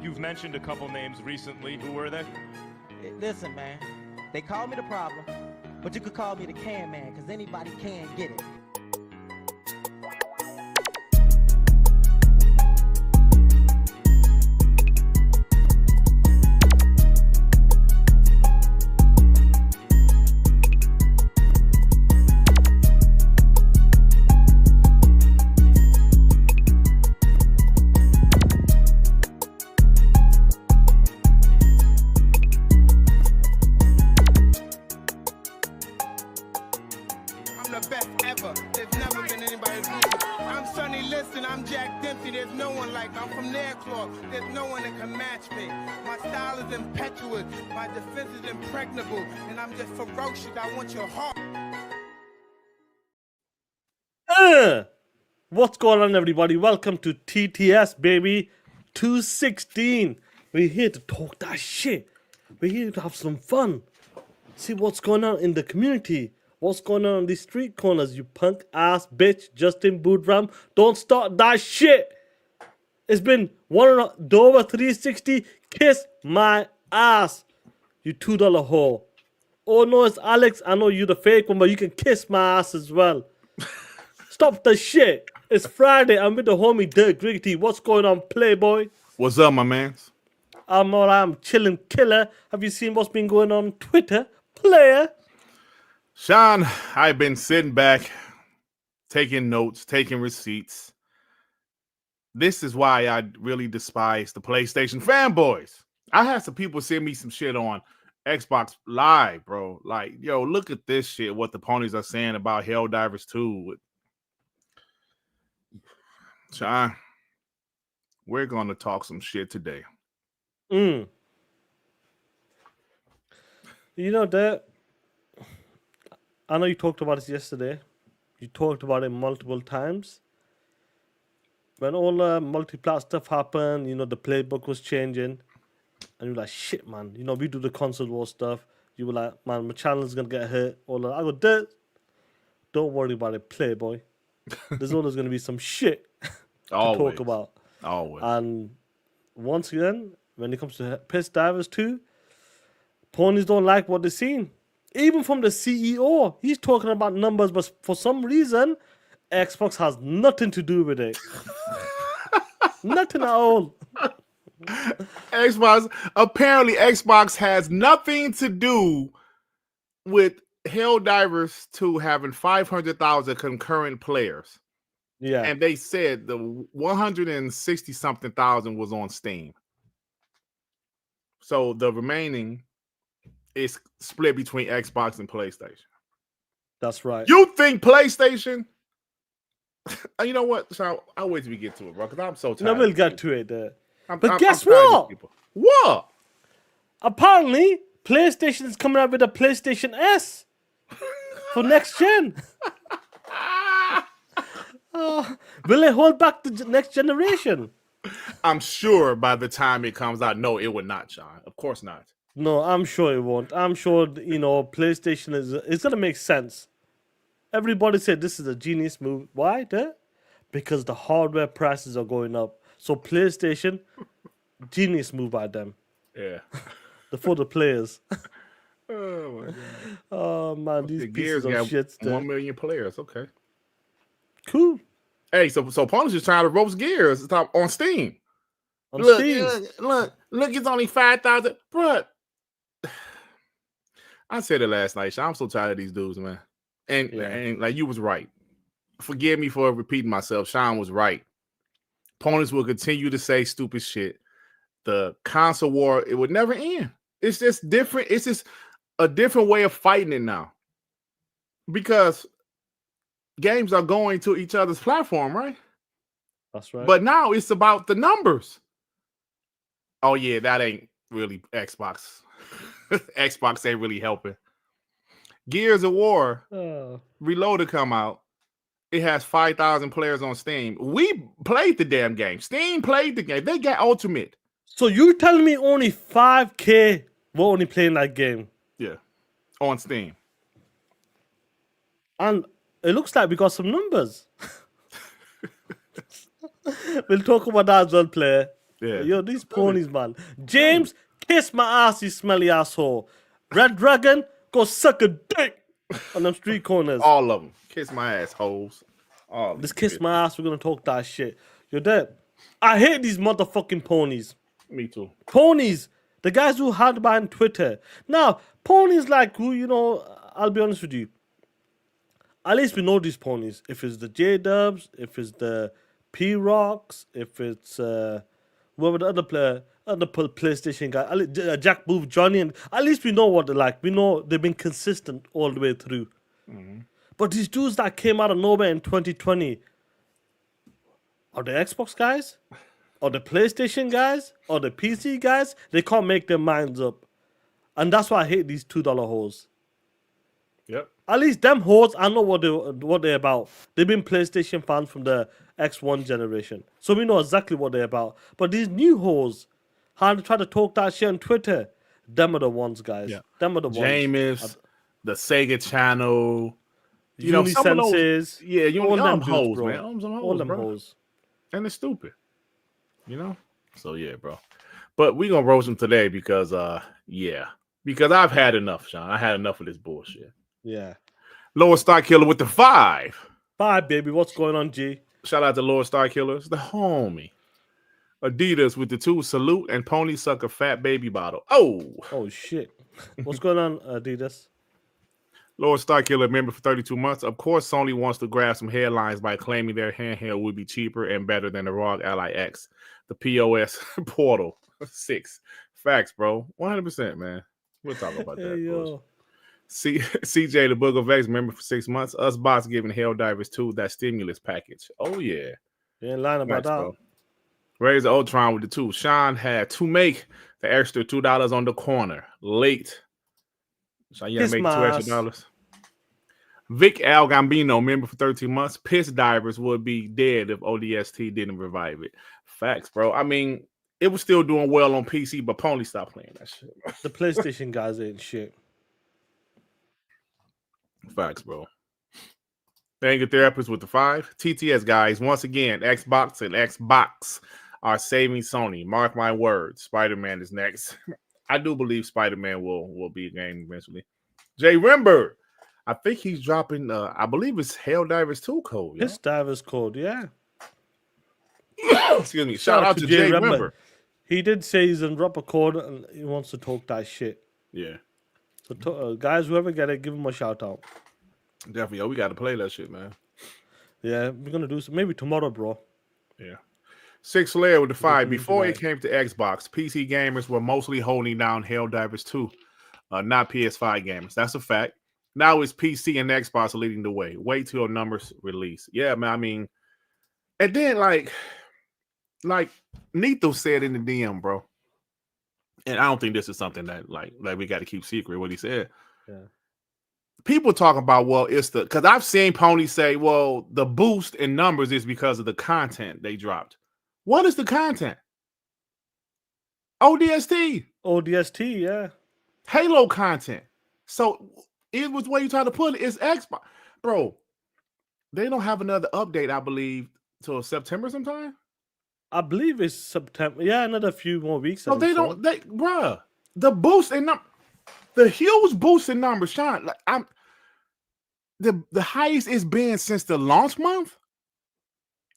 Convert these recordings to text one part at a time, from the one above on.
You've mentioned a couple names recently. Who were they? Listen, man. They call me the problem, but you could call me the can man, because anybody can get it. There's no one that can match me. My style is impetuous. My defense is impregnable. And I'm just ferocious. I want your heart. What's going on, everybody? Welcome to TTS, baby. 216. We're here to talk that shit. We're here to have some fun. See what's going on in the community. What's going on these street corners, you punk ass bitch. Justin Bootram. Don't start that shit. It's been Dover 360. Kiss my ass, you $2 whore. Oh no, it's Alex. I know you the fake one, but you can kiss my ass as well. Stop the shit. It's Friday. I'm with the homie Dirk Griggity. What's going on, Playboy? What's up, my man? I'm chilling killer. Have you seen what's been going on Twitter, player? Sean, I've been sitting back, taking notes, taking receipts. This is why I really despise the PlayStation fanboys. I had some people send me some shit on Xbox Live, bro. Like, yo, look at this shit, what the ponies are saying about Helldivers 2. Sean, we're going to talk some shit today. You know that, I know you talked about this yesterday. You talked about it multiple times. When all the multi-plat stuff happened, you know, the playbook was changing. And you're like, shit, man. You know, we do the console war stuff. You were like, man, my channel's going to get hurt. All that. I go, don't worry about it, Playboy. There's always going to be some shit to talk about. Always. And once again, when it comes to Piss Divers 2, ponies don't like what they're seeing. Even from the CEO, he's talking about numbers, but for some reason, Xbox has nothing to do with it. Nothing at all. Apparently Xbox has nothing to do with Helldivers 2 having 500,000 concurrent players. Yeah. And they said the 160 something thousand was on Steam. So the remaining is split between Xbox and PlayStation. That's right. You think PlayStation? You know what? So I'll wait till we get to it, bro, because I'm so tired. No, we'll get to it there. But guess what? What? Apparently, PlayStation is coming out with a PlayStation S for next gen. Will it hold back the next generation? I'm sure by the time it comes out, no, it would not, Sean. Of course not. No, I'm sure it won't. I'm sure, you know, PlayStation it's going to make sense. Everybody said this is a genius move. Why? Because the hardware prices are going up. So PlayStation, genius move by them. Yeah. For the players. Oh, my God. Oh, man, these Gears pieces of shit. 1 million players. Okay. Cool. Hey, so Ponies is trying to roast Gears on Steam. On Steam. Look, it's only 5,000. Bruh. I said it last night, Sean. I'm so tired of these dudes, man. And like, you was right. Forgive me for repeating myself. Sean was right. Opponents will continue to say stupid shit. The console war, it would never end. It's just different. It's just a different way of fighting it now. Because games are going to each other's platform, right? That's right. But now it's about the numbers. Oh, yeah, that ain't really Xbox. Xbox ain't really helping. Gears of War Reloaded come out. It has 5,000 players on Steam. We played the damn game. Steam played the game. They got Ultimate. So you telling me only 5K were only playing that game? Yeah, on Steam. And it looks like we got some numbers. We'll talk about that as well, player. Yeah. Yo, these ponies, man. James, kiss my ass, you smelly asshole. Red Dragon, go suck a dick on them street corners. All of them. Kiss my ass, hoes. All Just these kiss bitches. my ass. We're gonna talk that shit. You're dead. I hate these motherfucking ponies. Me too. Ponies. The guys who hide behind Twitter. Now, ponies like who, you know, I'll be honest with you. At least we know these ponies. If it's the J-Dubs, if it's the P-Rocks, if it's whoever the other player, PlayStation guy, Jack Booth, Johnny, and at least we know what they're like. We know they've been consistent all the way through. But these dudes that came out of nowhere in 2020, are the Xbox guys? Or the PlayStation guys? Or the PC guys? They can't make their minds up. And that's why I hate these $2 hoes. Yep. At least them hoes, I know what they're about. They've been PlayStation fans from the X1 generation. So we know exactly what they're about. But these new hoes, how they try to talk that shit on Twitter, them are the ones, guys. Yeah. Them are the ones. Jameis, the Sega channel. You know, some of those, Unisenses. yeah, you all know, them them dudes, hoes, bro. man. All them bro. hoes. And it's stupid. You know? So yeah, bro. But we gonna roast them today because because I've had enough, Sean. I had enough of this bullshit. Yeah. Lower Star Killer with the 5. Bye, baby. What's going on, G? Shout out to Lower Star Killers, the homie. Adidas with the 2 salute and pony sucker fat baby bottle. Oh shit. What's going on, Adidas? Lower Star Killer member for 32 months. Of course, Sony wants to grab some headlines by claiming their handheld would be cheaper and better than the ROG Ally X, the POS Portal 6. Facts, bro. 100%, man. We'll talk about that. Yo. CJ the Book of X member for 6 months. Us bots giving Helldivers 2 that stimulus package. Oh yeah. You ain't lying about Facts, that. bro. Raise the Ultron with the 2. Sean had to make the extra $2 on the corner late. So you gotta make $2 extra. Vic Al Gambino, member for 13 months. Piss Divers would be dead if ODST didn't revive it. Facts, bro. I mean, it was still doing well on PC, but Pony stopped playing that shit. The PlayStation guys ain't shit. Facts, bro. Anger Therapist with the 5. TTS guys, once again, Xbox and Xbox are saving Sony. Mark my words. Spider-Man is next. I do believe Spider-Man will be a game eventually. Jay Rimber, I think he's dropping. I believe it's Helldivers 2 code. Piss Divers code, yeah. Excuse me. Shout out to Jay Rimber. He did say he's in drop a code and he wants to talk that shit. Yeah. So guys, whoever get it, give him a shout out. Definitely. Yo, we got to play that shit, man. Yeah, we're gonna do some maybe tomorrow, bro. Yeah. 6 Layer with the 5. Before it came to Xbox, PC gamers were mostly holding down Helldivers 2, not PS5 gamers. That's a fact. Now it's PC and Xbox leading the way. Wait till numbers release. Yeah, man. I mean, and then like Neato said in the DM, bro. And I don't think this is something that like we got to keep secret. What he said. Yeah. People talk about, well, it's because I've seen Pony say, well, the boost in numbers is because of the content they dropped. What is the content? ODST. ODST, yeah. Halo content. So it was where you try to put it. It's Xbox. Bro, they don't have another update, I believe, till September sometime. I believe it's September. Yeah, another few more weeks. No, they don't. Bruh, the boost in the huge boost in numbers, Sean. Like the highest it's been since the launch month,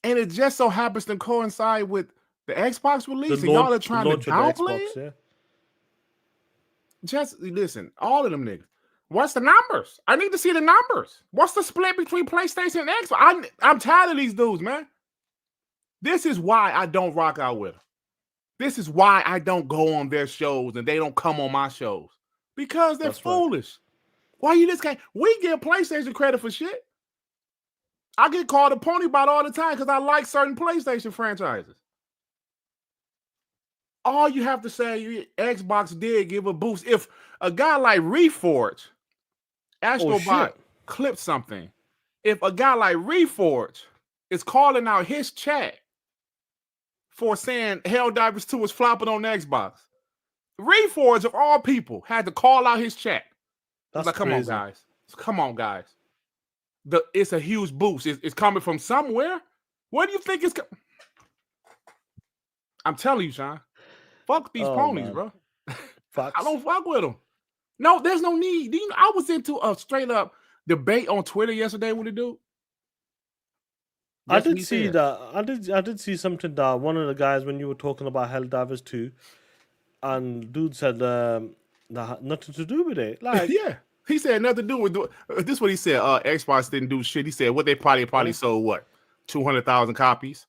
and it just so happens to coincide with the Xbox release. And y'all are trying to downplay it? Yeah. Just listen, all of them niggas. What's the numbers? I need to see the numbers. What's the split between PlayStation and Xbox? I'm tired of these dudes, man. This is why I don't rock out with them. This is why I don't go on their shows and they don't come on my shows. Because they're foolish. Right. Why you just can't? We give PlayStation credit for shit. I get called a pony bot all the time because I like certain PlayStation franchises. All you have to say, Xbox did give a boost. If a guy like Reforge, Astrobot clipped something, if a guy like Reforge is calling out his chat for saying Helldivers 2 is flopping on the Xbox, Reforge of all people had to call out his chat. That's like, come crazy. On, guys. Come on, guys. It's a huge boost. It's coming from somewhere. Where do you think it's coming? I'm telling you, Sean. Fuck these ponies, man. bro. Facts. I don't fuck with them. No, there's no need. I was into a straight up debate on Twitter yesterday with a dude. I did see that. I did see something that one of the guys when you were talking about Helldivers 2, and dude said that had nothing to do with it. Like, yeah, he said nothing to do with this. Is what he said. Xbox didn't do shit. He said what they probably sold what 200,000 copies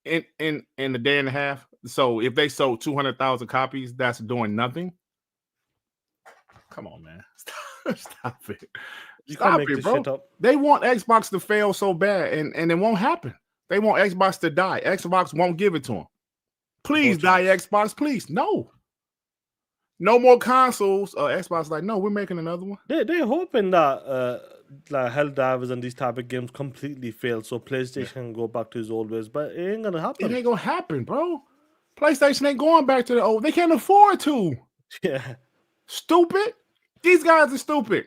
in a day and a half. So if they sold 200,000 copies, that's doing nothing. Come on, man. Stop it. You can't make this bro. shit up. They want Xbox to fail so bad, and it won't happen. They want Xbox to die. Xbox won't give it to them. Please die, Xbox. Please, no more consoles. Xbox like, no, we're making another one. They're hoping that like Helldivers and these type of games completely fail, so PlayStation can go back to its old ways. But it ain't gonna happen. It ain't gonna happen, bro. PlayStation ain't going back to the old. They can't afford to. Yeah. Stupid. These guys are stupid.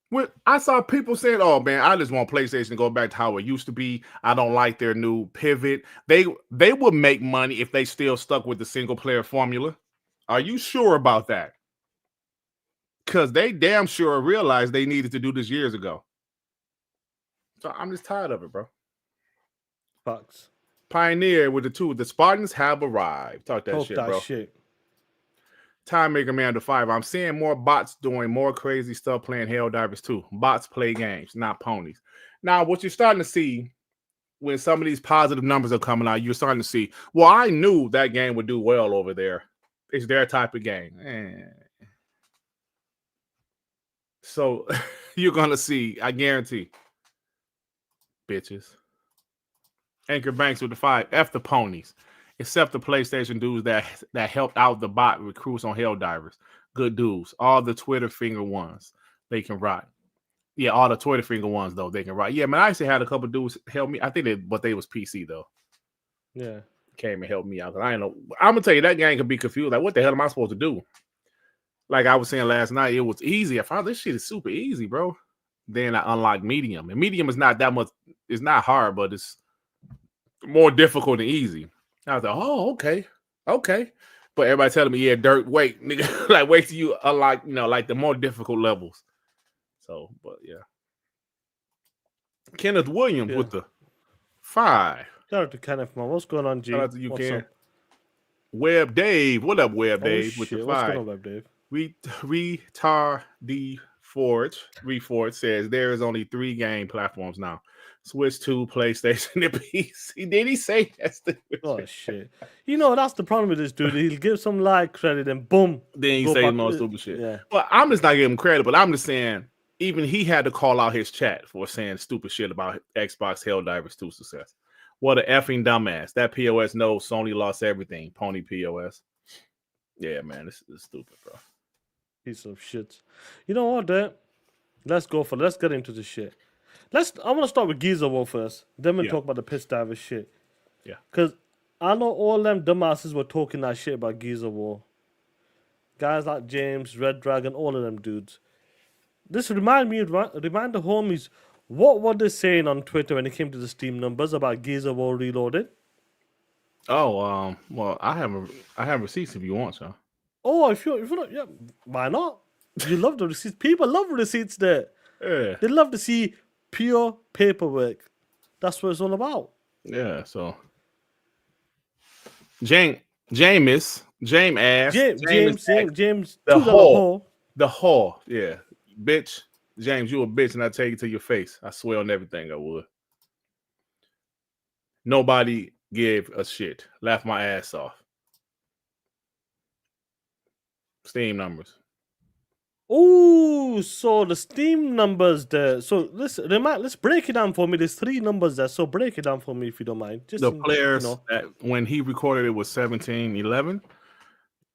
When I saw people saying, "Oh man, I just want PlayStation to go back to how it used to be. I don't like their new pivot." They would make money if they still stuck with the single player formula. Are you sure about that? Because they damn sure realized they needed to do this years ago. So I'm just tired of it, bro. Facts. Pioneer with the two. The Spartans have arrived. Talk that shit, bro. Time Maker Man to 5. I'm seeing more bots doing more crazy stuff playing Helldivers 2. Bots play games, not ponies. Now, what you're starting to see when some of these positive numbers are coming out, you're starting to see, well, I knew that game would do well over there. It's their type of game. So you're going to see, I guarantee, bitches. Anchor Banks with the 5. F the ponies. Except the PlayStation dudes that helped out the bot recruits on Helldivers. Good dudes. All the Twitter finger ones, they can rock. Yeah, all the Twitter finger ones, though, they can rock. Yeah, man, I actually had a couple dudes help me. I think they was PC, though. Yeah. Came and helped me out. I ain't know. I'm going to tell you, that game could be confused. Like, what the hell am I supposed to do? Like I was saying last night, it was easy. I found this shit is super easy, bro. Then I unlocked Medium. And Medium is not that much. It's not hard, but it's more difficult than easy. I was like, oh, okay. But everybody telling me, yeah, Dirt, wait, nigga, like wait till you unlock, like the more difficult levels. So, but yeah. Kenneth Williams with the 5. Shout out to Kenneth, man. What's going on, G? Shout out to you, Ken. Up? Web Dave, what up, Web Dave? With the 5. What's going on, Web Dave? Reforge says there is only 3 game platforms now. Switch 2, PlayStation, and PC. Did he say that? Oh shit! That's the problem with this dude. He'll give some like credit and boom. Then he say more stupid shit. Yeah. But I'm just not giving him credit. But I'm just saying, even he had to call out his chat for saying stupid shit about Xbox Helldivers 2 success. What a effing dumbass! That POS knows Sony lost everything. Pony POS. Yeah, man, this is stupid, bro. Piece of shit. You know what, Dad? Let's get into the shit. I want to start with Gears of War first. Then we'll talk about the piss diver shit. Yeah. Because I know all them dumbasses were talking that shit about Gears of War. Guys like James, Red Dragon, all of them dudes. This remind the homies, what were they saying on Twitter when it came to the Steam numbers about Gears of War Reloaded? Oh, well, I have receipts if you want, so. Oh, if you're not, yeah, why not? You love the receipts. People love receipts there. Yeah. They love to see pure paperwork. That's what it's all about. Yeah, so James asked James the whore. Yeah. Bitch. James, you a bitch, and I take it to your face. I swear on everything I would. Nobody gave a shit. Laughed my ass off. Steam numbers. Oh, so the Steam numbers there. So let's break it down for me. There's 3 numbers there. So break it down for me if you don't mind. Just the players that when he recorded it was 1711.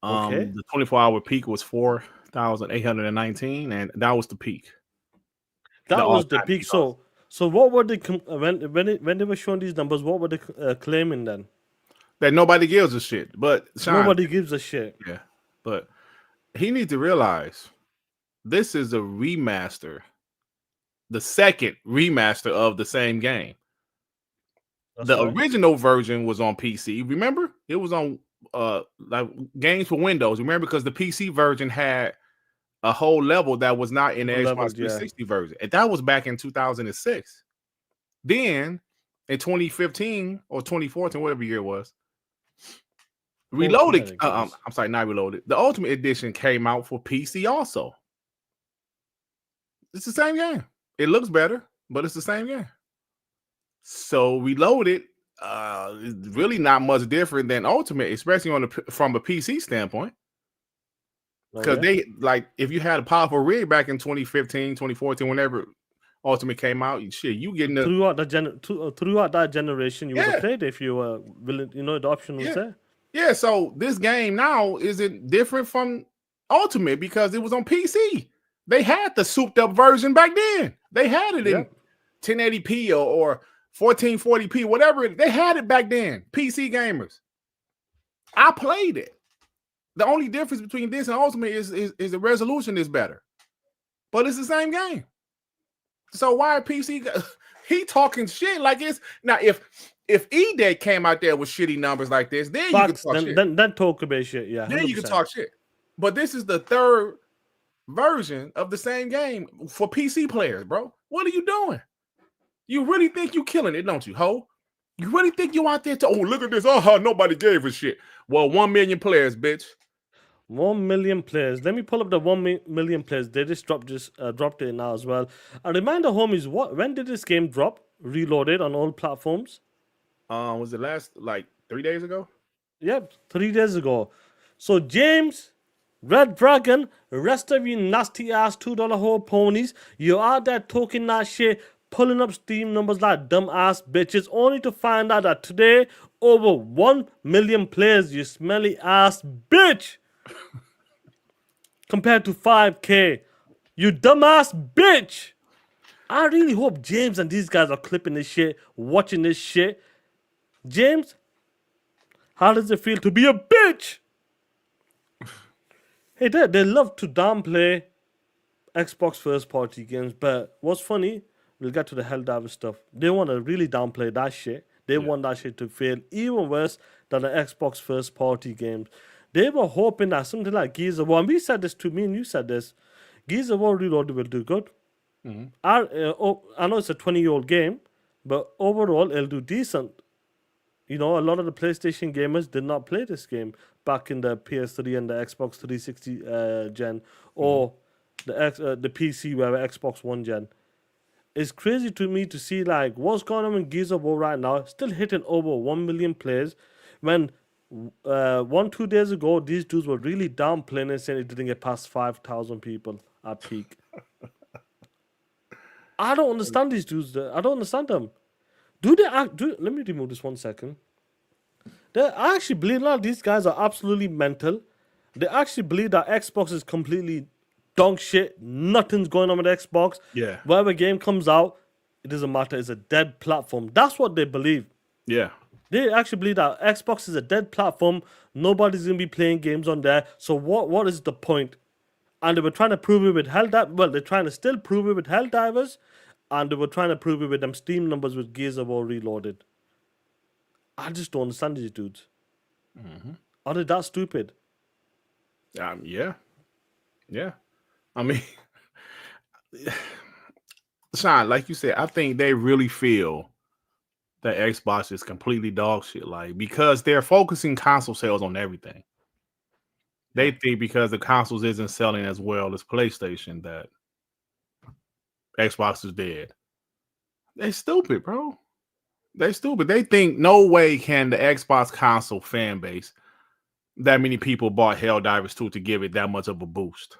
Okay. The 24-hour peak was 4,819, and that was the peak. That was the peak. So what were they when they were showing these numbers? What were they claiming then? That nobody gives a shit. But Sean, nobody gives a shit. Yeah, but he needs to realize this is a remaster, the second remaster of the same game. The original version was on PC. Remember? It was on like games for Windows. Remember, because the PC version had a whole level that was not in the Xbox 360 version. And that was back in 2006. Then in 2015 or 2014, whatever year it was, Reloaded. I'm sorry, not Reloaded. The Ultimate Edition came out for PC also. It's the same game. It looks better, but it's the same game. So Reloaded is really not much different than Ultimate, especially from a PC standpoint. Because they, like, if you had a powerful rig back in 2015, 2014, whenever Ultimate came out, shit, you getting throughout that generation, you would have played if you were willing. You know, the option was there. Yeah, so this game now isn't different from Ultimate because it was on PC. They had the souped up version back then. They had it in 1080p or 1440p, whatever. They had it back then. PC gamers. I played it. The only difference between this and Ultimate is the resolution is better. But it's the same game. So why PC? He talking shit like it's now. If E-Day came out there with shitty numbers like this, then you can talk shit. Then talk about shit, yeah. 100%. Then you can talk shit. But this is the third version of the same game for PC players, bro. What are you doing? You really think you killing it, don't you, ho? You really think you out there to, oh, look at this. Oh, nobody gave a shit. Well, 1 million players, bitch. 1 million players. Let me pull up the 1 million players. They just dropped it now as well. A reminder, homies, when did this game drop? Reloaded on all platforms? Was it last, like, 3 days ago? Yep, 3 days ago. So, James, Red Dragon, the rest of you nasty ass $2 whole ponies, you're out there talking that shit, pulling up Steam numbers like dumb ass bitches, only to find out that today, over 1 million players, you smelly ass bitch! Compared to 5K. You dumbass bitch! I really hope James and these guys are clipping this shit, watching this shit. James, how does it feel to be a bitch? Hey, they love to downplay Xbox first-party games, but what's funny, we'll get to the Helldivers stuff. They want to really downplay that shit. They want that shit to fail even worse than the Xbox first-party games. They were hoping that something like Gears of War, and we said this to me and you said this, Gears of War Reloaded will do good. Mm-hmm. I know it's a 20-year-old game, but overall it'll do decent. You know, a lot of the PlayStation gamers did not play this game back in the PS3 and the Xbox 360 gen, or the PC where Xbox One gen. It's crazy to me to see like what's going on in Gears of War right now, still hitting over 1 million players, when 1-2 days ago these dudes were really downplaying and saying it didn't get past 5,000 people at peak. I don't understand these dudes. I don't understand them. Let me remove this 1 second. I actually believe a lot of these guys are absolutely mental. They actually believe that Xbox is completely dog shit. Nothing's going on with Xbox. Yeah. Whatever game comes out, it doesn't matter. It's a dead platform. That's what they believe. Yeah. They actually believe that Xbox is a dead platform. Nobody's going to be playing games on there. So what is the point? And they were trying to prove it with Helldivers. Well, they're trying to still prove it with Helldivers. And they were trying to prove it with them Steam numbers with Gears of War Reloaded. I just don't understand these dudes. Mm-hmm. Are they that stupid? Yeah. Yeah. I mean, Sean, like you said, I think they really feel that Xbox is completely dog shit. Like, because they're focusing console sales on everything. They think because the consoles isn't selling as well as PlayStation that Xbox is dead. They stupid, bro. They stupid. They think no way can the Xbox console fan base, that many people bought Helldivers 2 to give it that much of a boost.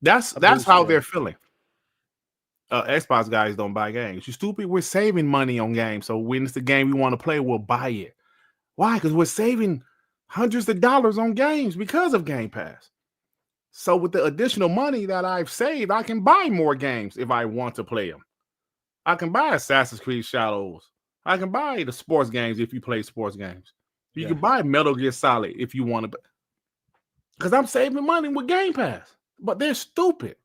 That's how they're feeling. Xbox guys don't buy games. You stupid. We're saving money on games. So when it's the game we want to play, we'll buy it. Why? Because we're saving hundreds of dollars on games because of Game Pass. So with the additional money that I've saved, I can buy more games if I want to play them. I can buy Assassin's Creed Shadows. I can buy the sports games if you play sports games. You can buy Metal Gear Solid if you want to. Because I'm saving money with Game Pass. But they're stupid.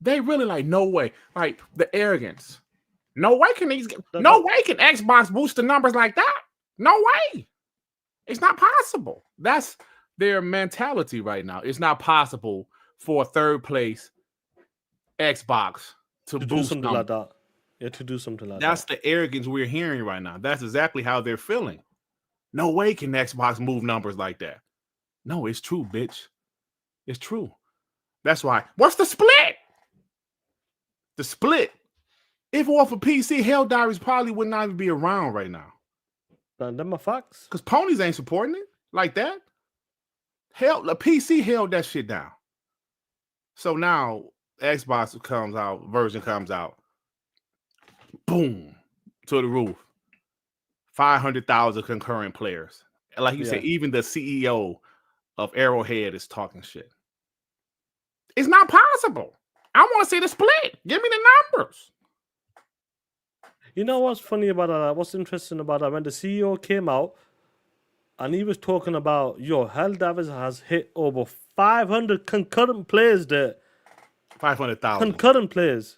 They really like, no way. Like the arrogance. No way can Xbox boost the numbers like that. No way. It's not possible. That's their mentality right now. It's not possible for a third place Xbox to do boost something them. like that. Yeah, to do something like That's that. the arrogance we're hearing right now. That's exactly how they're feeling. No way can Xbox move numbers like that. No, it's true, bitch. It's true. That's why. What's the split? The split. If it were for PC, Helldivers probably would not even be around right now. Them are facts. Because ponies ain't supporting it like that. Hell, the PC held that shit down. So now Xbox version comes out. Boom. To the roof. 500,000 concurrent players. Like you said, even the CEO of Arrowhead is talking shit. It's not possible. I want to see the split. Give me the numbers. You know what's funny about that? What's interesting about that? When the CEO came out and he was talking about, Helldivers has hit over 500 concurrent players there. 500,000. Concurrent players.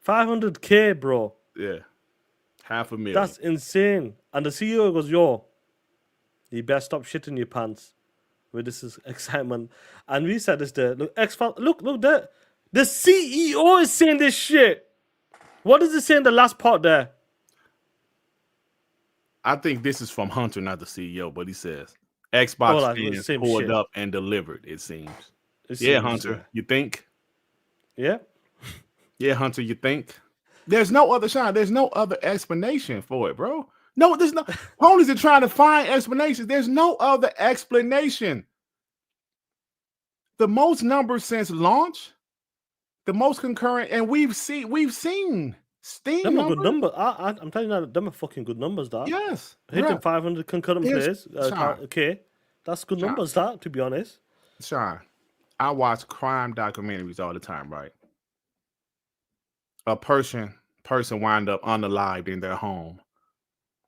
500K, bro. Yeah. 500,000. That's insane. And the CEO goes, you better stop shitting your pants with this excitement. And we said this there. Look, look there. The CEO is saying this shit. What does it say in the last part there? I think this is from Hunter, not the CEO, but he says Xbox fans pulled up and delivered, it seems. Hunter, you think? Yeah. Yeah, Hunter, you think? There's no other shine. There's no other explanation for it, bro. No, there's no. Ponies are trying to find explanations. There's no other explanation. The most numbers since launch, the most concurrent, and we've seen Steam. Them are good numbers. I'm telling you, them are fucking good numbers. That yes, hitting 500 concurrent players. Okay, that's good numbers. That, to be honest, Sean, I watch crime documentaries all the time. Right, a person wind up unalived in their home.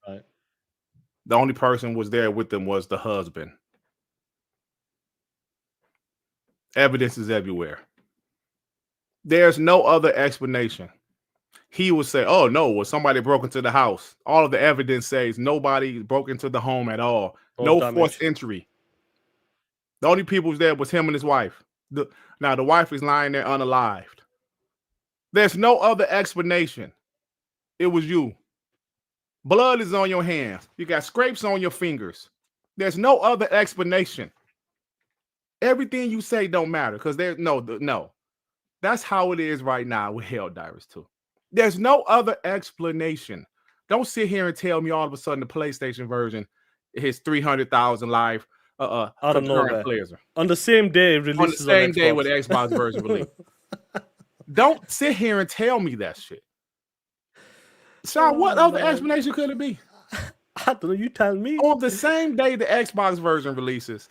Right. The only person was there with them was the husband. Evidence is everywhere. There's no other explanation. He would say, oh, no, well, somebody broke into the house. All of the evidence says nobody broke into the home at all. No forced entry. The only people was there was him and his wife. Now, the wife is lying there unalived. There's no other explanation. It was you. Blood is on your hands. You got scrapes on your fingers. There's no other explanation. Everything you say don't matter because there's no. That's how it is right now with Helldivers too. There's no other explanation. Don't sit here and tell me all of a sudden the PlayStation version hits 300,000 live out of nowhere players on the same day. Releases on the same day Xbox. with the Xbox version release. Don't sit here and tell me that shit. Sean, what other explanation could it be? I don't know. You tell me. On the same day the Xbox version releases,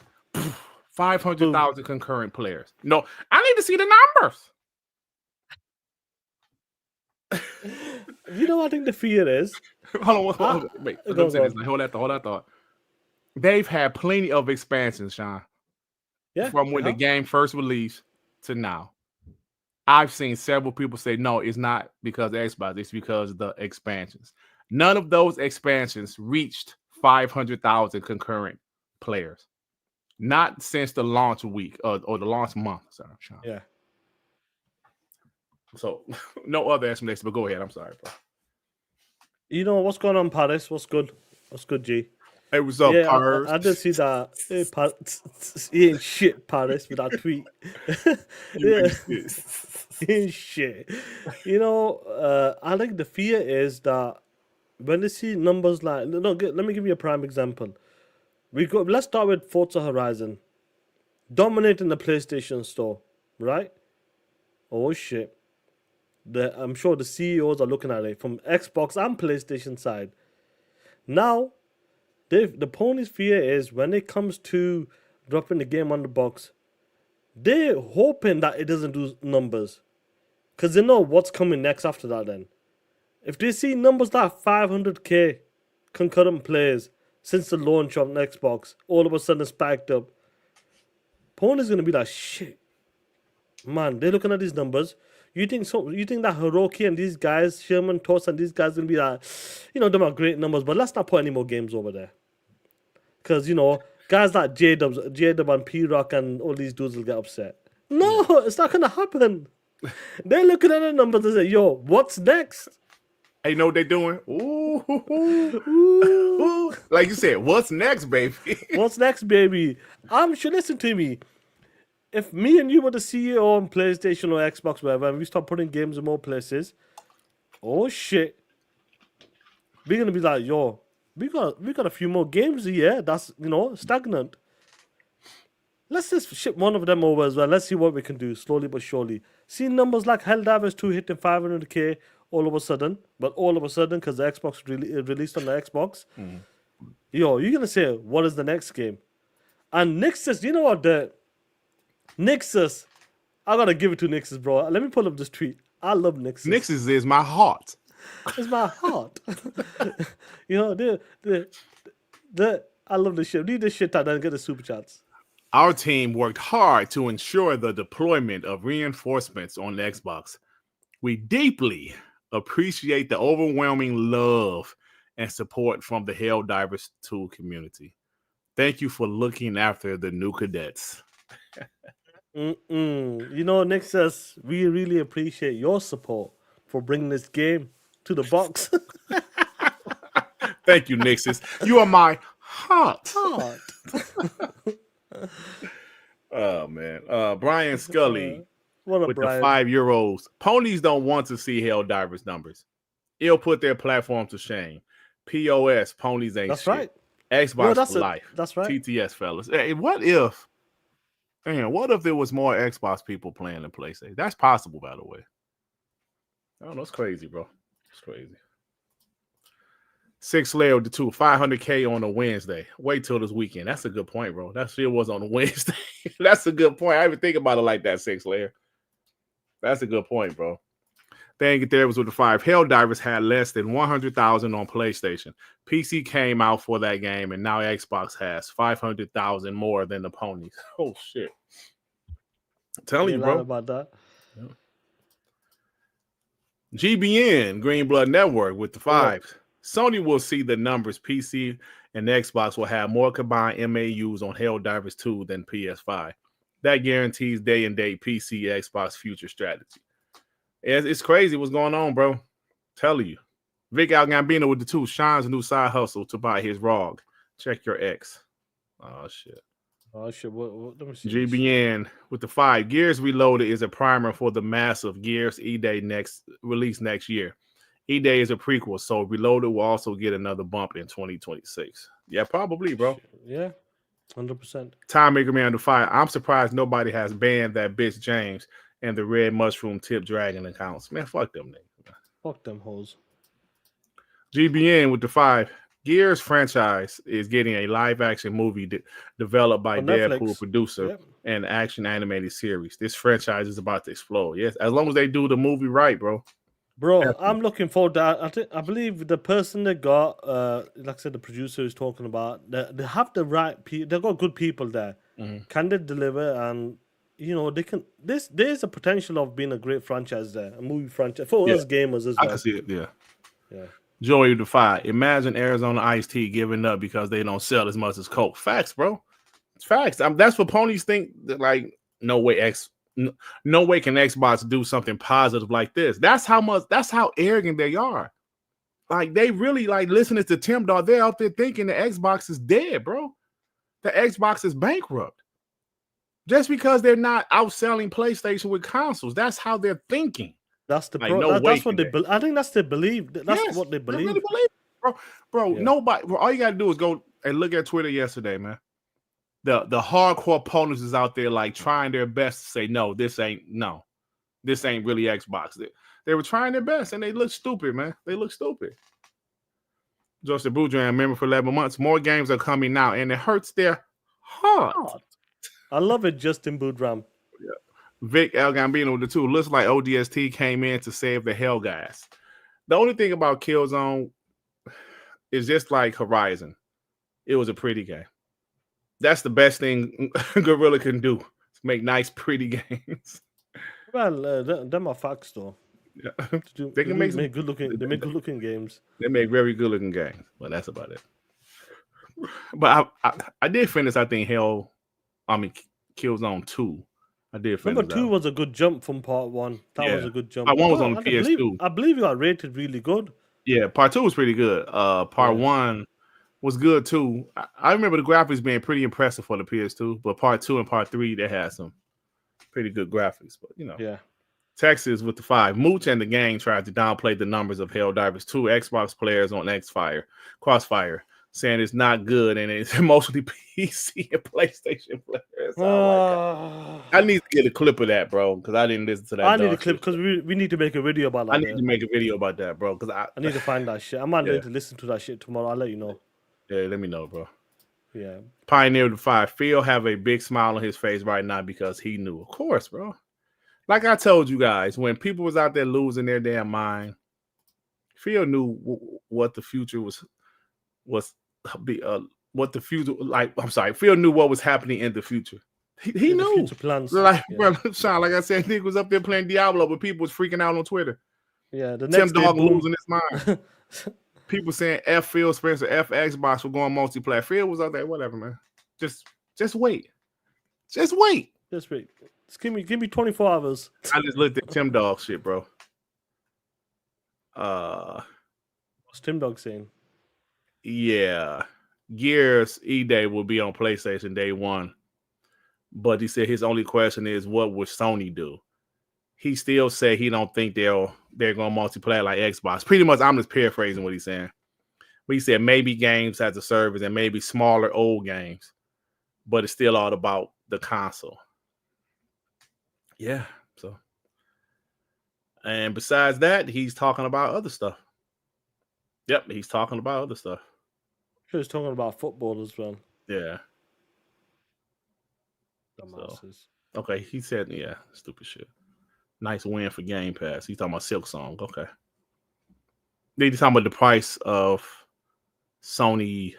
500,000 concurrent players. No, I need to see the numbers. You know what I think the fear is? Hold on. Wait. Hold that thought. They've had plenty of expansions, Sean. Yeah. From when the game first released to now. I've seen several people say, no, it's not because of Xbox. It's because of the expansions. None of those expansions reached 500,000 concurrent players. Not since the launch week or the launch month. Sorry, Sean. Yeah. So, no other explanation, but go ahead. I'm sorry, bro. You know, what's going on, Paris? What's good? What's good, G? Hey, what's up, Paris? I did see that. Hey, he ain't shit, Paris, with that tweet. He ain't shit. You know, I think the fear is that when they see numbers like... let me give you a prime example. Let's start with Forza Horizon. Dominating the PlayStation store, right? Oh, shit. I'm sure the CEOs are looking at it from Xbox and PlayStation side. Now, the pony's fear is when it comes to dropping the game on the box, they're hoping that it doesn't do numbers. Because they know what's coming next after that then. If they see numbers that 500k concurrent players since the launch of an Xbox, all of a sudden spiked up, pony's going to be like, shit. Man, they're looking at these numbers. You think so? You think that Hiroki and these guys, Sherman Toss and these guys, gonna be like, them are great numbers, but let's not put any more games over there, because guys like J-Dub and P-Rock and all these dudes will get upset. No, it's not gonna happen. They're looking at the numbers and say, "Yo, what's next?" Hey, you know what they're doing? Ooh. Like you said, what's next, baby? What's next, baby? Listen to me. If me and you were the CEO on PlayStation or Xbox, whatever, and we start putting games in more places, oh shit, we're gonna be like, yo, we got a few more games here. That's stagnant. Let's just ship one of them over as well. Let's see what we can do slowly but surely. See numbers like Helldivers 2 hitting 500k all of a sudden, because the Xbox released on the Xbox. Yo, you're gonna say, what is the next game? And Nixus, you know what? Nixus, I gotta give it to Nixus, bro. Let me pull up this tweet. I love Nixus. Nixus is my heart. It's my heart. I love this shit. Leave this shit out and get the super chats. Our team worked hard to ensure the deployment of reinforcements on the Xbox. We deeply appreciate the overwhelming love and support from the Helldivers 2 community. Thank you for looking after the new cadets. Nixus, we really appreciate your support for bringing this game to the box. Thank you, Nixus. You are my heart. Oh man, Brian Scully with Brian? the 5-year-olds. Ponies don't want to see Helldivers numbers. It'll put their platform to shame. POS, ponies ain't That's shit. right. Xbox for life. That's right. TTS, fellas. Hey, what if there was more Xbox people playing than PlayStation? That's possible, by the way. I don't know. It's crazy, bro. It's crazy. 6 layer with the 2, 500K on a Wednesday. Wait till this weekend. That's a good point, bro. That shit was on a Wednesday. That's a good point. I even think about it like that, 6 layer. That's a good point, bro. Thank you. There was with the 5. Helldivers had less than 100,000 on PlayStation. PC came out for that game, and now Xbox has 500,000 more than the ponies. Oh shit! I'm telling you, bro. About that. Yeah. GBN Greenblood Network with the 5. Sony will see the numbers. PC and Xbox will have more combined MAUs on Helldivers 2 than PS5. That guarantees day and date PC Xbox future strategy. It's crazy what's going on, bro. Telling you. Vic Gambino with the 2. Sean's new side hustle to buy his ROG. Check your X. Oh, shit. Let me see. GBN with the 5. Gears Reloaded is a primer for the massive Gears E-Day release next year. E-Day is a prequel, so Reloaded will also get another bump in 2026. Yeah, probably, bro. Yeah, 100%. Time Maker Man to 5. I'm surprised nobody has banned that bitch James and the Red Mushroom Tip Dragon accounts. Man, fuck them niggas. Fuck them hoes. GBN with the 5. Gears franchise is getting a live-action movie developed by Deadpool producer and action animated series. This franchise is about to explode. Yes, as long as they do the movie right, bro. Bro, I'm looking forward to that. I believe the person they got, like I said, the producer is talking about, they have the right people. They've got good people there. Mm-hmm. Can they deliver? And, they can. There's a potential of being a great franchise there, a movie franchise for us gamers as well. I can see it, yeah. Joey with the 5. Imagine Arizona Iced Tea giving up because they don't sell as much as Coke. Facts, bro. It's facts. That's what ponies think. That, like, no way can Xbox do something positive like this. That's how arrogant they are. Like, they really like listening to Tim Dog. They're out there thinking the Xbox is dead, bro. The Xbox is bankrupt. Just because they're not outselling PlayStation with consoles. That's how they're thinking. That's the that's what they believe. I think that's their belief. That's what they believe. They really believe, bro. Nobody. Bro, all you gotta do is go and look at Twitter yesterday, man. The hardcore opponents is out there like trying their best to say no, this ain't really Xbox. They were trying their best and they look stupid, man. They look stupid. Joseph Boudrin, member for 11 months. More games are coming now, and it hurts their heart. I love it, Justin Boudrin. Yeah. Vic El Gambino with the 2. Looks like ODST came in to save the Hell guys. The only thing about Killzone is just like Horizon. It was a pretty game. That's the best thing Guerrilla can do. Make nice, pretty games. Well, them are facts though. Yeah. They can make good looking. They make good looking games. They make very good looking games, but that's about it. But I did finish. I think Killzone 2. I did finish. Number 2 was a good jump from part 1. That was a good jump. Part 1 was on PS2. I believe it got rated really good. Yeah, part 2 was pretty good. Part 1 was good too. I remember the graphics being pretty impressive for the PS2, but part 2 and part 3 they had some pretty good graphics. But Texas with the 5. Mooch and the gang tried to downplay the numbers of Helldivers 2 Xbox players on Crossfire, saying it's not good and it's mostly PC and PlayStation players. I need to get a clip of that, bro, because I didn't listen to that. I need a clip because we need to make a video about that. I need to make a video about that, bro, because I need to find that shit. I might need to listen to that shit tomorrow. I'll let you know. Yeah, let me know, bro. Yeah. Pioneer the 5. Phil have a big smile on his face right now because he knew. Of course, bro. Like I told you guys, when people was out there losing their damn mind, Phil knew what the future was what the future like. I'm sorry, Phil knew what was happening in the future. He knew. Future plans. Like, bro, Sean, like I said, Nick was up there playing Diablo, but people was freaking out on Twitter. Yeah, the next Tim Dog losing his mind. People saying F Phil Spencer, F Xbox for going multiplayer. Phil was out there, whatever, man. Just wait. Just wait. Just wait. Just give me 24 hours. I just looked at Tim Dog shit, bro. What's Tim Dog saying? Yeah. Gears E-Day will be on PlayStation day 1. But he said his only question is, what would Sony do? He still said he don't think they're going to multiplayer like Xbox. Pretty much, I'm just paraphrasing what he's saying. But he said maybe games as a service and maybe smaller old games. But it's still all about the console. Yeah, so. And besides that, he's talking about other stuff. Yep, he's talking about other stuff. He was talking about football as well. Yeah. Dumbasses. So, okay, he said, yeah, stupid shit. Nice win for Game Pass. He's talking about Silk Song. Okay. Then he's talking about the price of Sony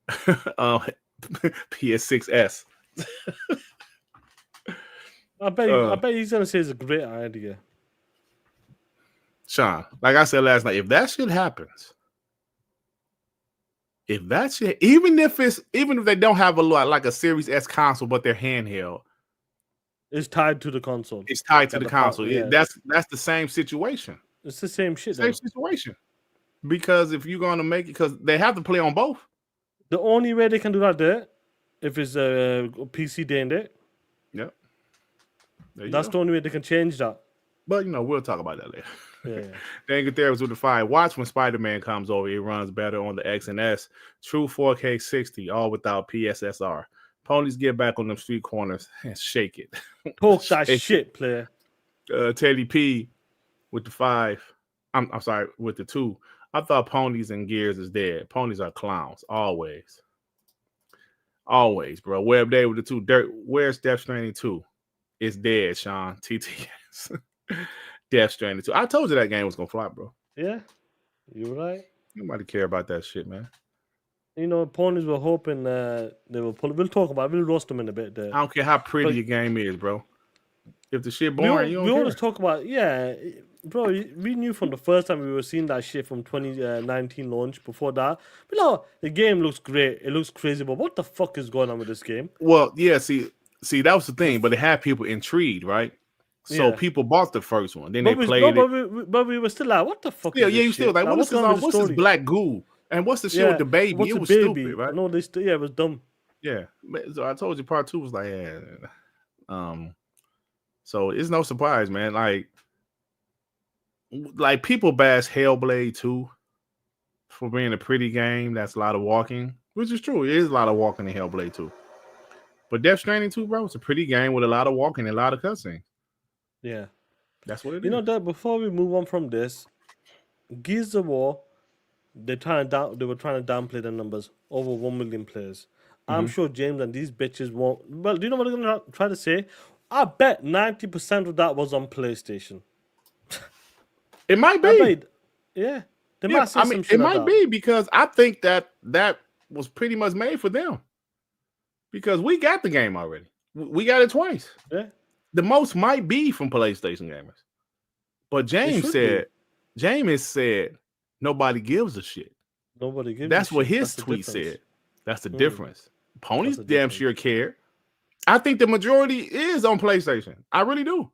PS6S. I bet he's gonna say it's a great idea. Sean, like I said last night, if that shit happens, even if they don't have a Series S console, but they're handheld, it's tied to the console. It's tied to the console. Yeah. That's the same situation. It's the same shit. Same situation. Because if you're gonna make it, because they have to play on both. The only way they can do that there, if it's a PC day and day. Yep. That's the only way they can change that. But we'll talk about that later. Yeah. Then there was with the 5. Watch when Spider-Man comes over. It runs better on the X and S. True 4K 60, all without PSSR. Ponies get back on them street corners and shake it. Talk that shit, player. Teddy P with the 5. I'm sorry, with the 2. I thought Ponies and Gears is dead. Ponies are clowns. Always. Always, bro. Web Day with the 2. Dirt. Where's Death Stranding 2? It's dead, Sean. TTS. Death Stranding 2. I told you that game was gonna fly, bro. Yeah, you're right. Nobody care about that shit, man. Ponies were hoping they will pull it. We'll talk about it. We'll roast them in a bit there. I don't care how pretty your game is, bro. If the shit boring, you don't care. We always talk about, bro, we knew from the first time we were seeing that shit from 2019 launch. Before that, the game looks great. It looks crazy, but what the fuck is going on with this game? Well, yeah, see, that was the thing, but it had people intrigued, right? So people bought the first one, then they played it. But we were still like, what the fuck? Yeah, you still like, what's this black goo? And what's the shit with the baby? It was stupid, right? No, it was dumb. Yeah, so I told you, part 2 was like, so it's no surprise, man. Like people bash Hellblade 2 for being a pretty game. That's a lot of walking, which is true. It is a lot of walking in Hellblade 2. But Death Stranding 2, bro, it's a pretty game with a lot of walking and a lot of cutscenes. Yeah, that's what it is. That before we move on from this, Gears of War, they were trying to downplay the numbers. Over 1 million players. I'm sure James and these bitches won't. Well, do you know what I'm gonna try to say? I bet 90% of that was on PlayStation. It might be. They might say some shit it might be because I think that was pretty much made for them. Because we got the game already. We got it twice. Yeah. The most might be from PlayStation gamers. But James said nobody gives a shit. Nobody gives. That's what shit. his That's tweet said. That's the Mm. difference. Ponies That's the damn difference. sure care. I think the majority is on PlayStation. I really do.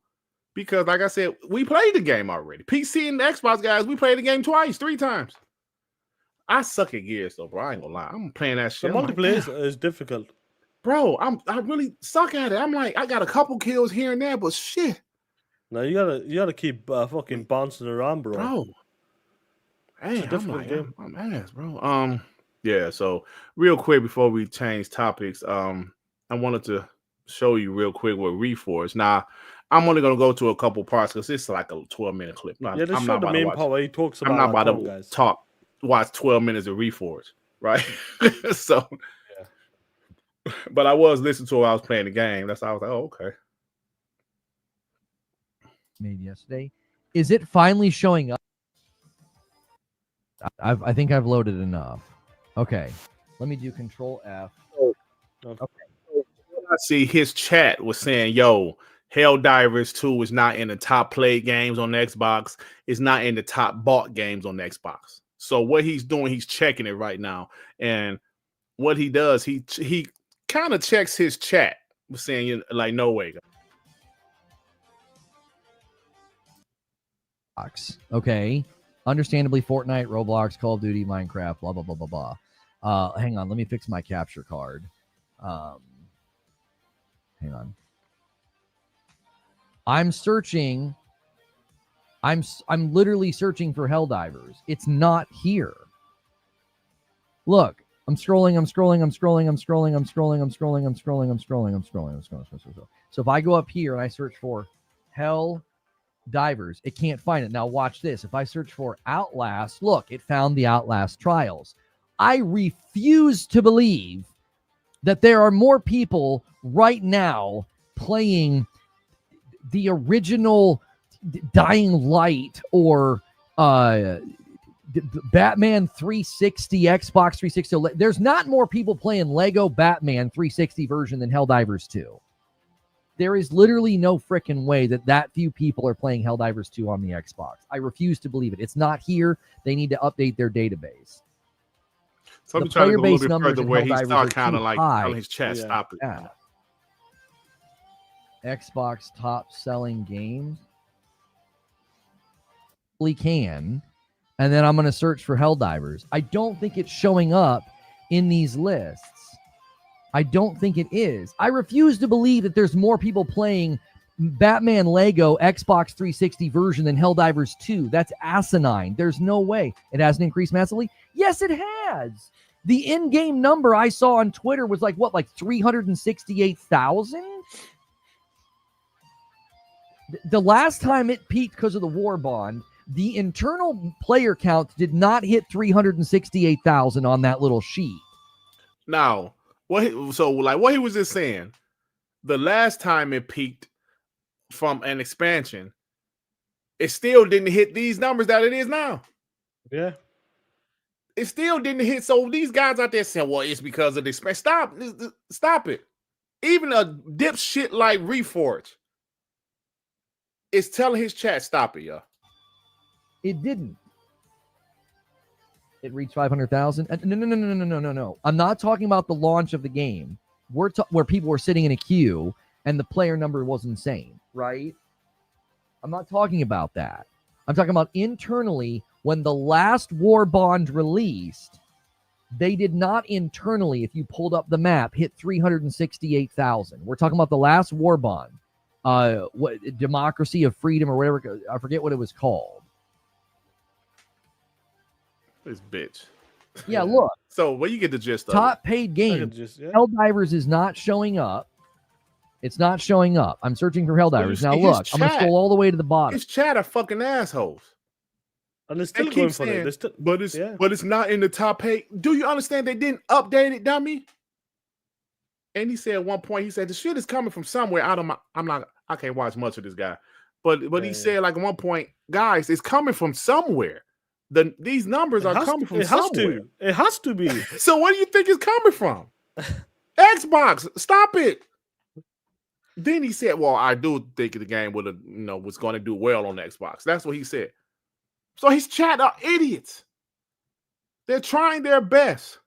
Because, like I said, we played the game already. PC and the Xbox guys, we played the game twice, 3 times. I suck at Gears, though, bro. I ain't gonna lie. I'm playing that The shit. I'm like, multiplayer damn. is difficult. Bro, I really suck at it. I'm like, I got a couple kills here and there, but shit, Now you gotta keep fucking bouncing around, bro. bro. Hey, It's a I'm difficult like, game. I'm ass, bro. Yeah. So real quick before we change topics, I wanted to show you real quick what Reforge. Now, I'm only gonna go to a couple parts because it's like a 12-minute clip. No, Yeah, they I'm showed not the about to main watch. part where he talks about. I'm not about come to on, guys. watch 12 minutes of Reforge, right? So, but I was listening to it while I was playing the game. That's how I was like, oh, okay. Made yesterday. Is it finally showing up? I think I've loaded enough. Okay, let me do Control F. I see his chat was saying, yo, Helldivers 2 is not in the top played games on Xbox. It's not in the top bought games on Xbox. So what he's doing, he's checking it right now. And what he does, he kind of checks his chat, saying, like, no way. Okay, understandably, Fortnite, Roblox, Call of Duty, Minecraft, blah blah blah blah blah. Hang on, let me fix my capture card. Hang on. I'm searching. I'm literally searching for Helldivers. It's not here. Look, I'm scrolling. So if I go up here and I search for Helldivers, it can't find it. Now watch this. If I search for Outlast, look, it found the Outlast Trials. I refuse to believe that there are more people right now playing the original Dying Light or Batman 360, Xbox 360. There's not more people playing Lego Batman 360 version than Helldivers 2. There is literally no freaking way that few people are playing Helldivers 2 on the Xbox. I refuse to believe it. It's not here. They need to update their database. So I'm The trying to go a player-based little bit numbers further in where he Helldivers start are kind of too like high. telling his chat, Yeah. stop it. Yeah. Xbox top selling games. We can. And then I'm going to search for Helldivers. I don't think it's showing up in these lists. I don't think it is. I refuse to believe that there's more people playing Batman Lego Xbox 360 version than Helldivers 2. That's asinine. There's no way. It hasn't increased massively? Yes, it has. The in-game number I saw on Twitter was like 368,000? The last time it peaked because of the war bond, the internal player count did not hit 368,000 on that little sheet. Now, what he was just saying, the last time it peaked from an expansion, it still didn't hit these numbers that it is now. Yeah. It still didn't hit. So these guys out there saying, well, it's because of the expansion. Stop it. Even a dipshit like Reforge is telling his chat, stop it, y'all. It didn't. It reached 500,000. No. I'm not talking about the launch of the game. Where people were sitting in a queue and the player number was insane, right? I'm not talking about that. I'm talking about internally when the last war bond released, they did not internally, if you pulled up the map, hit 368,000. We're talking about the last war bond. What Democracy of Freedom or whatever, I forget what it was called. This bitch. Yeah, look. So where you get the gist of Top paid game. Helldivers is not showing up. It's not showing up. I'm searching for Helldivers. Now look, I'm going to scroll all the way to the bottom. His chat are fucking assholes. And they're still going for it. But it's not in the top paid. Do you understand they didn't update it, dummy? And he said at one point, he said the shit is coming from somewhere. I can't watch much of this guy. But he said like at one point, guys, it's coming from somewhere. These numbers are coming from somewhere. It has to be. So where do you think it's coming from? Xbox, stop it. Then he said, "Well, I do think the game would have, was going to do well on the Xbox." That's what he said. So his chat are idiots. They're trying their best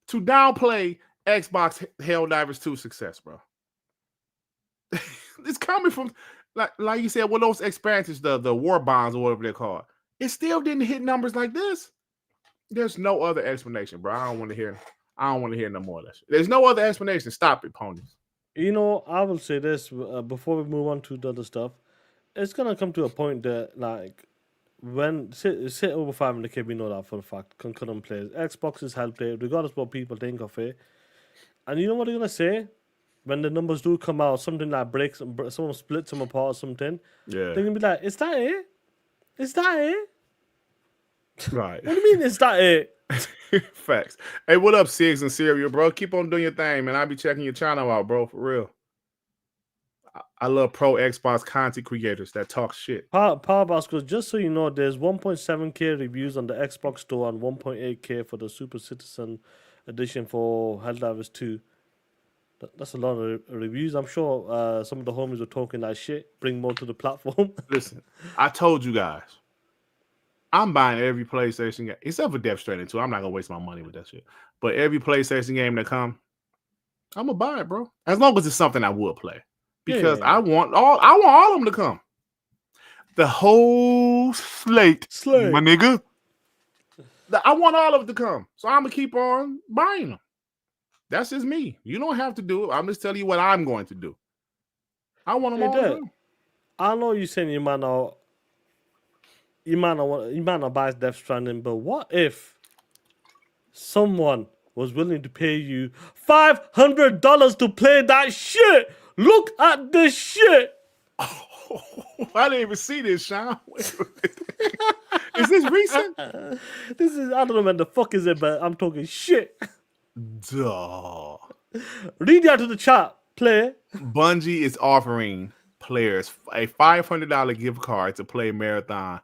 to downplay Xbox Helldivers 2 success, bro. It's coming from, like you said, what those expansions, the war bonds or whatever they're called. It still didn't hit numbers like this. There's no other explanation, bro. I don't want to hear no more of that shit. There's no other explanation. Stop it, ponies. I will say this before we move on to the other stuff. It's gonna come to a point that, like, when sit over 500k, we know that for a fact. Concurrent players, Xbox is hell play, regardless what people think of it. And you know what they're gonna say when the numbers do come out, something like breaks, someone splits them apart or something. Yeah, They're gonna be like, "Is that it? Is that it? right." What do you mean? Is that it?" Facts. Hey, what up, Sigs and Cereal, bro? Keep on doing your thing, man. I'll be checking your channel out, bro, for real. I love pro Xbox content creators that talk shit. Powerboss goes, just so you know, there's 1.7k reviews on the Xbox store and 1.8k for the Super Citizen edition for Helldivers 2. That's a lot of reviews. I'm sure some of the homies were talking that shit. Bring more to the platform. Listen, I told you guys, I'm buying every PlayStation game, except for Death Stranding 2. I'm not going to waste my money with that shit. But every PlayStation game that come, I'm going to buy it, bro. As long as it's something I would play. Because I want all of them to come. The whole slate. My nigga. I want all of it to come. So I'm going to keep on buying them. That's just me. You don't have to do it. I'm just telling you what I'm going to do. I want them all to come. I know you're saying you might not buy Death Stranding, but what if someone was willing to pay you $500 to play that shit? Look at this shit. Oh, I didn't even see this, Sean. Is this recent? I don't know when the fuck is it, but I'm talking shit. Duh. Read out to the chat, play. Bungie is offering players a $500 gift card to play Marathon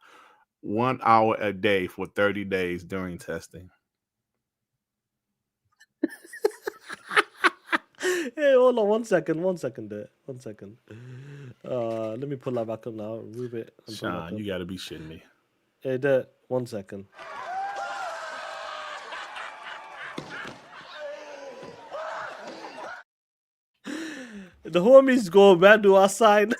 1 hour a day for 30 days during testing. Hey, hold on 1 second. 1 second there. 1 second. Let me pull that back up now. Move it. Sean, you gotta be shitting me. Hey, there. 1 second. The homies go, where do I sign?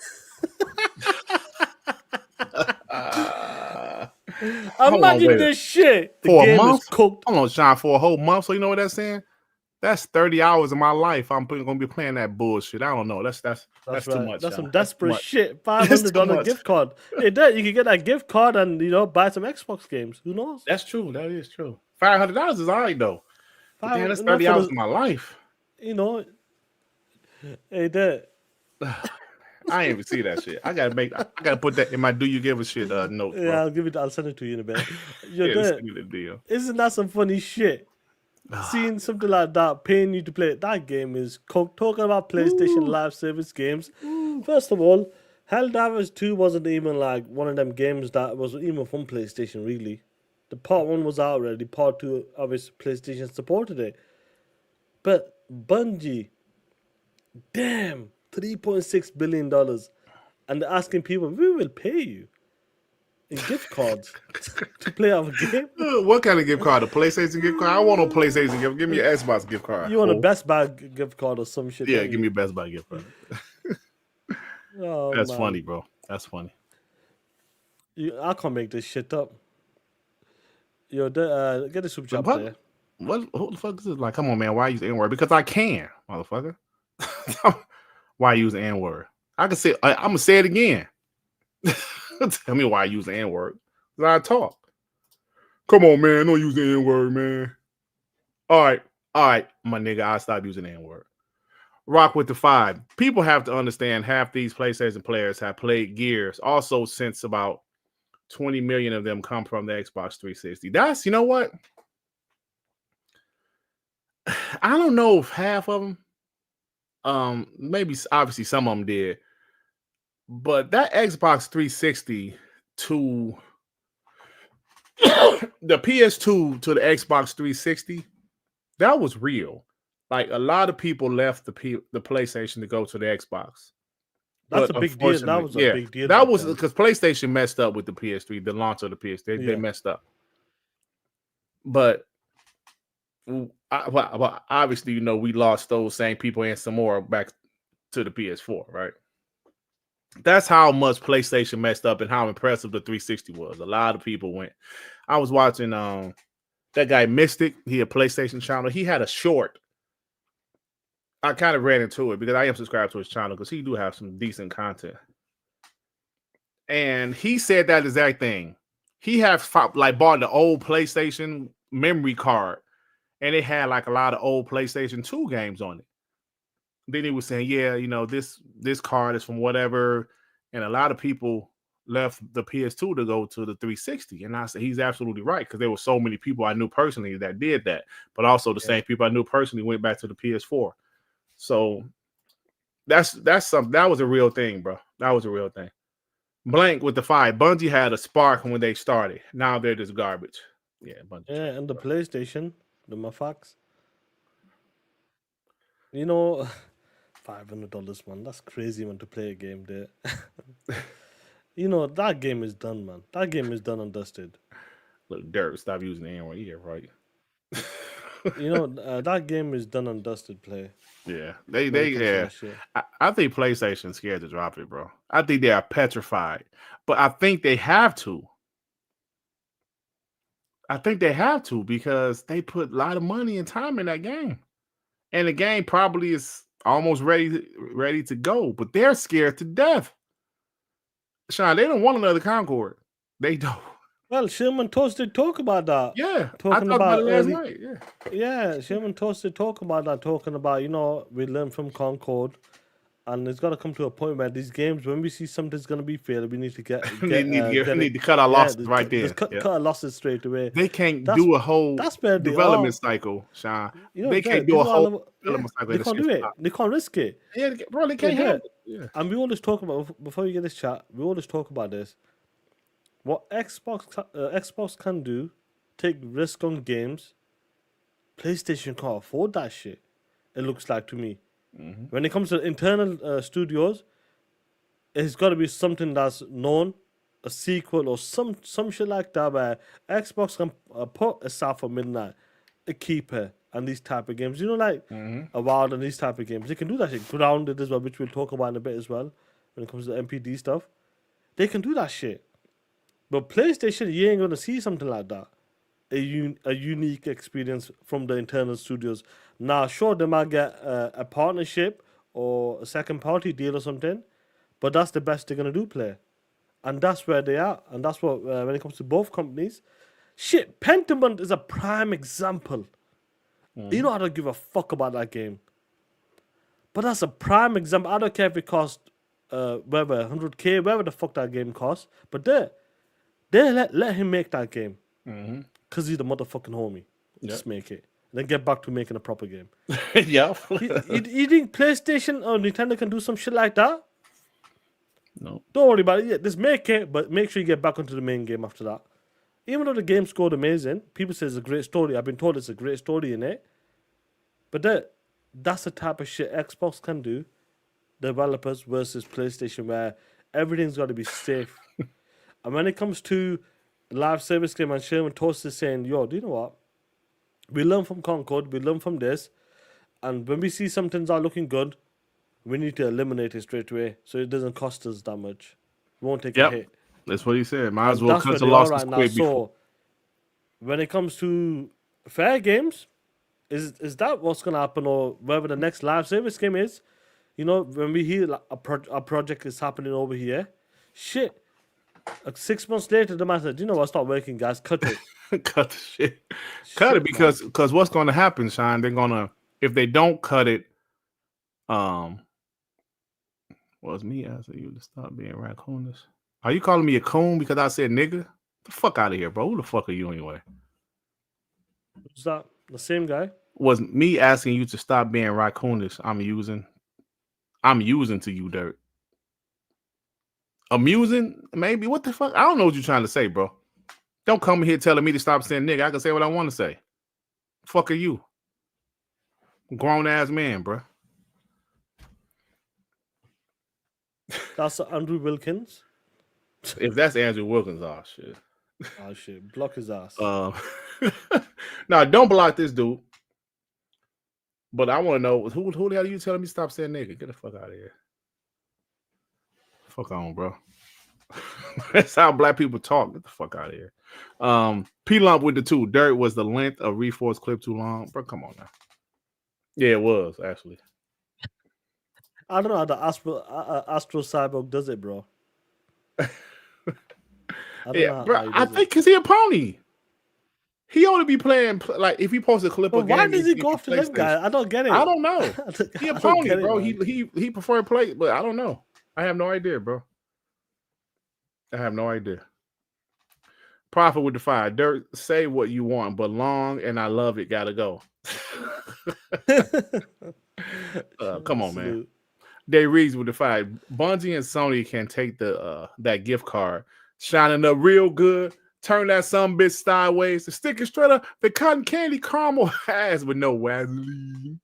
Imagine this shit. The for game a month? is cooked. Hold on, Sean, for a whole month. So you know what that's saying? That's 30 hours of my life. I'm gonna be playing that bullshit. I don't know. That's right. too much. That's Sean. some desperate shit. $500 gift card. Hey, Dad, you can get that gift card and buy some Xbox games. Who knows? That's true. That is true. $500 is all right though. But damn, that's 30 hours of my life. Hey, Dad. I ain't even see that shit. I gotta put that in my do you give a shit note. Bro. Yeah, I'll send it to you in a bit. Send me the deal. Isn't that some funny shit? Seeing something like that, paying you to play it, that game is cooked. Talking about PlayStation Live Service games. First of all, Helldivers 2 wasn't even like one of them games that was even from PlayStation, really. The part 1 was out already. Part 2, obviously, PlayStation supported it. But Bungie, damn, $3.6 billion. And they're asking people, we will pay you in gift cards to play our game. What kind of gift card? A PlayStation gift card? I want a PlayStation gift. Give me an Xbox gift card. You want a Best Buy gift card or some shit? Yeah, give me a Best Buy gift card. That's funny, bro. That's funny. I can't make this shit up. Get the super chat there. What? Who the fuck is this? Like, come on, man. Why use the N-word? Because I can, motherfucker. Why use the N-word? I can say. I'm gonna say it again. Tell me why I use the N-word. Because I talk. Come on, man. Don't use the N-word, man. All right, my nigga. I'll stop using the N-word. Rock with the 5. People have to understand half these PlayStation players have played Gears. Also, since about 20 million of them come from the Xbox 360. That's, you know what? I don't know if half of them, maybe obviously some of them did, but that Xbox 360 to the PS2 to the Xbox 360, that was real. Like a lot of people left the PlayStation to go to the Xbox. That's But a big deal. That was a big deal. That was because PlayStation messed up with the PS3, the launch of the PS3. They messed up. But obviously, you know, we lost those same people and some more back to the PS4, right? That's how much PlayStation messed up and how impressive the 360 was. A lot of people went. I was watching that guy Mystic. He a PlayStation channel. He had a short. I kind of ran into it because I am subscribed to his channel because he do have some decent content. And he said that exact thing. He had like bought the old PlayStation memory card, and it had like a lot of old PlayStation 2 games on it. Then he was saying, yeah, you know, this card is from whatever, and a lot of people left the PS2 to go to the 360. And I said he's absolutely right because there were so many people I knew personally that did that, but also the same people I knew personally went back to the PS4. So that's something that was a real thing, bro. That was a real thing. Blank with the 5. Bungie had a spark when they started. Now they're just garbage. Yeah, Bungie. Yeah, and the PlayStation, the Mafax. You know, $500, man. That's crazy, man, to play a game there. You know, that game is done, man. That game is done and dusted. Look, Dirt, stop using the N-word here, right? You know, that game is done and dusted play. Yeah, they I think PlayStation's scared to drop it, bro. I think they are petrified, but I think they have to. I think they have to because they put a lot of money and time in that game, and the game probably is almost ready to go, but they're scared to death. Sean, they don't want another Concord. They don't. Well, Sherman Toast did talk about that. Yeah, talking I about it last night. Yeah, Sherman Toast did talk about that, talking about, you know, we learn from Concord, and it's got to come to a point where these games, when we see something's going to be failed, we need to need to cut our losses right there. Just cut our losses straight away. They can't do a whole development cycle, Sean. You know, they can't do a whole development cycle. They can't do it. They can't risk it. Yeah, bro, they can't have it. Yeah. And we always talk about, before we get this chat, we always talk about this. What Xbox can do, take risk on games, PlayStation can't afford that shit. It looks like to me. Mm-hmm. When it comes to internal studios, it's got to be something that's known, a sequel or some shit like that, where Xbox can put aside for midnight, a Keeper, and these type of games. You know, like a Wild and these type of games. They can do that shit. Grounded as well, which we'll talk about in a bit as well. When it comes to the MPD stuff, they can do that shit. But PlayStation, you ain't gonna see something like that. A unique experience from the internal studios. Now, sure, they might get a partnership or a second party deal or something, but that's the best they're gonna do, play. And that's where they are. And that's what, when it comes to both companies, shit, Pentiment is a prime example. You know, I don't give a fuck about that game. But that's a prime example. I don't care if it costs, whatever, 100K, whatever the fuck that game costs, but they let him make that game. Because he's the motherfucking homie. Just make it. And then get back to making a proper game. Yeah. You think PlayStation or Nintendo can do some shit like that? No. Don't worry about it. Yeah, just make it, but make sure you get back onto the main game after that. Even though the game scored amazing, people say it's a great story. I've been told it's a great story in it. But that's the type of shit Xbox can do. Developers versus PlayStation, where everything's got to be safe. And when it comes to live service game, and Sherman Toast is saying, yo, do you know what? We learn from Concord, we learn from this, and when we see something's not looking good, we need to eliminate it straight away so it doesn't cost us that much. We won't take a hit. That's what he said. Might as well cut the losses quick. So when it comes to fair games, is that what's going to happen, or wherever the next live service game is? You know, when we hear like a project is happening over here, shit. Like 6 months later, the man said, you know what, start working, guys. Cut it. Cut the shit. Cut it because what's going to happen, Sean? They're going to, if they don't cut it, was me asking you to stop being raccoonish. Are you calling me a coon because I said nigga? The fuck out of here, bro. Who the fuck are you anyway? Is that the same guy? Was me asking you to stop being raccoonish. I'm using to you, Dirt. Amusing? Maybe. What the fuck? I don't know what you're trying to say, bro. Don't come here telling me to stop saying nigga. I can say what I want to say. Fuck are you? Grown ass man, bro. That's Andrew Wilkins. If that's Andrew Wilkins, oh shit. Oh shit, block his ass. No, don't block this dude. But I want to know who the hell are you telling me stop saying nigga? Get the fuck out of here. Fuck on, bro. That's how black people talk. Get the fuck out of here. P-Lump with the 2. Dirt was the length of Reforge clip too long. Bro, come on now. Yeah, it was, actually. I don't know how the Astro Cyborg does it, bro. I think because he a pony. He ought to be playing, like, if he posts a clip of why does he go after them guy? I don't get it. I don't know. He a pony, bro. He prefer play, but I don't know. I have no idea, bro. I have no idea. Prophet with the 5. Dirt, say what you want, but long and I love it. Gotta go. Come on, man. They reads with the 5. Bungie and Sony can take the that gift card, shining up real good. Turn that some bitch sideways. The stick is straight up the cotton candy caramel ass with no Vaseline.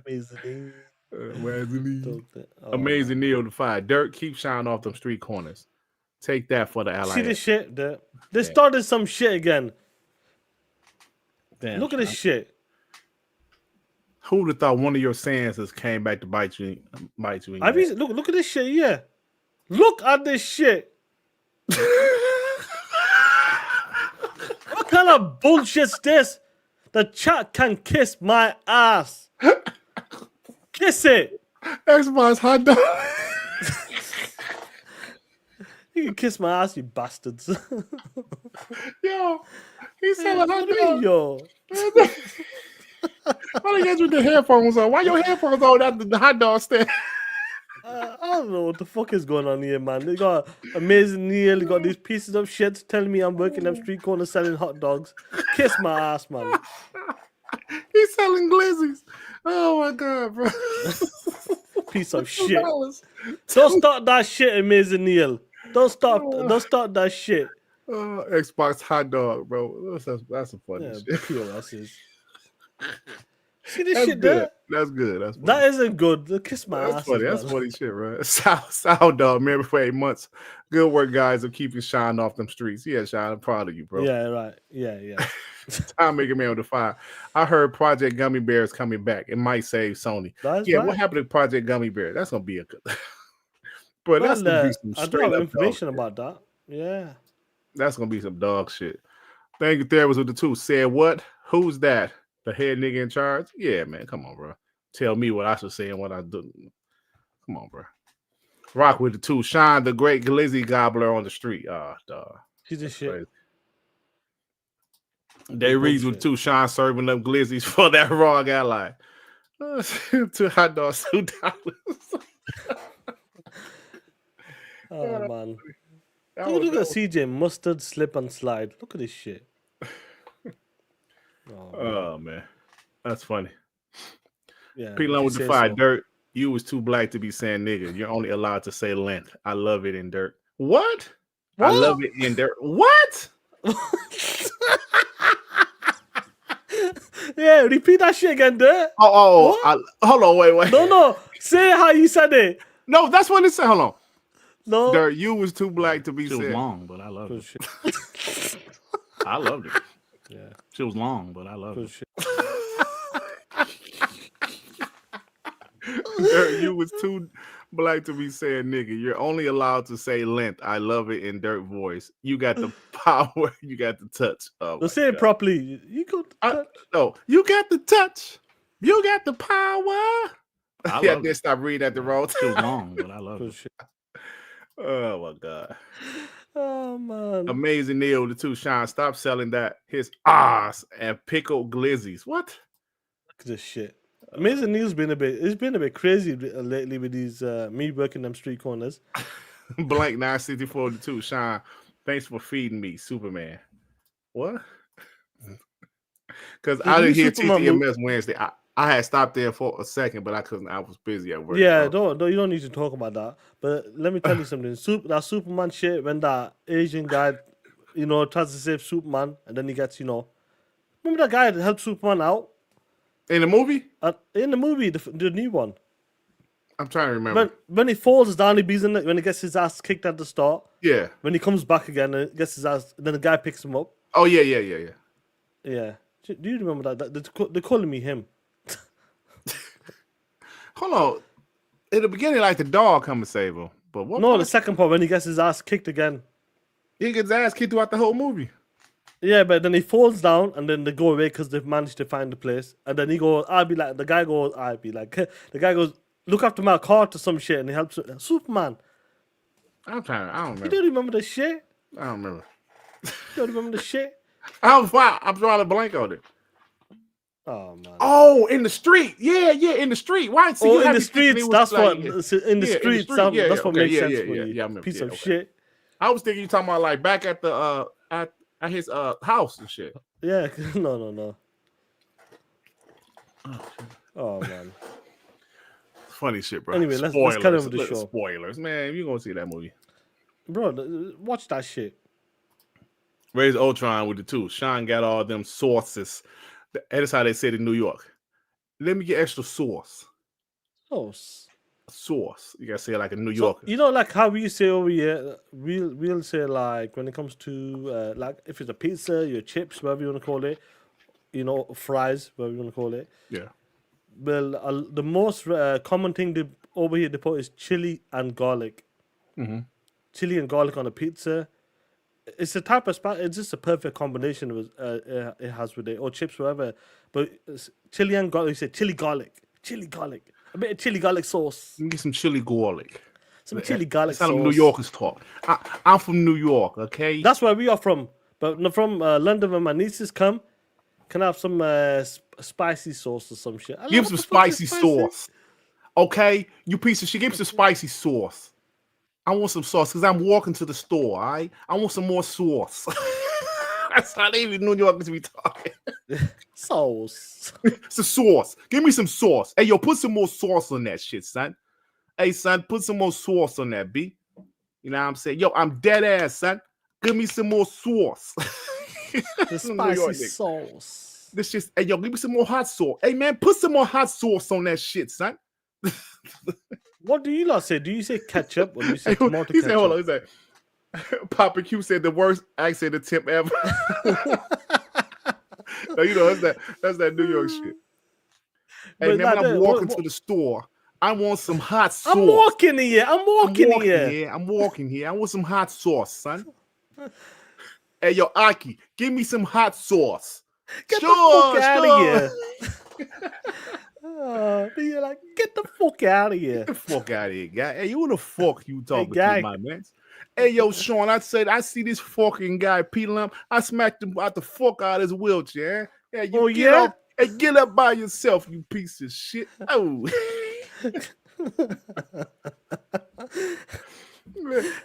Amazing. Vaseline. Amazing Neil the 5. Dirt, keep shining off them street corners. Take that for the ally. See this shit? They started some shit again. Damn, look at this shit. Who would have thought one of your senses came back to bite you? Look at this shit, yeah. Look at this shit. What kind of bullshit's this? The chat can kiss my ass. Kiss it. Xbox hot dog. You can kiss my ass, you bastards. Yo, he's selling hot dog. Yo. Why you guys with the headphones on? Why your headphones on after the hot dog stand? I don't know what the fuck is going on here, man. They got Amazing Neil, they got these pieces of shit telling me I'm working them street corners selling hot dogs. Kiss my ass, man. He's selling glizzies. Oh my god, bro. Piece of shit. Don't start that shit, Amazing Neil. Don't start that shit. Xbox hot dog, bro. That's a funny shit. POSs. See this That's shit good. there? That's good. That's funny. That isn't good. Kiss my ass. That's funny. That's funny shit, right? Sour dog, man, for 8 months. Good work, guys, of keeping Shine off them streets. Yeah, Shine, I'm proud of you, bro. Yeah, right. Yeah. Time making man with the 5. I heard Project Gummy Bears coming back. It might save Sony. That's right. What happened to Project Gummy Bear? That's gonna be a good. But that's gonna be some straight I don't have up information about that. Yeah. That's gonna be some dog shit. Thank you, Therapist with the 2. Said what? Who's that? The head nigga in charge? Yeah, man. Come on, bro. Tell me what I should say and what I do. Come on, bro. Rock with the 2. Shine the great glizzy gobbler on the street. Dog. He's a shit. Crazy. They reads with 2. Shine serving them glizzies for that raw ally. 2 hot dogs, $2. Oh man. Look at CJ mustard slip and slide. Look at this shit. Oh man. That's funny. Yeah. P-Lone with the 5. So. Dirt, you was too black to be saying nigga. You're only allowed to say length. I love it in dirt. What? I love it in dirt. What? Yeah, repeat that shit again, Dirt. Hold on, wait. No. Say how you said it. No, that's what it said. Hold on. No. Dirt, you was too black to be said. She was long, but I loved it. I loved it. Yeah. She was long, but I loved it. Dirt, you was too black to be saying nigga. You're only allowed to say length. I love it in Dirt voice. You got the power. You got the touch. Let's say it properly. You got the touch. No, you got the touch. You got the power. I didn't stop reading at the wrong time. She was long, but I love it. Oh my god. Oh man. Amazing Neil the 2. Shine. Stop selling that his ass and pickled glizzies. What? Look at this shit. Amazing Neil's been a bit crazy lately with these me working them street corners. Blank 964 the 2. Shine. Thanks for feeding me, Superman. What? Because I didn't hear TTMS Wednesday. I had stopped there for a second, but I couldn't. I was busy at work. Yeah, you don't need to talk about that. But let me tell you something. That Superman shit, when that Asian guy, tries to save Superman, and then he gets, remember that guy that helped Superman out? In the movie? In the movie, the new one. I'm trying to remember. When he falls down, when he gets his ass kicked at the start. Yeah. When he comes back again and gets his ass, then the guy picks him up. Oh yeah. Yeah. Do you remember that? They're calling me him. Hold on. In the beginning, like the dog come and save him. But what? No, the second part when he gets his ass kicked again. He gets his ass kicked throughout the whole movie. Yeah, but then he falls down and then they go away because they've managed to find the place. And then he goes, the guy goes, look after my car to some shit and he helps Superman. I don't remember. You don't remember the shit? I don't remember. You don't remember the shit? I'm drawing a blank on it. Oh man. Oh, in the street. Yeah, in the street. Why? So in the streets, that's what makes sense for you. Yeah, I remember. Piece of shit. I was thinking you talking about like back at the at his house and shit. Yeah, no. Oh man. Funny shit, bro. Anyway, let's cut over the show. Spoilers, man. You gonna see that movie, bro? Watch that shit. Raise Ultron with the two. Sean got all them sauces. That's how they said in New York. Let me get extra sauce. Sauce. You gotta say it like a New Yorker. You know, like how we say over here, we'll say like when it comes to like if it's a pizza, your chips, whatever you want to call it, you know, fries, whatever you want to call it. Yeah. Well, the most common thing over here they put is chili and garlic. Mm-hmm. Chili and garlic on a pizza. It's a type of spice. It's just a perfect combination of it has with it, or chips, whatever. But chili and garlic. You say chili garlic. A bit of chili garlic sauce. Let me get some chili garlic. Some chili garlic sauce. That's how New Yorkers talk. I'm from New York, okay? That's where we are from. But not from London. When my nieces come, can I have some spicy sauce or some shit? Give some spicy sauce, okay? You piece of shit. Give me some spicy sauce. I want some sauce because I'm walking to the store, all right? I want some more sauce. That's how they even New Yorkers be talking. Sauce. Some sauce. Give me some sauce. Hey, yo, put some more sauce on that shit, son. Hey, son, put some more sauce on that, B. You know what I'm saying? Yo, I'm dead ass, son. Give me some more sauce. The spicy sauce. This shit, hey, yo, give me some more hot sauce. Hey, man, put some more hot sauce on that shit, son. What do you lot say? Do you say ketchup or do you say tomato ketchup? He said, hold on, he said, Papa Q said the worst accent attempt ever. No, you know, that's that New York shit. Hey, man, when I'm walking to the store, I want some hot sauce. I'm walking here. I'm walking here. I want some hot sauce, son. Hey, yo, Aki, give me some hot sauce. Get the fuck out of here. You're like, get the fuck out of here. Get the fuck out of here, guy. Hey, who the fuck you talking to, my man? Hey, yo, Sean, I said, I see this fucking guy, Peter Lamb. I smacked him out the fuck out of his wheelchair. Yeah, you get up. Hey, get up by yourself, you piece of shit. Oh.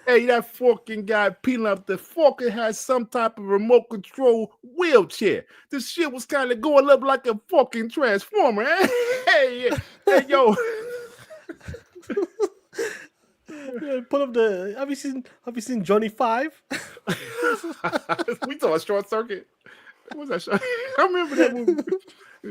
Hey, that fucking guy peeling up the fucking has some type of remote control wheelchair. This shit was kind of going up like a fucking transformer. Eh? Hey, yo. Put up the. Have you seen Johnny 5? We talking Short Circuit. What's that show? I remember that movie.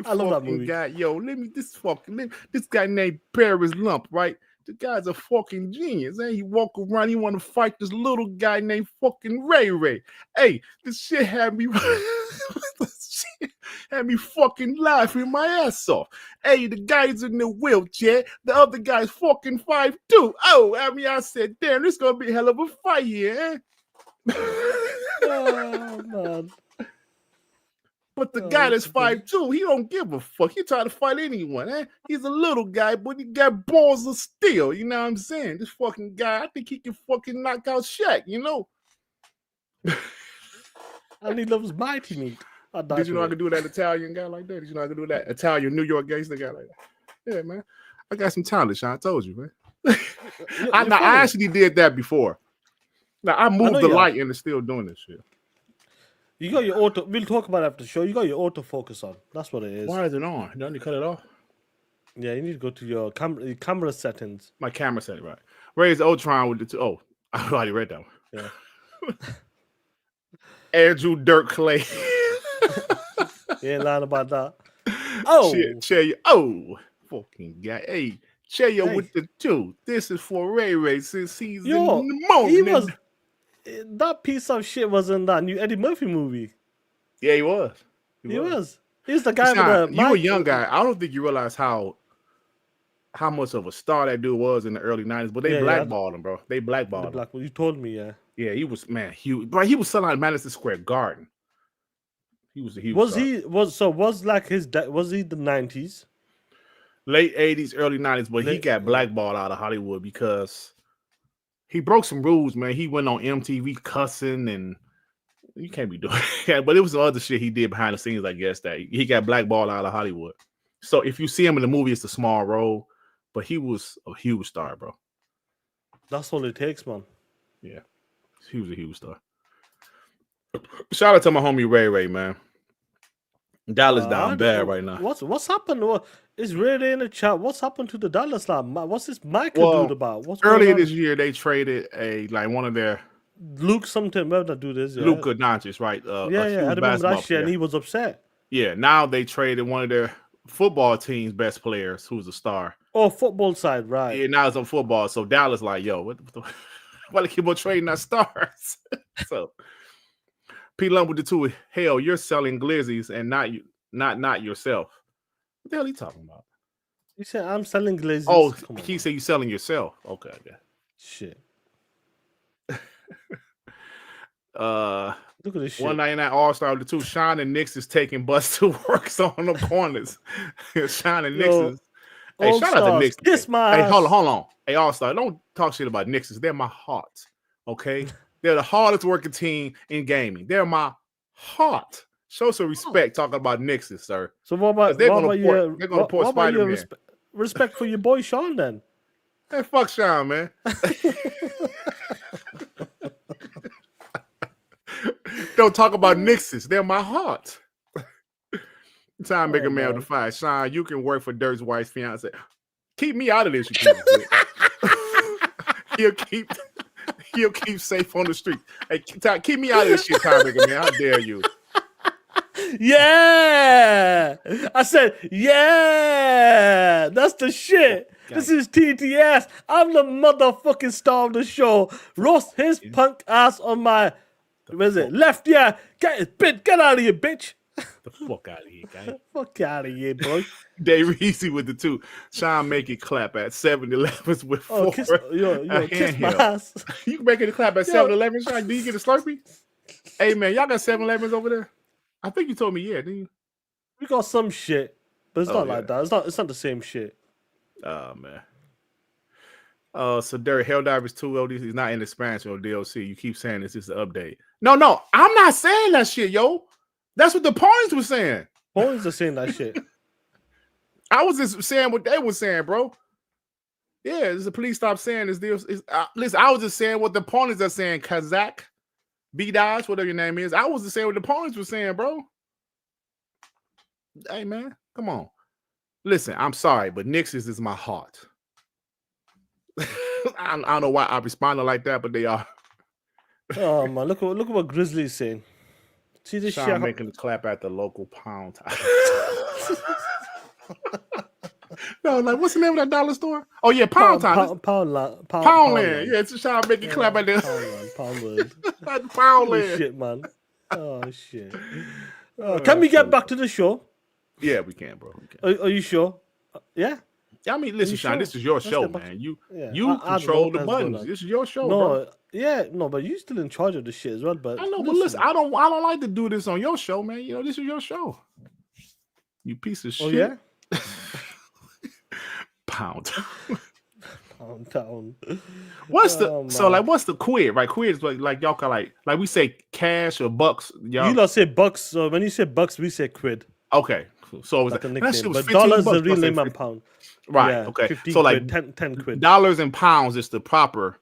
I love that movie. Guy, yo, this guy named Paris Lump, right? The guy's a fucking genius. And he walk around, he want to fight this little guy named fucking Ray. Hey, this shit had me fucking laughing my ass off. Hey, the guy's in the wheelchair. The other guy's fucking 5'2". Oh, I said, damn, this gonna be a hell of a fight here, eh? Oh, man. But the guy that's 5'2", he don't give a fuck. He try to fight anyone, eh? He's a little guy, but he got balls of steel. You know what I'm saying? This fucking guy, I think he can fucking knock out Shaq, you know? And he loves mighty meat. Did you know I could do that Italian guy like that? Did you know I could do that Italian New York gangster guy like that? Yeah, man. I got some talent, Sean. I told you, man. I actually did that before. Now, I moved the light and it's still doing this shit. You got your auto. We'll talk about it after the show. You got your autofocus on. That's what it is. Why is it on? Don't you cut it off? Yeah, you need to go to your camera settings. My camera setting, right? Raise Ultron with the two. Oh, I already read that one. Yeah. Andrew Dirk Clay. You ain't lying about that. Cheyo, fucking guy. Hey, Cheyo Hey. with the 2. This is for Ray Ray since he's Yo, in the morning. he was that piece of shit was in that new Eddie Murphy movie. Yeah, he was. He was. He's the guy Sean, with the you a mic. young guy. I don't think you realize how much of a star that dude was in the early 90s, but they blackballed him, bro. They blackballed him. You told me, yeah. Yeah, he was, man, huge. Bro, he was selling out Madison Square Garden. He was a huge Was star. was like his was he the 90s? Late 80s, early 90s, but he got blackballed out of Hollywood because he broke some rules, man. He went on MTV cussing, and you can't be doing that. But it was some other shit he did behind the scenes, I guess, that he got blackballed out of Hollywood. So if you see him in the movie, it's a small role, but he was a huge star, bro. That's all it takes, man. Yeah, he was a huge star. Shout out to my homie Ray Ray, man. Dallas down bad right now. What's happened? Is Ray in the chat? What's happened to the Dallas lab? What's this Michael dude about? What's earlier this year they traded one of their Luke something. Where did do this? Yeah. Luke Doncic, right? I remember that shit, and he was upset. Yeah, now they traded one of their football team's best players, who's a star. Oh, football side, right? Yeah, now it's on football. So Dallas like, yo, why they keep on trading our stars? So P Lump with the 2. Hell, you're selling glizzies and not yourself. What the hell are you talking about? You said I'm selling glazes. Oh, he said you're selling yourself. Okay, yeah. Shit. Look at this shit. 199 All-Star with the 2. Sean and Nix is taking bus to work on the corners. Sean and Nix is. Hey, shout out to Nix. Kiss my Hey, ass. hold on. Hey, All-Star, don't talk shit about Nixes. They're my heart. Okay? They're the hardest working team in gaming. They're my heart. Show some respect talking about Nixes, sir. So what about they're gonna port Spider-Man. Respect for your boy Sean then? Hey, fuck Sean, man. Don't talk about Nixes. They're my heart. Time make a man with the fire. Sean, you can work for Dirt's wife's fiance. Keep me out of this, you He'll keep safe on the street. Hey, keep me out of this shit, Time Maker, man. How dare you? Yeah, I said, yeah, that's the shit. Okay. This is TTS. I'm the motherfucking star of the show. Roast his punk ass on my, left? Yeah, get out of here, bitch. The fuck out of here, guy. Fuck out of here, boy. Dave Reese with the 2. Sean make it clap at 7-Elevens with 4. Kiss my ass. You can make it clap at 7-Eleven, Sean. Do you get a Slurpee? Hey, man, y'all got 7-Elevens over there? I think you told me, yeah, didn't you? We got some shit, but it's not like that. It's not the same shit. Oh, man. So Derek, Helldivers 2 LDC is not in expansion or DLC. You keep saying this is an update. No, I'm not saying that shit, yo. That's what the ponies were saying. Ponies are saying that shit. I was just saying what they were saying, bro. Yeah, please stop saying this deal. Listen, I was just saying what the ponies are saying. Kazak, B-Dodge, whatever your name is. I was just saying what the ponies were saying, bro. Hey, man, come on. Listen, I'm sorry, but Nix's is my heart. I don't know why I responded like that, but they are. Oh, man, look at what Grizzly's saying. See this shit. I'm making the clap at the local pound. No, like what's the name of that dollar store? Oh yeah, Poundland. Poundland. Yeah, it's a shot making clap at the Poundland. Shit, man. Oh shit. Can we get back to the show? Yeah, we can, bro. Are you sure? Yeah. I mean, listen, Sean, this is your show, man. You control the buttons. This is your show, bro. Yeah, no, but you're still in charge of the shit as well. But I know, but listen, I don't like to do this on your show, man. You know, this is your show. You piece of shit. Oh yeah. Pound town. What's the quid? Right, quid is like y'all can like we say cash or bucks. Y'all. You don't say bucks. So when you say bucks, we say quid. Okay, so it was like a nickname. But dollars is the real name and pound. Right. Yeah, okay. So like 10 quid. Dollars and pounds is the proper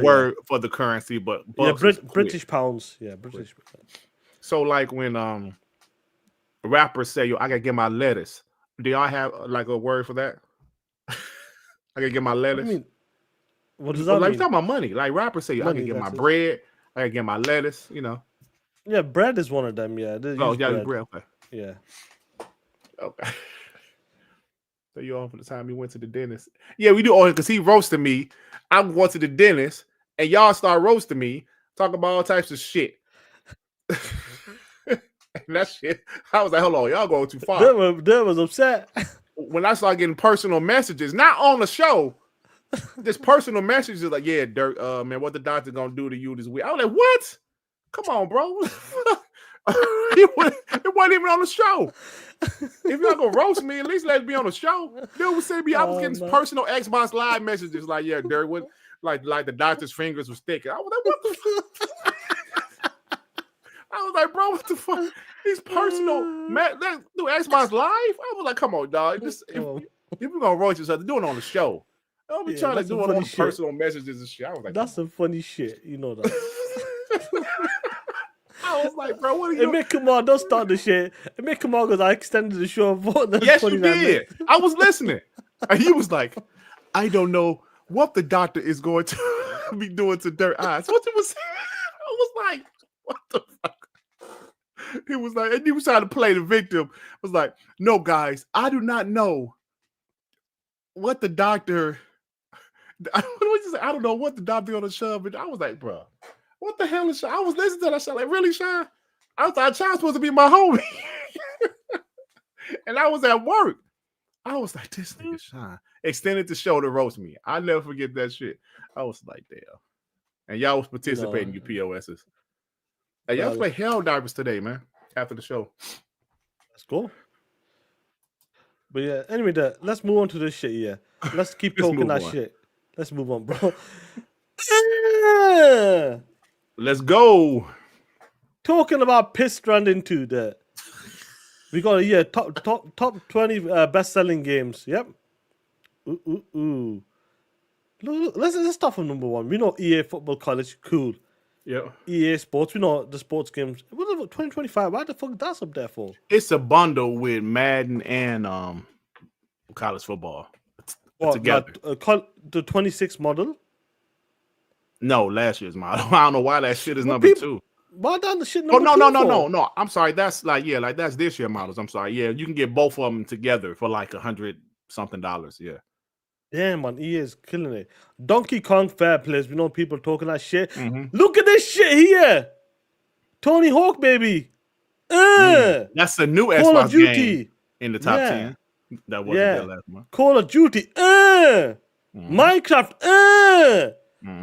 word for the currency, but bucks British pounds. Yeah, British. So like when rappers say, "Yo, I gotta get my lettuce," do y'all have like a word for that? I gotta get my lettuce. What does that mean? Like talking about money. Like rappers say, money, I can get my bread. I can get my lettuce. You know. Yeah, bread is one of them. Yeah. Oh, yeah, bread. Okay. Yeah. Okay. So you on for the time he went to the dentist? Yeah, we do all because he roasted me. I'm going to the dentist, and y'all start roasting me, talking about all types of shit. And that shit, I was like, hold on, y'all going too far. That was upset. When I started getting personal messages, not on the show, just personal messages like, yeah, Dirk, man, what the doctor gonna do to you this week? I was like, what? Come on, bro. it wasn't even on the show. If y'all gonna roast me, at least let it be on the show. Dude was sending me, I was getting personal Xbox Live messages like, yeah, Dirk, what, like the doctor's fingers was thick. I was like, what the fuck? I was like, bro, what the fuck? These personal, man, do Xbox Live? I was like, come on, dog. Just, if we're gonna roast each other, do it on the show. Don't be trying to do it on personal messages and shit. I was like, that's some funny shit, you know that. I was like, bro, what are you doing? Come on, don't start the shit. Come on, because I extended the show for yes, you did. I was listening. And he was like, I don't know what the doctor is going to be doing to Dirk eyes. What it was? I was like, what the fuck? He was like, and he was trying to play the victim. I was like, no, guys, I do not know what the doctor. I don't know what the doctor on the shove. I was like, bro, what the hell is Sean? I was listening to that shit like, really, Sean? I thought Sean was supposed to be my homie. And I was at work. I was like, this nigga Sean extended the show to roast me. I never forget that shit. I was like, damn. And y'all was participating, you POSs. Hey, y'all play Helldivers today, man, after the show. That's cool. But yeah, anyway, let's move on to this shit, yeah. Let's keep talking that shit. Let's move on, bro. Let's go. Talking about Stranding 2 there. We got top 20 best-selling games. Yep. Ooh. Let's start from number 1. We know EA Football College, cool. Yeah. EA Sports, we know the sports games. What about 2025? Why the fuck that's up there for? It's a bundle with Madden and college football. Together. The 26 model? No, last year's model. I don't know why that shit is number 2. Why down the shit number 2? No. I'm sorry. That's that's this year models. I'm sorry. Yeah, you can get both of them together for like $100-something. Yeah. Yeah, man, EA is killing it. Donkey Kong Fair Plays. We know people talking that shit. Mm-hmm. Look at this shit here. Tony Hawk, baby. That's a new Call Xbox of Duty game in the top 10. That wasn't there last month. Call of Duty. Minecraft.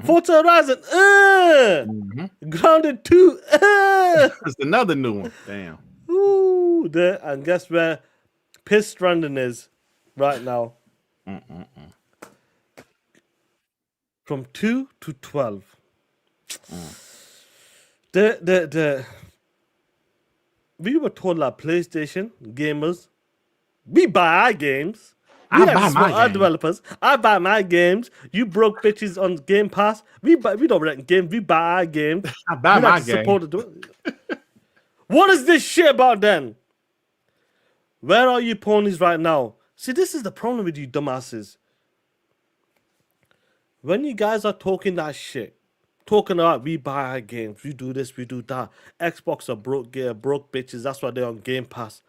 Forza Horizon. Grounded 2. That's another new one. Damn. Ooh, and guess where Stranding is right now? From 2 to 12. We were told that PlayStation gamers, we buy our games. Our developers. I buy my games. You broke bitches on Game Pass. We don't rent games. We buy our games. I buy my game. What is this shit about then? Where are you ponies right now? See, this is the problem with you dumbasses. When you guys are talking that shit, talking about we buy our games, we do this, we do that. Xbox are broke bitches. That's why they're on Game Pass.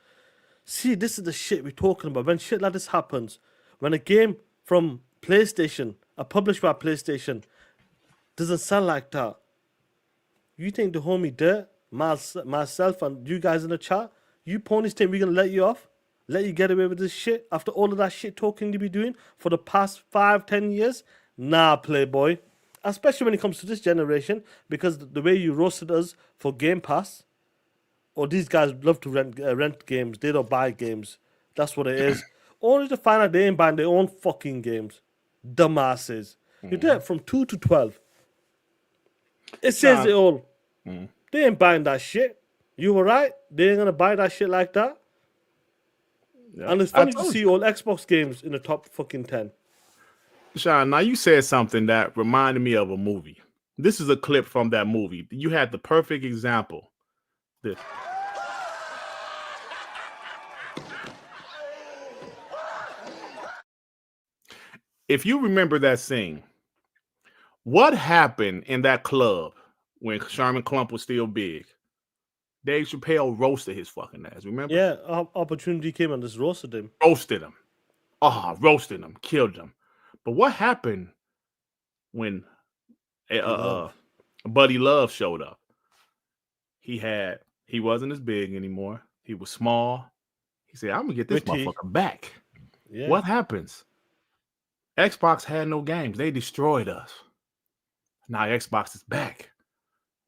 See, this is the shit we're talking about. When shit like this happens, when a game from PlayStation, published by PlayStation, doesn't sell like that, you think the homie Dirt, myself, and you guys in the chat, you ponies think we're gonna let you off? Let you get away with this shit after all of that shit talking you be doing for the past 5-10 years? Nah, Playboy. Especially when it comes to this generation, because the way you roasted us for Game Pass, or these guys love to rent games. They don't buy games. That's what it is. Only to find out they ain't buying their own fucking games. Dumbasses. You did it from 2 to 12. It says it all. They ain't buying that shit. You were right. They ain't going to buy that shit like that. Yeah. And it's funny to see all Xbox games in the top fucking 10. Sean, now you said something that reminded me of a movie. This is a clip from that movie. You had the perfect example. If you remember that scene, what happened in that club when Sherman Klump was still big? Dave Chappelle roasted his fucking ass. Remember? Yeah, opportunity came and just roasted him. Roasted him. Roasted him. Killed him. But what happened when Buddy Love showed up? He wasn't as big anymore. He was small. He said, I'm gonna get this motherfucker back. Yeah. What happens? Xbox had no games. They destroyed us. Now Xbox is back.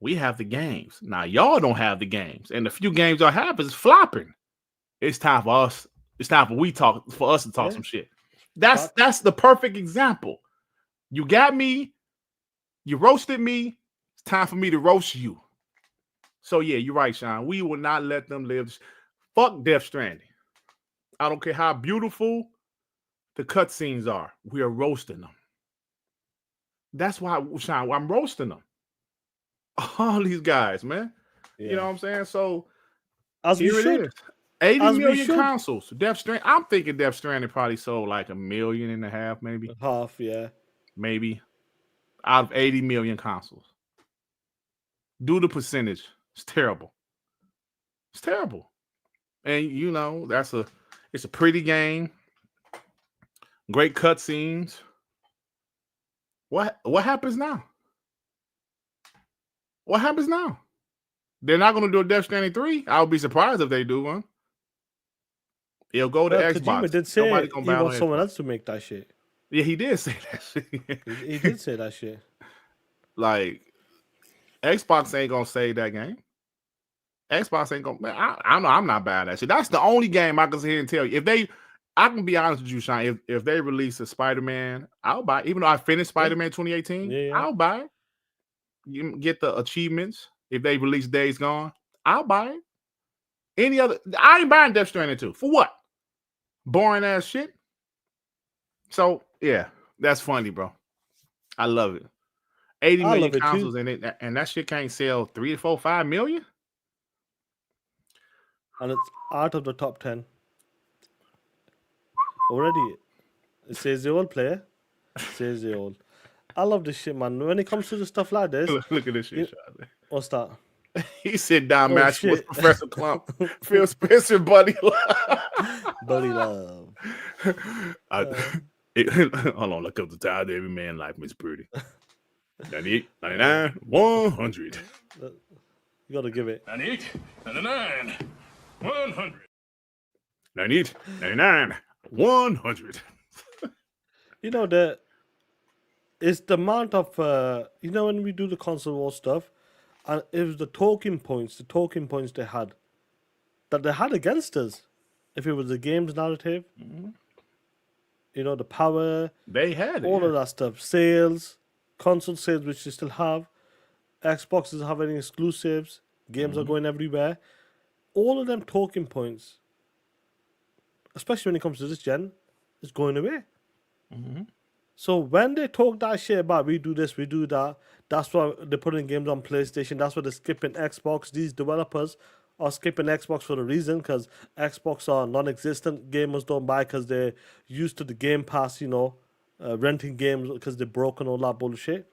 We have the games. Now y'all don't have the games. And the few games y'all have is flopping. It's time for us. It's time for us to talk some shit. That's the perfect example. You got me. You roasted me. It's time for me to roast you. So yeah, you're right, Sean. We will not let them live. Fuck Death Stranding. I don't care how beautiful the cutscenes are. We are roasting them. That's why, Sean, I'm roasting them. All these guys, man. Yeah. You know what I'm saying? So here it is. 80 million consoles. Death Stranding. I'm thinking Death Stranding probably sold like 1.5 million, maybe. Half, yeah. Maybe. Out of 80 million consoles. Do the percentage. It's terrible. It's terrible. And you know, it's a pretty game. Great cutscenes. What happens now? What happens now? They're not going to do a Death Stranding 3. I would be surprised if they do one. It'll go to Xbox. Kojima did say he wants someone else to make that shit. Yeah, he did say that shit. He did say that shit. Like, Xbox ain't going to save that game. Xbox ain't going to... I know I'm not bad at that shit. That's the only game I can sit here and tell you. I can be honest with you, Sean. If they release a Spider-Man, I'll buy it. Even though I finished Spider-Man 2018, I'll buy it. You get the achievements. If they release Days Gone, I'll buy it. Any other, I ain't buying Death Stranding 2. For what? Boring ass shit. So yeah, that's funny, bro. I love it. 80 million consoles in it, and that shit can't sell 3 to 4, 5 million. And it's out of the top 10 already. It says the old player. It says the old. I love this shit, man. When it comes to the stuff like this, look at this shit. What's that? He sit down match with Professor Clump. Phil Spencer, Buddy Love. Buddy Love. Hold on, look up the time to every man life, Miss Pretty. 98, 99, 100. You gotta give it. 98, 99, 100. 98, 99, 100. You know, it's the amount of, when we do the console war stuff, and it was the talking points they had, that they had against us. If it was the game's narrative, the power, they had all of that stuff. Sales, console sales, which they still have. Xbox is having exclusives. Games are going everywhere. All of them talking points, especially when it comes to this gen, is going away. So when they talk that shit about we do this, we do that, that's why they're putting games on PlayStation. That's why they're skipping Xbox. These developers are skipping Xbox for a reason, because Xbox are non-existent. Gamers don't buy because they're used to the Game Pass, renting games because they're broken, all that bullshit.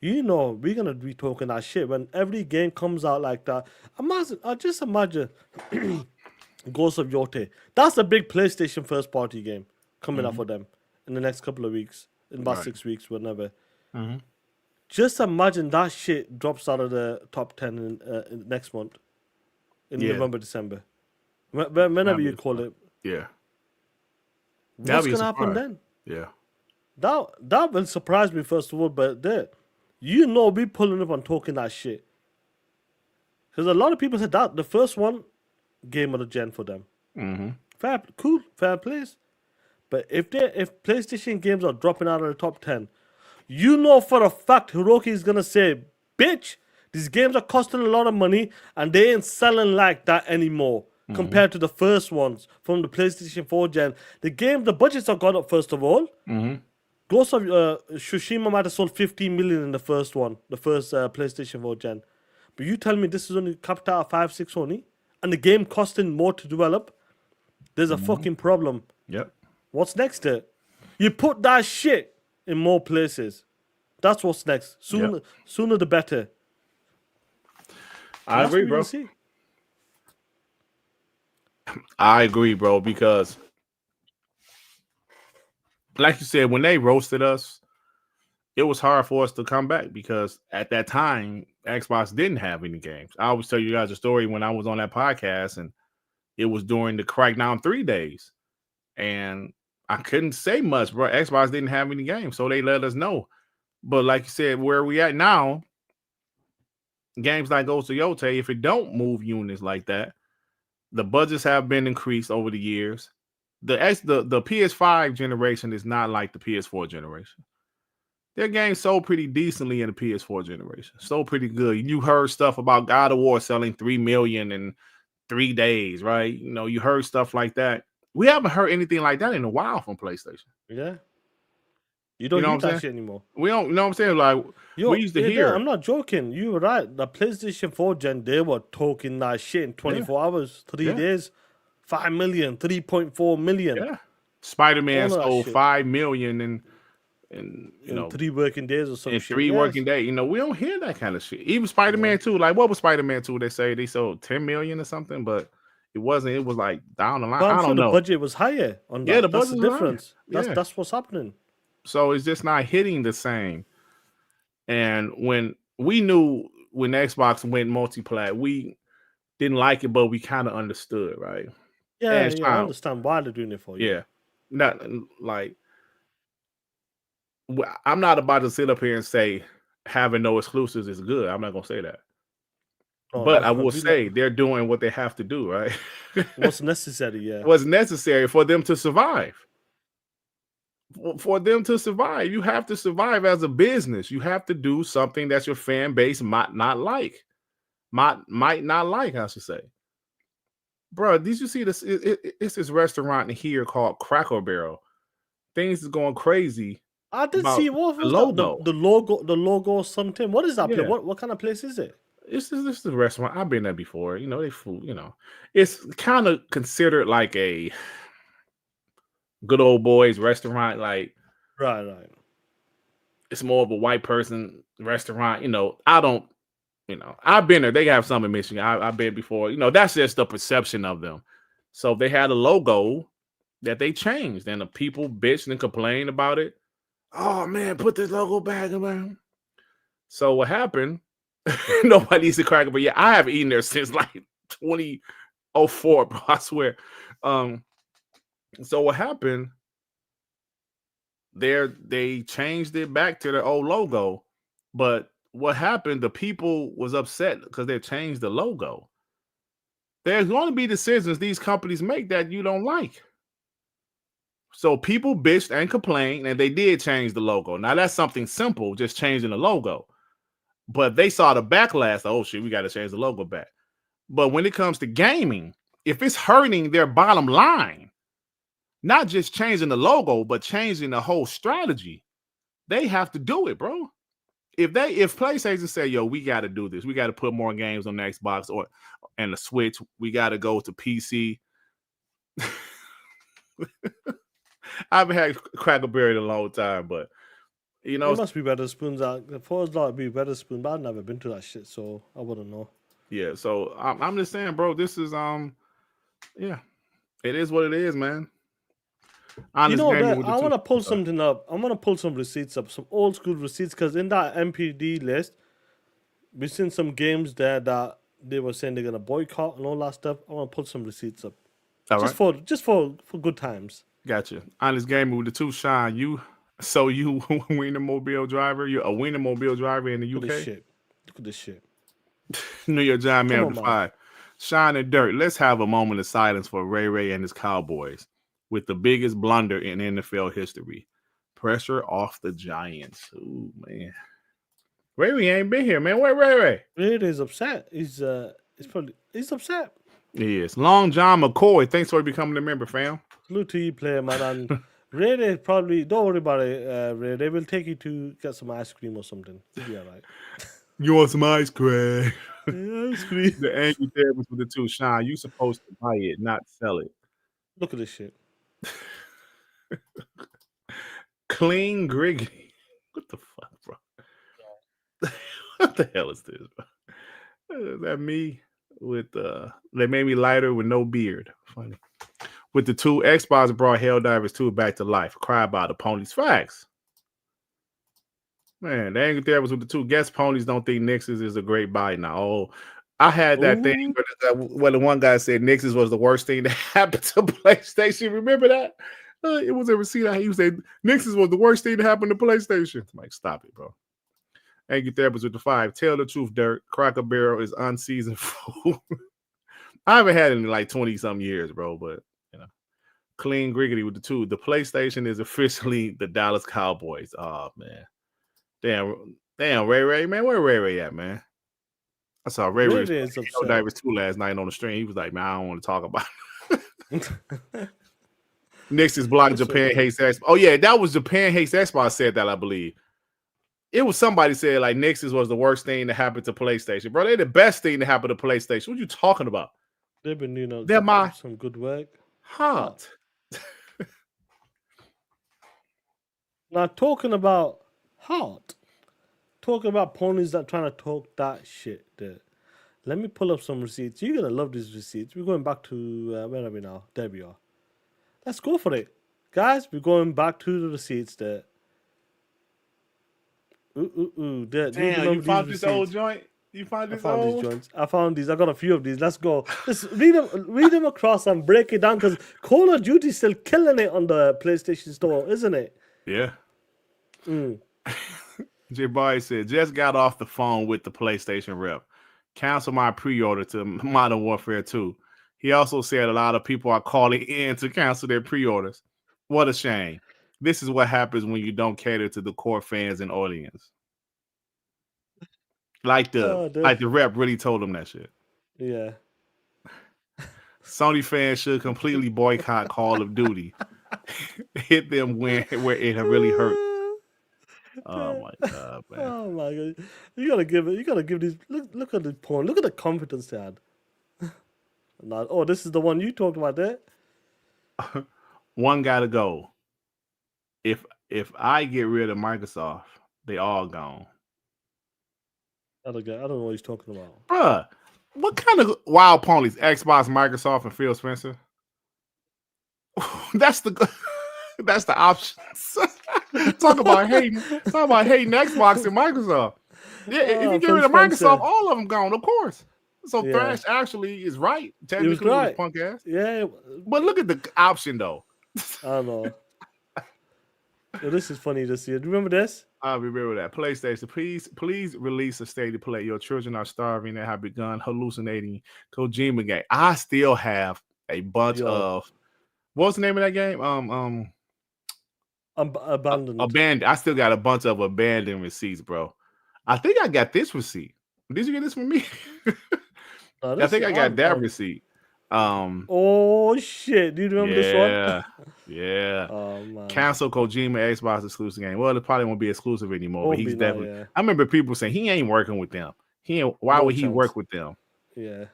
We're going to be talking that shit when every game comes out like that. Just imagine Ghost of Yote. That's a big PlayStation first-party game coming up for them in the next couple of weeks, in about 6 weeks, whenever. Just imagine that shit drops out of the top 10 in next month, in November, December, whenever you call it. Yeah. What's going to happen then? Yeah. That will surprise me, first of all, but we pulling up on talking that shit. Because a lot of people said that the first one, game of the gen for them. Fair place. But if PlayStation games are dropping out of the top 10, for a fact Hiroki is going to say, bitch, these games are costing a lot of money and they ain't selling like that anymore compared to the first ones from the PlayStation 4 gen. The budgets have gone up, first of all. Ghost of Tsushima might have sold 15 million in the first one, the first PlayStation 4 gen. But you tell me this is only capped out at 5, 6 only, and the game costing more to develop? There's a fucking problem. Yep. What's next to it? You put that shit in more places. That's what's next. Sooner the better. I That's agree, what bro. you'll see. I agree, bro, because like you said, when they roasted us, it was hard for us to come back because at that time, Xbox didn't have any games. I always tell you guys a story when I was on that podcast, and it was during the Crackdown 3 days. And I couldn't say much, bro. Xbox didn't have any games, so they let us know. But like you said, where we at now, games like Ghost of Yote, if it don't move units like that, the budgets have been increased over the years. The PS5 generation is not like the PS4 generation. Their games sold pretty decently in the PS4 generation. Sold pretty good. You heard stuff about God of War selling 3 million in 3 days, right? You know, you heard stuff like that. We haven't heard anything like that in a while from PlayStation. Yeah. You don't You know hear what I'm that saying? shit anymore. We don't, you know what I'm saying? Like, we used to hear. I'm not joking. You were right. The PlayStation 4 gen, they were talking that shit in 24 hours, 3 days, 5 million, 3.4 million. Yeah. Spider-Man All of that sold shit. 5 million and you know, 3 working days or some in shit. 3 Yes. working days. You know, we don't hear that kind of shit. Even Spider-Man 2, like what was Spider-Man 2? They say they sold 10 million or something, but it wasn't. It was like down the line. But I'm I sure don't the know. budget was higher on that. Yeah, the That's the budget was higher. difference. Yeah. That's what's happening. So it's just not hitting the same. And when we knew when Xbox went multiplayer, we didn't like it, but we kind of understood, right? Yeah, I understand why they're doing it for you. Yeah. Not like I'm not about to sit up here and say having no exclusives is good. I'm not gonna say that. Oh, but I that's will what we say like. they're doing what they have to do, right? What's necessary, yeah. What's necessary for them to survive. For them to survive, you have to survive as a business. You have to do something that your fan base might not like. Might not like, I should say. Bro, did you see this? It's this restaurant here called Cracker Barrel. Things is going crazy. I did about see what the was logo. the logo or something. What is that place? Yeah. What kind of place is it? This is a restaurant. I've been there before. You know, they food, you know. It's kind of considered like a good old boys restaurant. Like, Right. it's more of a white person restaurant. You know, I don't, you know, I've been there. They have some in Michigan. I've been before. You know, that's just the perception of them. So they had a logo that they changed, and the people bitched and complained about it. Oh man, put this logo back, man. So what happened? Nobody eats the Cracker, but yeah, I haven't eaten there since like 2004, bro. I swear. So what happened? They changed it back to their old logo, but what happened? The people was upset because they changed the logo. There's going to be decisions these companies make that you don't like. So people bitched and complained, and they did change the logo. Now that's something simple, just changing the logo. But they saw the backlash. Oh shit, we got to change the logo back. But when it comes to gaming, if it's hurting their bottom line, not just changing the logo, but changing the whole strategy, they have to do it, bro. If PlayStation say, yo, we got to do this, we got to put more games on the Xbox and the Switch, we got to go to PC. I haven't had Cracker Barrel in a long time, but you know, it must be better spoons out. For us, like be better spoon, but I've never been to that shit, so I wouldn't know. Yeah, so I'm just saying, bro. This is yeah, it is what it is, man. You know that I want to pull something up. I want to pull some receipts up, some old school receipts, because in that MPD list, we've seen some games there that they were saying they're gonna boycott and all that stuff. I want to pull some receipts up, just for good times. Gotcha. Honest Gamer with the two shine. You Wienermobile driver. You're a Wienermobile driver in the UK. Look at this shit. New York Giant man with the 5. Shine and dirt. Let's have a moment of silence for Ray Ray and his Cowboys with the biggest blunder in NFL history. Pressure off the Giants. Ooh, man. Ray Ray ain't been here, man. Where Ray Ray? Ray Ray's upset. He's upset. He is. Long John McCoy. Thanks for becoming a member, fam. Salute to you, player, man. And Ray Ray probably, don't worry about it, Ray. They will take you to get some ice cream or something. You'll be all right. You want some ice cream? Ice cream. The angry therapist with the two shine. You supposed to buy it, not sell it. Look at this shit. Clean Griggly. What the fuck, bro? What the hell is this, bro? That me with they made me lighter with no beard. Funny. With the 2 Xbox brought Helldivers 2 back to life. Cry about the ponies. Facts. Man, the Angry Therapist with the 2 guest ponies don't think Nix's is a great buy now. Oh, I had that thing where the one guy said Nix's was the worst thing that happened to PlayStation. Remember that? It was a receipt. He said Nix's was the worst thing that happened to PlayStation. I'm like, stop it, bro. Angry Therapist with the 5. Tell the truth, Dirk. Cracker Barrel is unseasoned food. I haven't had it in like 20-some years, bro, but you know. Clean Griggity with the 2. The PlayStation is officially the Dallas Cowboys. Oh, man. Damn, Ray, man. Where Ray at, man? I saw Ray was Helldivers 2 last night on the stream. He was like, man, I don't want to talk about it. Nix is blocking Japan hates Xbox. Oh, yeah, that was Japan hates Xbox said that, I believe. It was somebody said like Nix's was the worst thing that happened to PlayStation. Bro, they're the best thing that happened to PlayStation. What you talking about? They've been doing some good work. Hot. Now, talking about ponies that trying to talk that shit there. Let me pull up some receipts. You're going to love these receipts. We're going back to, where are we now? There we are. Let's go for it. Guys, we're going back to the receipts there. Damn, you found this old joint? You found this old? These joints. I found these. I got a few of these. Let's go. Let's read them across and break it down because Call of Duty is still killing it on the PlayStation Store, isn't it? Yeah. J-Boy said, just got off the phone with the PlayStation rep. Cancel my pre-order to Modern Warfare 2. He also said a lot of people are calling in to cancel their pre-orders. What a shame. This is what happens when you don't cater to the core fans and audience. Like the rep really told him that shit. Yeah. Sony fans should completely boycott Call of Duty. Hit them where it really hurt. Oh my god, man. Oh my god. You gotta give these look at the porn. Look at the confidence they had. Oh, this is the one you talked about there. One gotta go. If I get rid of Microsoft, they all gone. I don't know what he's talking about. Bruh, what kind of wild ponies? Xbox, Microsoft, and Phil Spencer? That's the options. Talk about hating Xbox and Microsoft. Yeah, if you get rid of Microsoft, all of them gone, of course. So Thrash actually is right. Technically, right. Punk ass. Yeah, but look at the option though. I don't know. Well, this is funny to see. Do you remember this? I remember that. PlayStation, please release a state of play. Your children are starving and have begun hallucinating Kojima game. I still have a bunch of what's the name of that game? Abandoned. I still got a bunch of abandoned receipts, bro. I think I got this receipt. Did you get this from me? I think I got that receipt. Oh shit! Do you remember this one? Yeah. Oh man. Cancel Kojima Xbox exclusive game. Well, it probably won't be exclusive anymore. But he's definitely. Yeah. I remember people saying he ain't working with them. Why would he work with them? Yeah.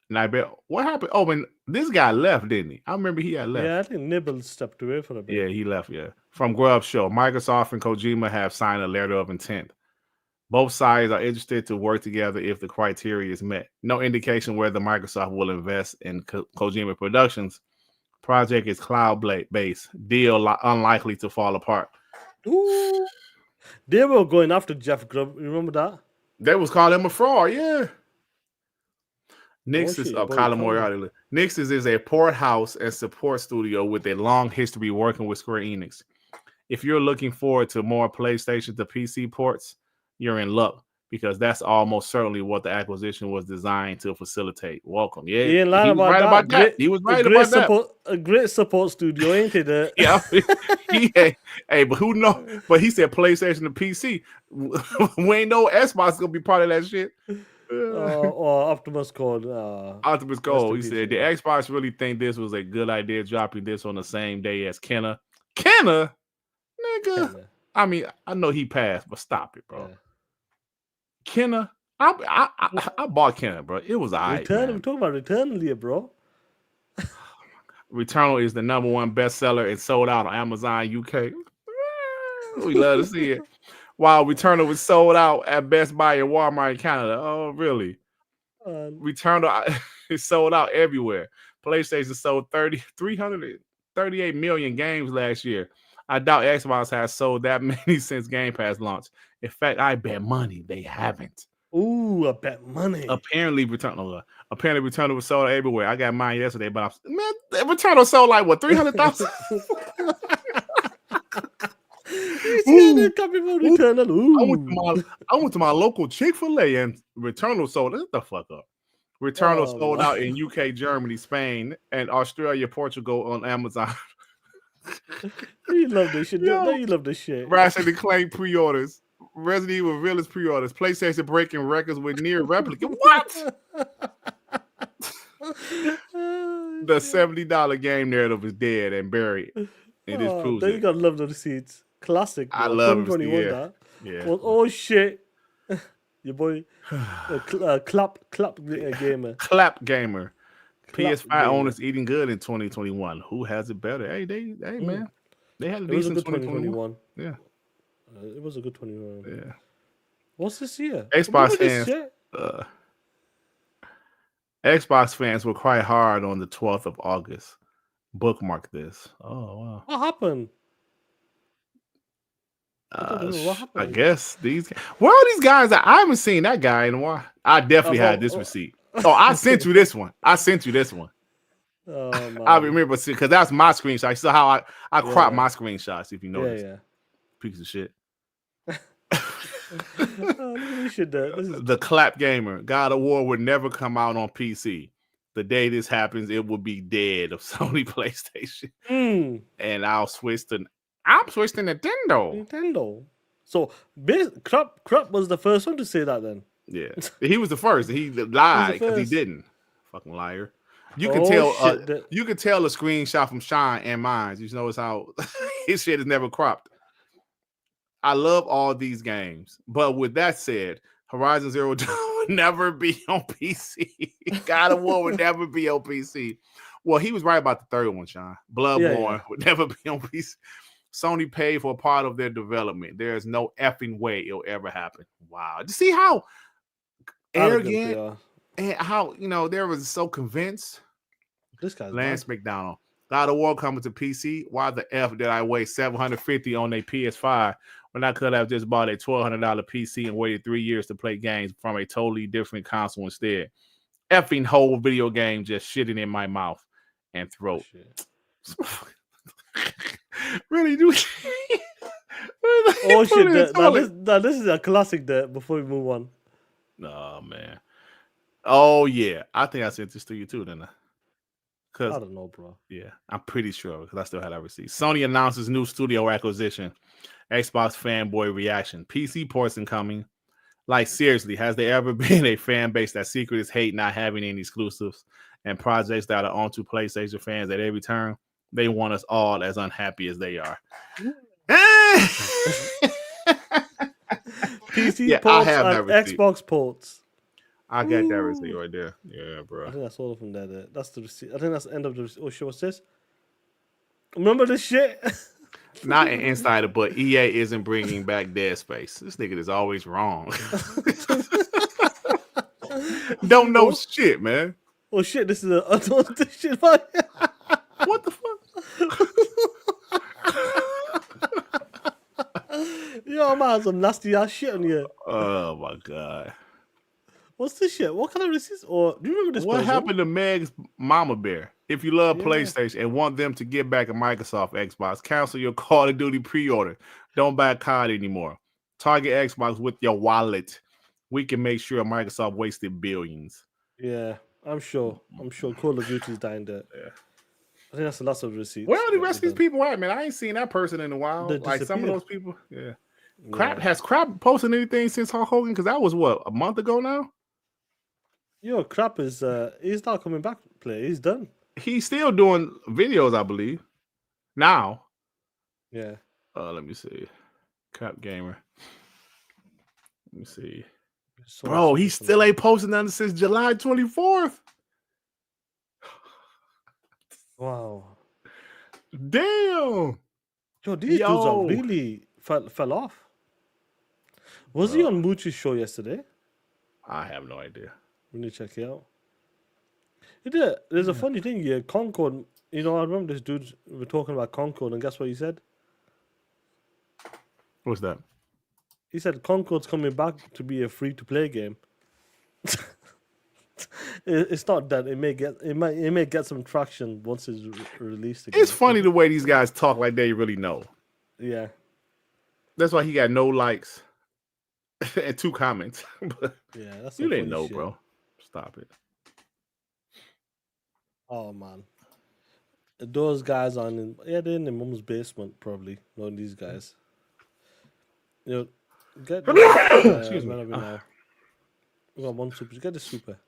And I bet what happened. Oh, when this guy left, didn't he? I remember he had left. Yeah, I think Nibble stepped away for a bit. Yeah, he left. Yeah, from Grub Show, Microsoft and Kojima have signed a letter of intent. Both sides are interested to work together if the criteria is met. No indication whether Microsoft will invest in Kojima Productions. Project is cloud-based. Deal unlikely to fall apart. Ooh. They were going after Jeff Grubb. Remember that? They was calling him a fraud. Yeah. Nix's Colin Moriarty. Nix's is a port house and support studio with a long history working with Square Enix. If you're looking forward to more PlayStation to PC ports, you're in luck because that's almost certainly what the acquisition was designed to facilitate. Welcome. Yeah, he was right about that. He was right about that. A great support studio, ain't it? Yeah. Hey, but who knows? But he said PlayStation to PC. We ain't know Xbox gonna be part of that shit. Or Optimus Code. Optimus Code. He said the Xbox really think this was a good idea, dropping this on the same day as Kenna. Nigga. Kenna. I mean, I know he passed, but stop it, bro. Yeah. Kenna, I bought Kenna, bro. It was alright. We're talking about Returnal here, bro. Returnal is the #1 bestseller and sold out on Amazon UK. We love to see it. While Returnal was sold out at Best Buy and Walmart in Canada. Oh, really? Returnal is sold out everywhere. PlayStation sold 338 million games last year. I doubt Xbox has sold that many since Game Pass launched. In fact, I bet money they haven't. Ooh, I bet money. Apparently, Returnal was sold everywhere. I got mine yesterday, but Returnal sold like what 300,000. I went to my local Chick-fil-A and Returnal sold. Shut the fuck up. Returnal sold out in UK, Germany, Spain, and Australia, Portugal on Amazon. You love this shit. You love this shit. Ratchet and Clank pre-orders. Resident Evil Village pre-orders. PlayStation breaking records with near replica. What? The $70 game narrative is dead and buried. It is proves then it. You gotta love the receipts. Classic. I love it. 2021 Yeah. Well, oh shit. Your boy clap gamer. Clap gamer. PS5 owners eating good in 2021. Who has it better? Hey, man. They had a decent 2021. Yeah. It was a good 2021. Yeah. What's this year? Xbox fans will cry hard on the 12th of August. Bookmark this. Oh, wow. What happened? I guess where are these guys? I haven't seen that guy in a while. I definitely had this receipt. Oh, I sent you this one. Oh, I remember because that's my screenshot. You saw how I crop my screenshots, if you notice. Yeah. Piece of shit. The clap gamer. God of War would never come out on PC. The day this happens, it will be dead of Sony PlayStation. And I'm switched to Nintendo. So Crap was the first one to say that then. Yeah. He was the first. He lied because he didn't. Fucking liar. You can tell you can tell a screenshot from Sean and mine. You notice how his shit is never cropped. I love all these games. But with that said, Horizon Zero Dawn would never be on PC. God of War would never be on PC. Well, he was right about the third one, Sean. Bloodborne would never be on PC. Sony paid for a part of their development. There is no effing way it'll ever happen. Wow. You see how arrogant and how, they were so convinced? This guy's Lance McDonald. God of War coming to PC. Why the F did I waste $750 on a PS5 when I could have just bought a $1,200 PC and waited 3 years to play games from a totally different console instead? Effing whole video game just shitting in my mouth and throat. Really do. Oh shit! This is a classic. Before we move on. Oh man. Oh yeah. I think I sent this to you too, didn't I? I don't know, bro. Yeah, I'm pretty sure because I still had that receipt. Sony announces new studio acquisition. Xbox fanboy reaction. PC ports incoming. Like seriously, has there ever been a fan base that secretly is hate not having any exclusives and projects that are onto PlayStation fans at every turn? They want us all as unhappy as they are. PC ports and Xbox ports. I got that receipt right there. Yeah, bro. I think that's all of them there. That's the receipt. I think that's the end of the receipt. Oh shit, what's this? Remember this shit? Not an insider, but EA isn't bringing back Dead Space. This nigga is always wrong. Don't know shit, man. Oh shit, this is this shit, man. What the fuck? Yo, man, some nasty ass shit on you. Oh my god. What's this shit? What kind of receipts? Or do you remember this? What happened to Meg's Mama Bear? If you love PlayStation and want them to get back a Microsoft Xbox, cancel your Call of Duty pre-order. Don't buy a card anymore. Target Xbox with your wallet. We can make sure Microsoft wasted billions. Yeah, I'm sure. Call of Duty's dying there. Yeah. I think that's the last of the receipts. Where are the rest of these people at, man? I ain't seen that person in a while. Like some of those people. Yeah. Has Crap posted anything since Hulk Hogan? Because that was what, a month ago now? Yo, Crap is he's not coming back to play. He's done. He's still doing videos, I believe. Now. Yeah. Let me see. Crap Gamer. Let me see. Bro, he still ain't posting nothing since July 24th. Wow. Damn. Yo, these dudes are really fell off. Was he on Moochie's show yesterday? I have no idea. We need to check it out. He did. There's a funny thing here. Concord. You know, I remember this dude. We were talking about Concord, and guess what he said? What's that? He said Concord's coming back to be a free-to-play game. It's not that it may get some traction once it's released again. It's funny the way these guys talk like they really know. Yeah. That's why he got no likes and 2 comments. But Yeah, that's you some didn't funny know, shit. bro. Stop it. Oh man, those guys are they're in their mom's basement probably. Knowing these guys, you know, get Excuse me. now. We got one super. Get the super.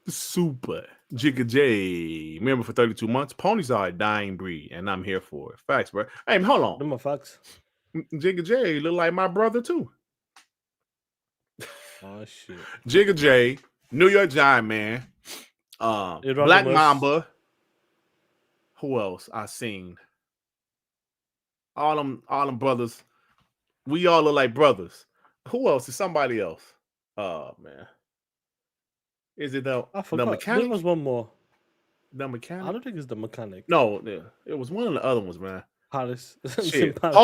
Super Jigga J. Member for 32 months. Ponies are a dying breed, and I'm here for it. Facts, bro. Hey, hold on. Them are facts. Jigga J look like my brother too. Oh shit. Jigga J, New York Giant man, Black Ironimus. Mamba. Who else I seen? All them brothers. We all look like brothers. Who else is somebody else? Oh man. Is it the I forgot. mechanic? There was one more. The mechanic? I don't think it's the mechanic. No, yeah, it was one of the other ones, man. Paris. Shit. Paris.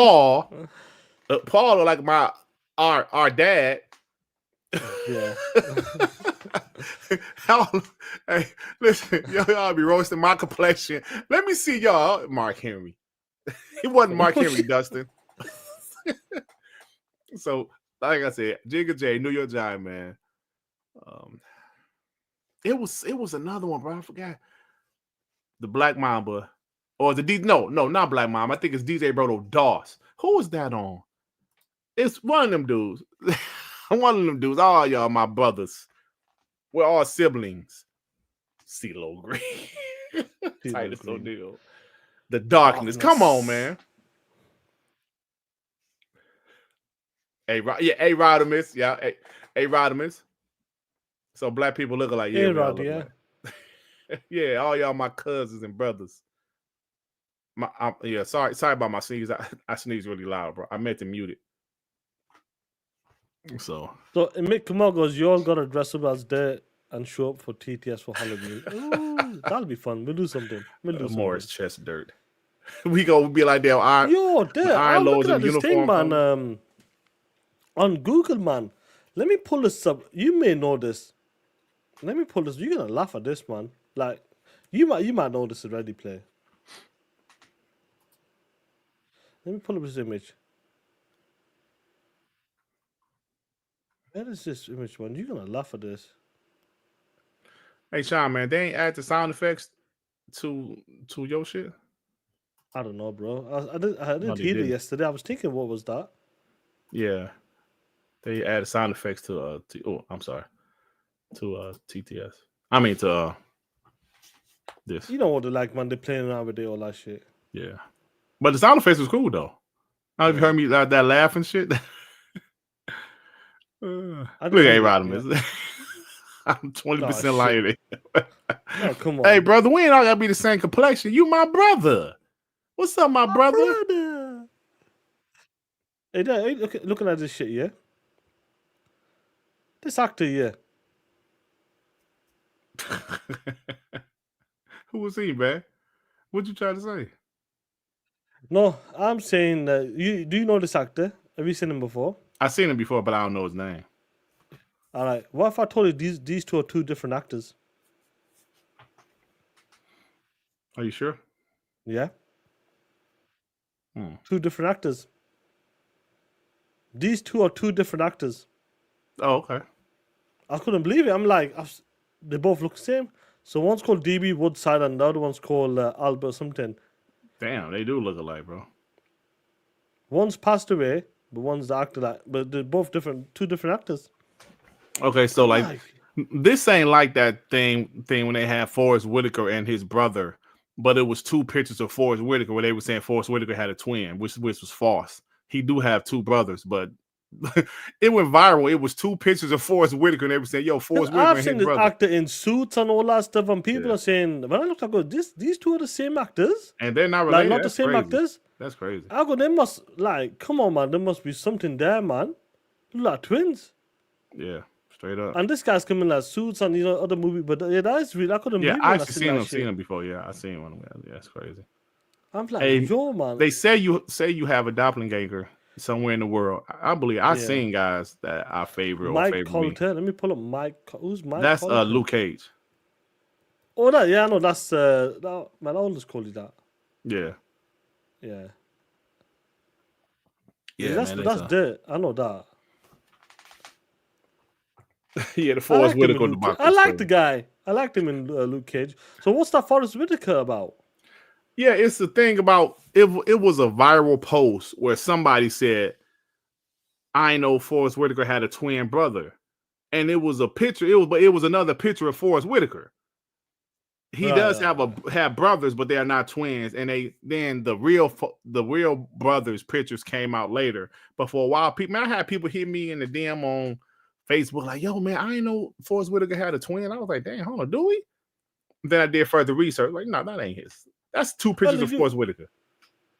Paul look like our dad. Yeah. Hey, listen, y'all be roasting my complexion. Let me see y'all. Mark Henry. It wasn't Mark Henry, Dustin. So, like I said, Jigga J, New York Giant man. It was another one, bro. I forgot. The Black Mamba. Or the no, not Black Mamba. I think it's DJ Brodo Doss. Who was that on? It's one of them dudes. One of them dudes. All y'all my brothers. We're all siblings. CeeLo Green. Titus O'Neil. The darkness. Come on, man. Rodimus. Yeah, Rodimus. So black people look like Rod, yeah. Like. Yeah, all y'all my cousins and brothers. Sorry about my sneeze. I sneeze really loud, bro. I meant to mute it. So in Mick Kamal goes, you all gotta dress up as Dirt and show up for TTS for Halloween. Ooh, that'll be fun. We'll do something. Morris chest dirt. We gonna be like that. I'm looking at this thing, man. On Google, man. Let me pull this up. You may know this. Let me pull this. You're gonna laugh at this, man. Like you might know this already. Play. Let me pull up this image. Where is this image, man? You're gonna laugh at this. Hey, Sean, man, they ain't add the sound effects to your shit. I don't know, bro. I didn't hear it yesterday. I was thinking, what was that? Yeah, they added sound effects to TTS. I mean to this. You know what they're like, man. They're playing around with all that shit. Yeah, but the sound effects was cool though. I don't know if you heard me that laugh and shit. Look at Rodimus. I'm 20% lighter. Oh, come on. Hey, brother, we ain't all gotta be the same complexion. You my brother. What's up, my brother? Hey, looking at this shit, yeah? This actor, yeah. Who was he, man? What'd you try to say? No, I'm saying that do you know this actor? Have you seen him before? I've seen him before, but I don't know his name. All right. What if I told you these two are two different actors? Are you sure? Yeah. Two different actors. These two are two different actors. Oh, okay. I couldn't believe it. I'm like, they both look the same. So one's called DB Woodside and the other one's called Albert something. Damn, they do look alike, bro. One's passed away, but one's the actor but they're both two different actors. Okay, so like this ain't like that thing when they had Forrest Whitaker and his brother, but it was two pictures of Forrest Whitaker where they were saying Forrest Whitaker had a twin, which was false. He do have two brothers, but it went viral. It was two pictures of Forrest Whitaker, and they were saying, "Yo, Forrest Whitaker." I've seen this actor in suits and all that stuff, and people are saying, "When I look, I go, these two are the same actors, and they're not related. Like, not the same actors." That's crazy. I go, they must come on, man. There must be something there, man. Look like twins. Yeah, straight up. And this guy's coming like suits and other movie, but yeah, that is real. I couldn't Yeah, believe I when I actually seen that seen shit. him before. Yeah, I seen one. Yeah, that's crazy. I'm like, Hey, yo, man. they say you have a doppelganger somewhere in the world. I believe I've Yeah. seen guys that I favor or Mike favor me. Colter. Let me pull up Mike. Who's Mike? That's Colter? Luke Cage. Oh, that yeah, I know. That's that, man. I always call you that. Yeah, Yeah. yeah, that's man. that's dirt. I know that. Yeah, the I Forrest like him in Whitaker Luke Cage. debacle. I like the guy. I liked him in Luke Cage. So what's that Forrest Whitaker about? Yeah, it's the thing about it. It was a viral post where somebody said, "I know Forrest Whitaker had a twin brother," and it was a picture. It was another picture of Forrest Whitaker. He does have brothers, but they are not twins. And the real brothers pictures came out later. But for a while, I had people hit me in the DM on Facebook like, "Yo, man, I ain't know Forrest Whitaker had a twin." I was like, "Damn, hold on, do we?" Then I did further research. Like, no, that ain't his. That's two pictures of Forrest Whitaker.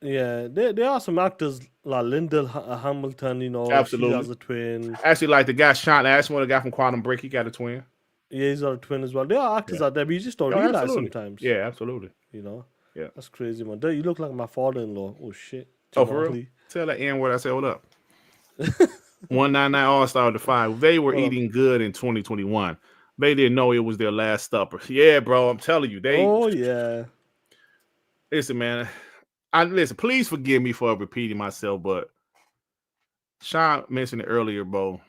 Yeah, there are some actors like Lyndall Hamilton. Absolutely. She has a twin. Actually, like the guy Sean Ashmore, the guy from Quantum Break, he got a twin. Yeah, he's got a twin as well. There are actors out there, but you just don't realize sometimes. Yeah, absolutely. Yeah, that's crazy, man. You look like my father-in-law. Oh shit. Oh, for real? Tell that N word I said, what up? 199 All-Star Defy. They were eating good in 2021. They didn't know it was their last supper. Yeah, bro, I'm telling you. Oh, yeah. Listen, man. Please forgive me for repeating myself, but Sean mentioned it earlier, bro.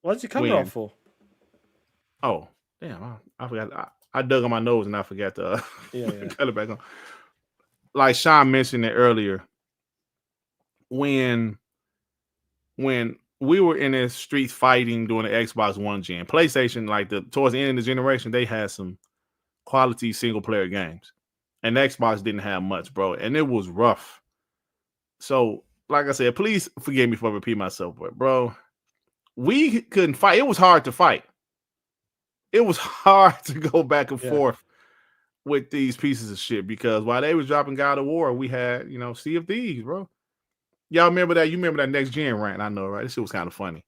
What's your camera off for? Oh, damn. I forgot. I dug on my nose and I forgot to cut it back on. Like Sean mentioned it earlier. When we were in the streets fighting during the Xbox One gen, PlayStation, like towards the end of the generation, they had some quality single player games. And Xbox didn't have much, bro. And it was rough. So, like I said, please forgive me for repeating myself, but bro, we couldn't fight. It was hard to fight. It was hard to go back and forth with these pieces of shit because while they was dropping God of War, we had, Sea of Thieves, bro. Y'all remember that? You remember that next gen rant? I know, right? This shit was kind of funny.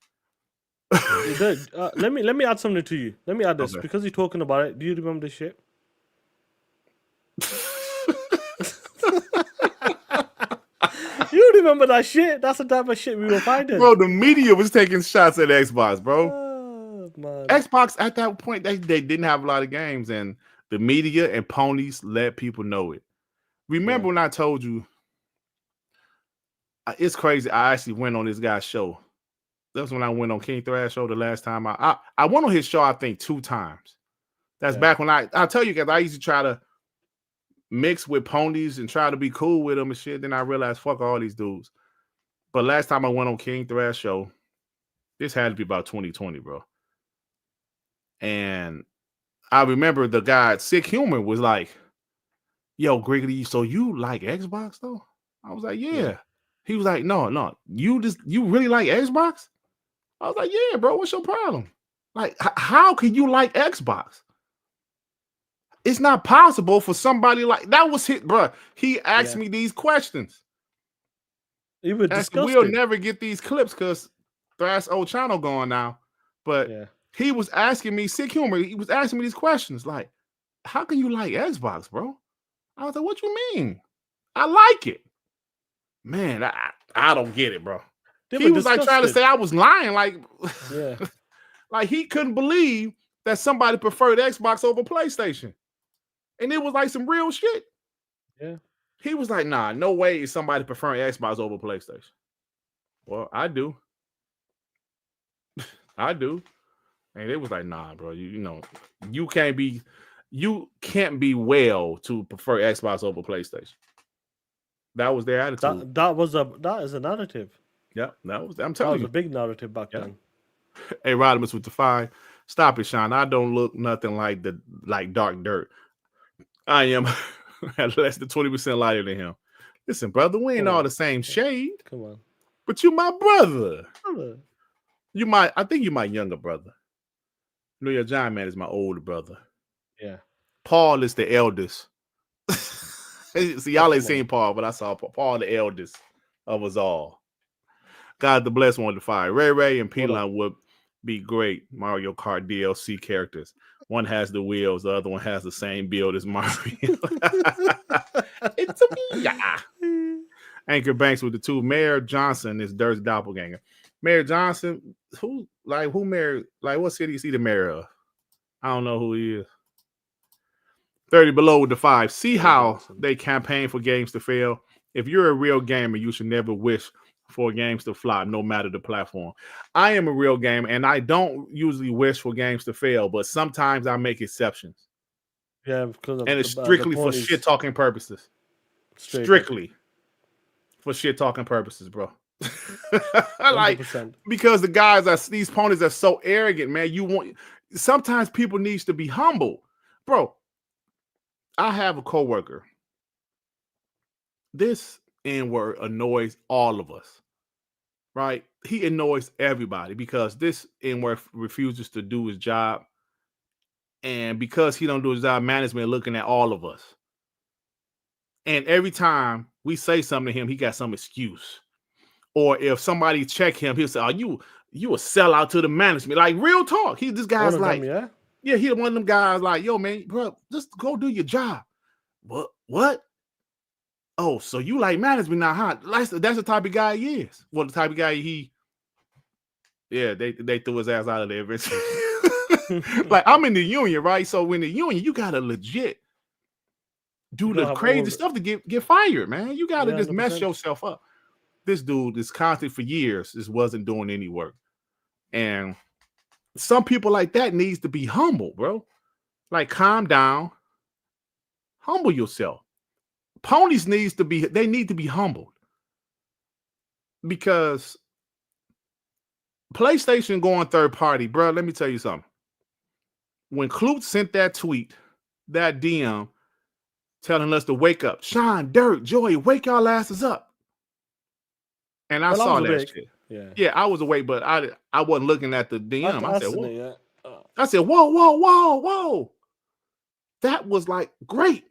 Let me add something to you. Let me add this because you're talking about it. Do you remember this shit? You remember that shit? That's the type of shit we were finding. Bro, the media was taking shots at Xbox, bro. Oh, man. Xbox at that point, they didn't have a lot of games, and the media and ponies let people know it. Remember when I told you, it's crazy. I actually went on this guy's show. That's when I went on King Thrash show the last time. I went on his show, I think, 2 times. That's back when I'll tell you guys, I used to try to mix with ponies and try to be cool with them and shit. Then I realized, fuck all these dudes. But last time I went on King Thrash show, this had to be about 2020, bro. And I remember the guy, Sick Humor, was like, "Yo, Griggly, so you like Xbox though?" I was like, yeah. He was like, no, you really like Xbox? I was like, yeah, bro, what's your problem? Like, how can you like Xbox? It's not possible for somebody like that was hit, bro. He asked me these questions. We'll never get these clips because Thrash old channel gone now. But he was asking me, Sick Humor, he was asking me these questions like, how can you like Xbox, bro? I was like, what you mean? I like it. Man, I don't get it, bro. He was like trying to say I was lying. Like, like he couldn't believe that somebody preferred Xbox over PlayStation. And it was like some real shit. Yeah. He was like, nah, no way is somebody preferring Xbox over PlayStation. Well, I do. I do. And it was like, nah, bro, you can't be well to prefer Xbox over PlayStation. That was their attitude. That is a narrative. Yeah, I'm telling you. That was a big narrative back then. Hey, Rodimus with the 5. Stop it, Sean. I don't look nothing like Dark Dirt. I am less than 20% lighter than him. Listen, brother, we ain't all the same shade. Come on. But you my brother. I think you my younger brother. Your Giant Man is my older brother. Yeah. Paul is the eldest. See, y'all ain't seen Paul, but I saw Paul the eldest of us all. God the bless one to five. Ray and P-Line would be great Mario Kart DLC characters. One has the wheels, the other one has the same build as Mario. It's a me. Yeah. Anchor Banks with the two. Mayor Johnson is Dirt's doppelganger. Mayor Johnson, who mayor? Like, what city is he the mayor of? I don't know who he is. 30 below with the 5. See how they campaign for games to fail. If you're a real gamer, you should never wish for games to flop, no matter the platform. I am a real gamer, and I don't usually wish for games to fail, but sometimes I make exceptions. Yeah, because and it's strictly for shit talking purposes. Strictly for shit talking purposes, bro. Like 100%. Because these ponies are so arrogant, man. Sometimes people needs to be humble, bro. I have a coworker. This N-word annoys all of us, right? He annoys everybody because this N-word refuses to do his job, and because he don't do his job, management looking at all of us. And every time we say something to him, he got some excuse. Or if somebody check him, he'll say, "Oh, you a sellout to the management." Like, real talk. This guy's like, yeah, he one of them guys like, "Yo, man, bro, just go do your job." What? Oh, so you like management now, huh? That's the type of guy he is. Well, the type of guy they threw his ass out of there eventually. Like, I'm in the union, right? So in the union, you gotta legit do the crazy stuff to get fired, man. You gotta just 100%. Mess yourself up. This dude is constantly for years just wasn't doing any work. And some people like that needs to be humble, bro. Like, calm down, humble yourself. Ponies need to be humbled because PlayStation going third party, bro. Let me tell you something. When Klute sent that tweet, that DM telling us to wake up, Sean, Dirt, Joy, wake y'all asses up. And I saw that shit. Yeah, I was awake, but I wasn't looking at the DM. I said, whoa. I said, whoa. That was like great.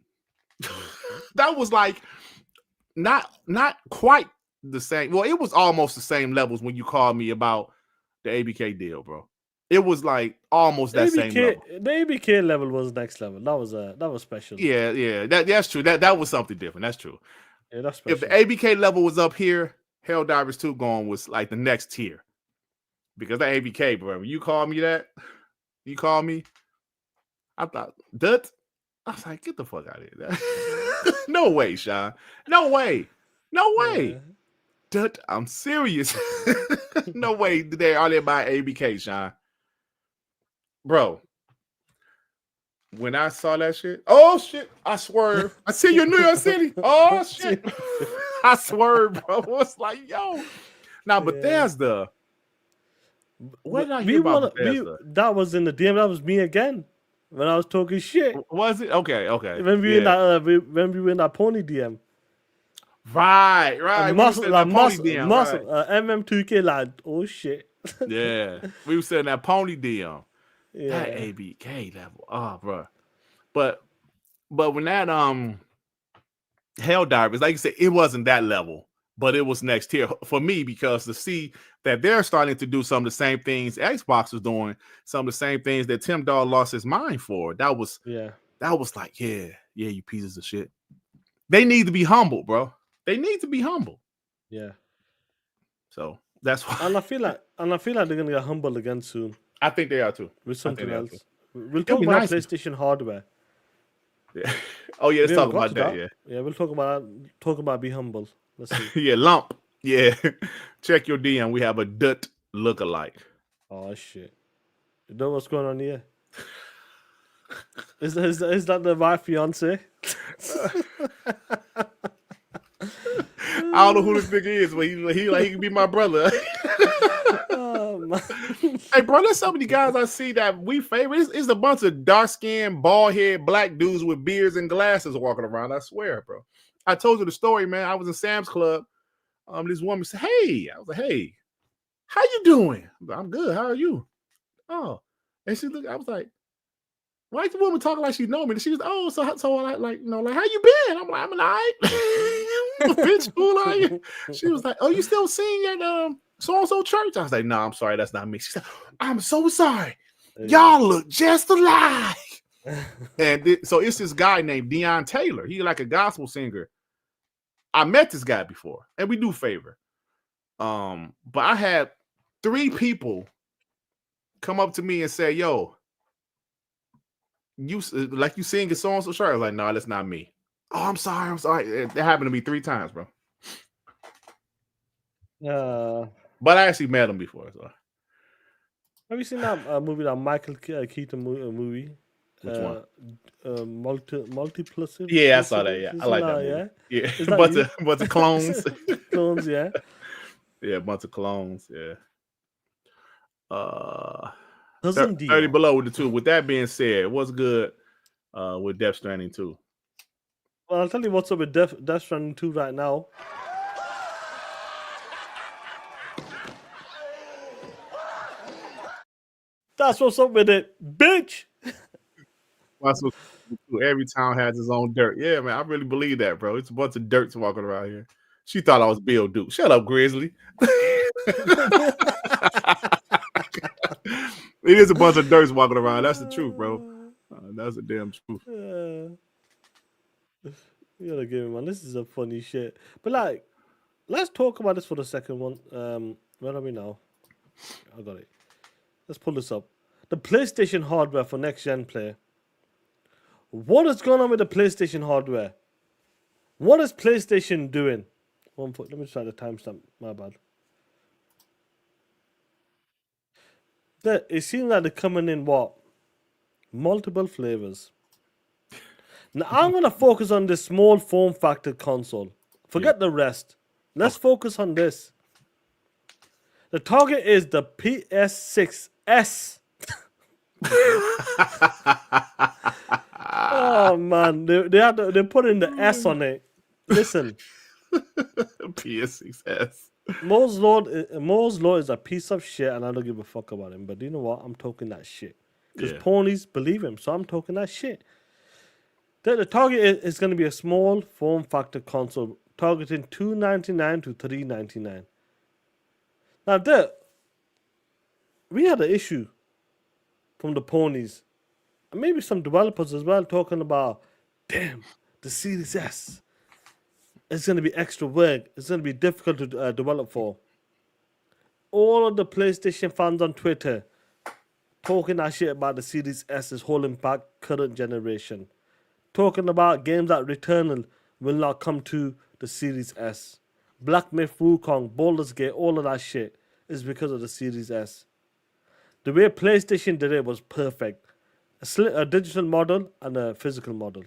That was like not quite the same. Well, it was almost the same levels when you called me about the ABK deal, bro. It was like almost that same level. The ABK level was next level. That was special. Yeah. That's true. That was something different. That's true. Yeah, that's special. If the ABK level was up here, Helldivers 2 going was like the next tier. Because that ABK, bro, when you called me that, I thought, Dut? I was like, get the fuck out of here. No way, Sean. No way. Yeah. Dut, I'm serious. No way are they by ABK, Sean. Bro, when I saw that shit, oh shit, I swerved. I see you in New York City. Oh shit. I swerved, bro. It's like, yo. Now, Bethesda. What did I hear about Bethesda? That was in the DM. That was me again. When I was talking shit. Was it? Okay. When we were in that pony DM. Right. Muscle, MM2K lad. Oh shit. Yeah. We were sitting that pony DM. Yeah. That ABK level. Oh, bro. But when that Helldivers, like you said, it wasn't that level, but it was next tier for me because to see that they're starting to do some of the same things Xbox was doing, some of the same things that Tim Dog lost his mind for. That was like, yeah, you pieces of shit. They need to be humble, bro. They need to be humble. Yeah. So that's why. And I feel like they're gonna get humble again soon. I think they are too. With something else. We'll talk about PlayStation hardware. Yeah. Oh yeah, let's talk about that. Yeah, we'll talk about be humble. Let's see. Yeah, lump. Yeah. Check your DM. We have a Dut lookalike. Oh shit. You know what's going on here? Is that the my fiance? I don't know who this nigga is, but he can be my brother. Oh, man. Hey, bro, there's so many guys I see that we favorite. It's a bunch of dark-skinned, bald-head black dudes with beards and glasses walking around. I swear, bro. I told you the story, man. I was in Sam's Club. This woman said, "Hey," I was like, "Hey, how you doing?" "I'm good. How are you?" "Oh," and she looked. I was like, "Why is the woman talking like she know me?" And she was, "Oh, so like how you been?" I'm like, "I'm alright." Bitch, cool are you? She was like, "Oh, you still seeing so church. I was like, no, I'm sorry, that's not me. She said, I'm so sorry. Y'all look just alike. And so it's this guy named Deion Taylor. He like a gospel singer. I met this guy before, and we do favor. But I had 3 people come up to me and say, yo, you like you sing a song so sure. I was like, no, that's not me. Oh, I'm sorry. It happened to me 3 times, bro. But I actually met him before. So. Have you seen that movie, that Michael Keaton movie? Which one? Multiplicity? Yeah, I saw that. Yeah, I like that movie. Yeah, bunch of clones. Clones, yeah. Yeah, a bunch of clones. Yeah. 30 below with the 2. With that being said, what's good with Death Stranding 2? Well, I'll tell you what's up with Death Stranding 2 right now. That's what's up with it, bitch. Every town has its own dirt. Yeah, man, I really believe that, bro. It's a bunch of dirts walking around here. She thought I was Bill Duke. Shut up, Grizzly. It is a bunch of dirts walking around. That's the truth, bro. That's the damn truth. You gotta give it, man. This is a funny shit. But like, let's talk about this for the second one. Where are we now? I got it. Let's pull this up. The PlayStation hardware for next gen play. What is going on with the PlayStation hardware? What is PlayStation doing? Let me try the timestamp. My bad. It seems like they're coming in what? Multiple flavors. Now I'm gonna focus on this small form factor console. Forget the rest. Let's focus on this. The target is the PS6S. Oh man, they put in the S on it. Listen, PS6S. Moore's Law is a piece of shit, and I don't give a fuck about him. But you know what? I'm talking that shit because ponies believe him, so I'm talking that shit. The target is going to be a small form factor console targeting $299 to $399. Now, we had an issue from the ponies, and maybe some developers as well, talking about, damn, the Series S. It's going to be extra work. It's going to be difficult to develop for. All of the PlayStation fans on Twitter talking that shit about the Series S is holding back current generation. Talking about games like Returnal will not come to the Series S. Black Myth Wukong, Baldur's Gate, all of that shit is because of the Series S. The way PlayStation did it was perfect. A digital model and a physical model.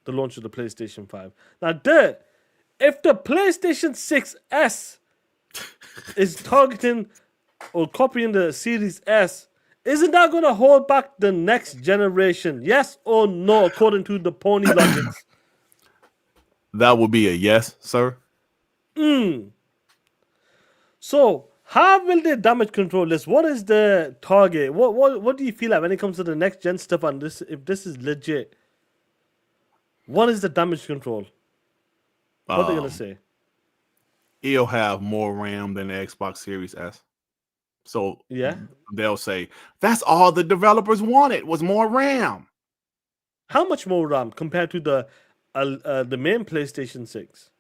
The launch of the PlayStation 5. Now, if the PlayStation 6S is targeting or copying the Series S, isn't that going to hold back the next generation? Yes or no, according to the pony logics? That would be a yes, sir. So, how will they damage control this? What is the target? What do you feel like when it comes to the next gen stuff and this? If this is legit, what is the damage control? What are they gonna say? It'll have more RAM than the Xbox Series S. So they'll say that's all the developers wanted was more RAM. How much more RAM compared to the main PlayStation 6?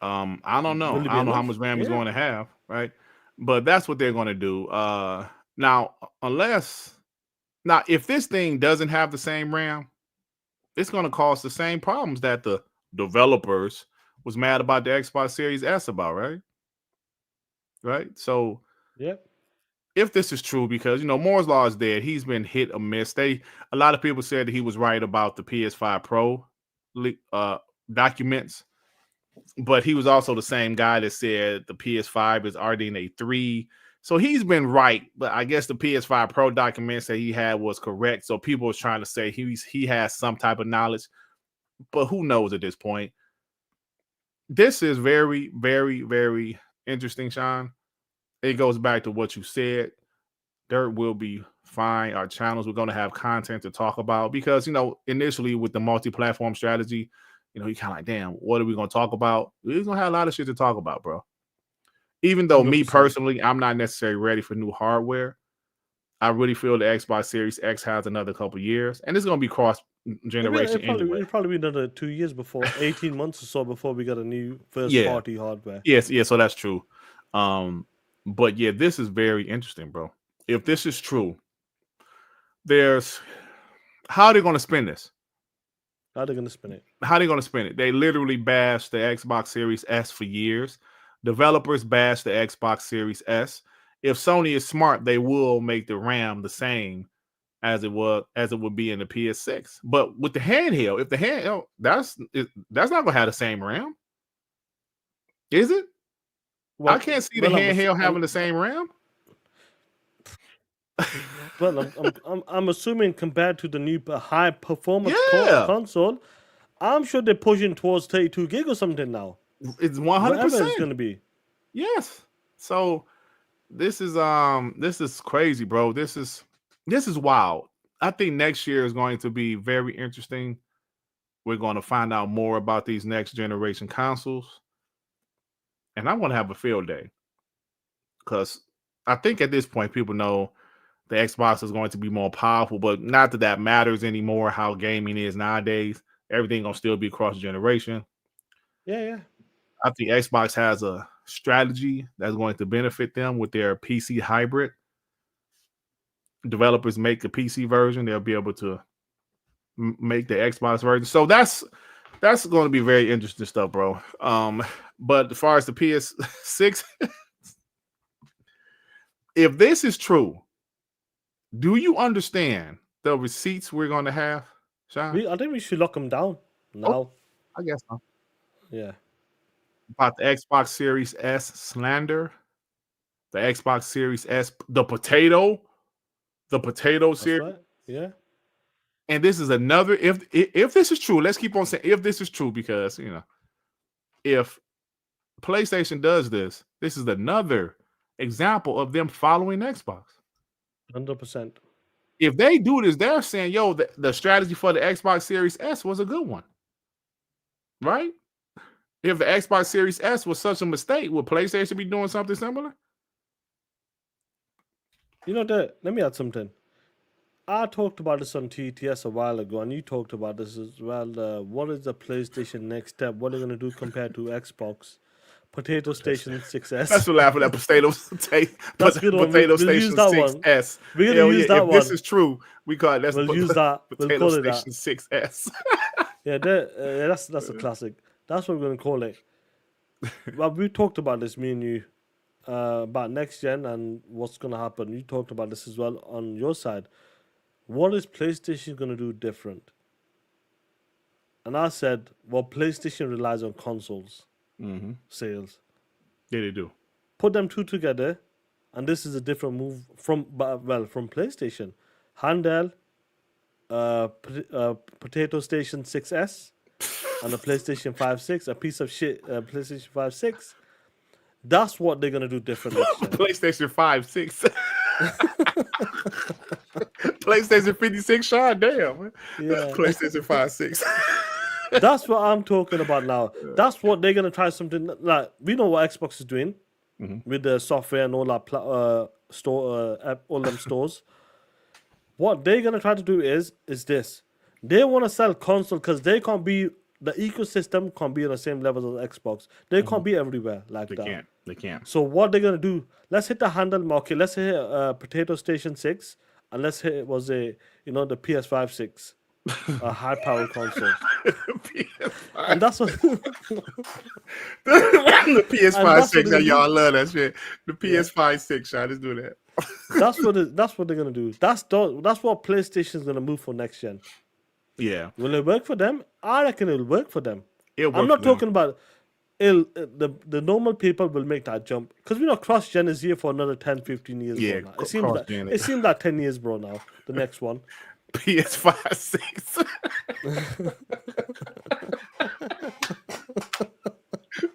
I don't know. I don't know how much RAM it's going to have, right? But that's what they're going to do. Now, if this thing doesn't have the same RAM, it's going to cause the same problems that the developers was mad about the Xbox Series S about, right? Right? So, if this is true, because Moore's Law is dead, he's been hit or miss. A lot of people said that he was right about the PS5 Pro documents, but he was also the same guy that said the PS5 is RDNA 3. So he's been right, but I guess the PS5 Pro documents that he had was correct. So people was trying to say he has some type of knowledge, but who knows at this point? This is very, very, very interesting, Sean. It goes back to what you said. Dirt will be fine. Our channels, we're going to have content to talk about because, initially with the multi-platform strategy, you kind of like, damn, what are we going to talk about? We're going to have a lot of shit to talk about, bro. Even though me 100%. personally, I'm not necessarily ready for new hardware. I really feel the Xbox Series X has another couple years, and it's going to be cross generation anyway. It'll probably be another 2 years before, 18 months or so before we get a new first Yeah. party hardware. Yes, so that's true. But yeah, this is very interesting, bro. If this is true, how are they going to spin this? How are they going to spin it? How are they going to spin it? They literally bashed the Xbox Series S for years. Developers bashed the Xbox Series S. If Sony is smart, they will make the RAM the same as it would be in the PS6. But with the handheld, if the handheld, that's not going to have the same RAM, is it? Well, I can't see the handheld having the same RAM. Well, I'm assuming compared to the new high performance console, I'm sure they're pushing towards 32 gig or something now. It's 100%. Whatever it's going to be. Yes. So this is crazy, bro. This is wild. I think next year is going to be very interesting. We're going to find out more about these next generation consoles. And I want to have a field day. Because I think at this point, people know the Xbox is going to be more powerful, but not that matters anymore how gaming is nowadays. Everything going to still be cross-generation. Yeah. I think Xbox has a strategy that's going to benefit them with their PC hybrid. Developers make a PC version, they'll be able to make the Xbox version. So that's going to be very interesting stuff, bro. But as far as the PS6, if this is true, do you understand the receipts we're going to have, Sean? I think we should lock them down now. I guess so. Yeah. About the Xbox Series S slander, the Xbox Series S, the potato series. Right. Yeah. And this is another, if this is true, let's keep on saying if this is true, because if PlayStation does this is another example of them following Xbox. 100%. If they do this, they're saying, yo, the strategy for the Xbox Series S was a good one. Right? If the Xbox Series S was such a mistake, would PlayStation be doing something similar? Let me add something. I talked about this on TTS a while ago, and you talked about this as well. What is the PlayStation next step? What are they going to do compared to Xbox? Potato Station 6S. That's what laughing at Potato Station. That's good one. Potato We'll Station use that 6S. We're going to use that if one. this is true, we call it. We'll use that. Potato We'll call it Station that. 6S. Yeah, that's a classic. That's what we're going to call it. Well, we talked about this, me and you, about next gen and what's going to happen. You talked about this as well on your side. What is PlayStation going to do different? And I said, well, PlayStation relies on consoles sales. Yeah, they do. Put them two together, and this is a different move from PlayStation. Handheld, Potato Station 6S, and a PlayStation 5.6, a piece of shit PlayStation 5.6. That's what they're gonna do different. PlayStation 5.6. PlayStation 56, Sean, damn. Yeah. PlayStation 5.6. That's what I'm talking about now. That's what they're gonna try something like. We know what Xbox is doing with the software and all that all them stores. What they're gonna try to do is this. They want to sell console because they can't be the ecosystem can't be on the same level as Xbox. They can't be everywhere like that. They can't. So what they're gonna do? Let's hit the handle market. Let's hit Potato Station 6, and let's hit the PS5 6, a high power console. And that's what the PS5 6. Y'all love that shit. The PS5 6. Let's do that. That's what they're gonna do. That's what PlayStation's gonna move for next gen. Yeah. Will it work for them? I reckon it'll work for them. I'm not talking about the normal people will make that jump because cross-gen is here for another 10, 15 years. Yeah, bro, now. It seems like 10 years, bro. Now the next one. PS5 6.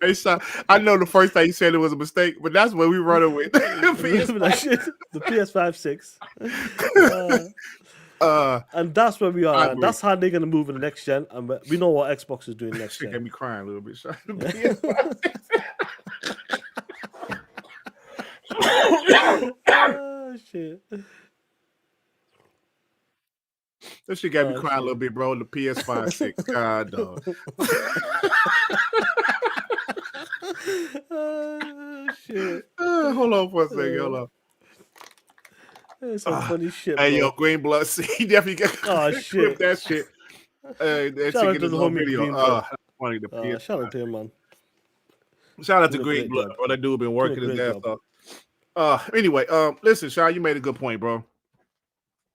Hey, Sean, I know the first time you said it was a mistake, but that's what we running with. The PS5 6. And that's where we are. That's how they're gonna move in the next gen, and we know what Xbox is doing next gen. Got me crying a little bit. This shit got me Oh, crying a shit. little bit, bro. The PS5 6. God, dog. Shit. Hold on for a second. Hold on. That's some funny shit, Hey, bro. yo, Green Blood. See, definitely got Oh, clip shit. that shit. That Shout out shit to is the on homie video. Green Blood. That's funny. The PS5. Shout out to him, man. Shout out to Did a Green great Blood, job. bro. That dude been working his great ass job. off. Anyway, listen, Sean, you made a good point, bro.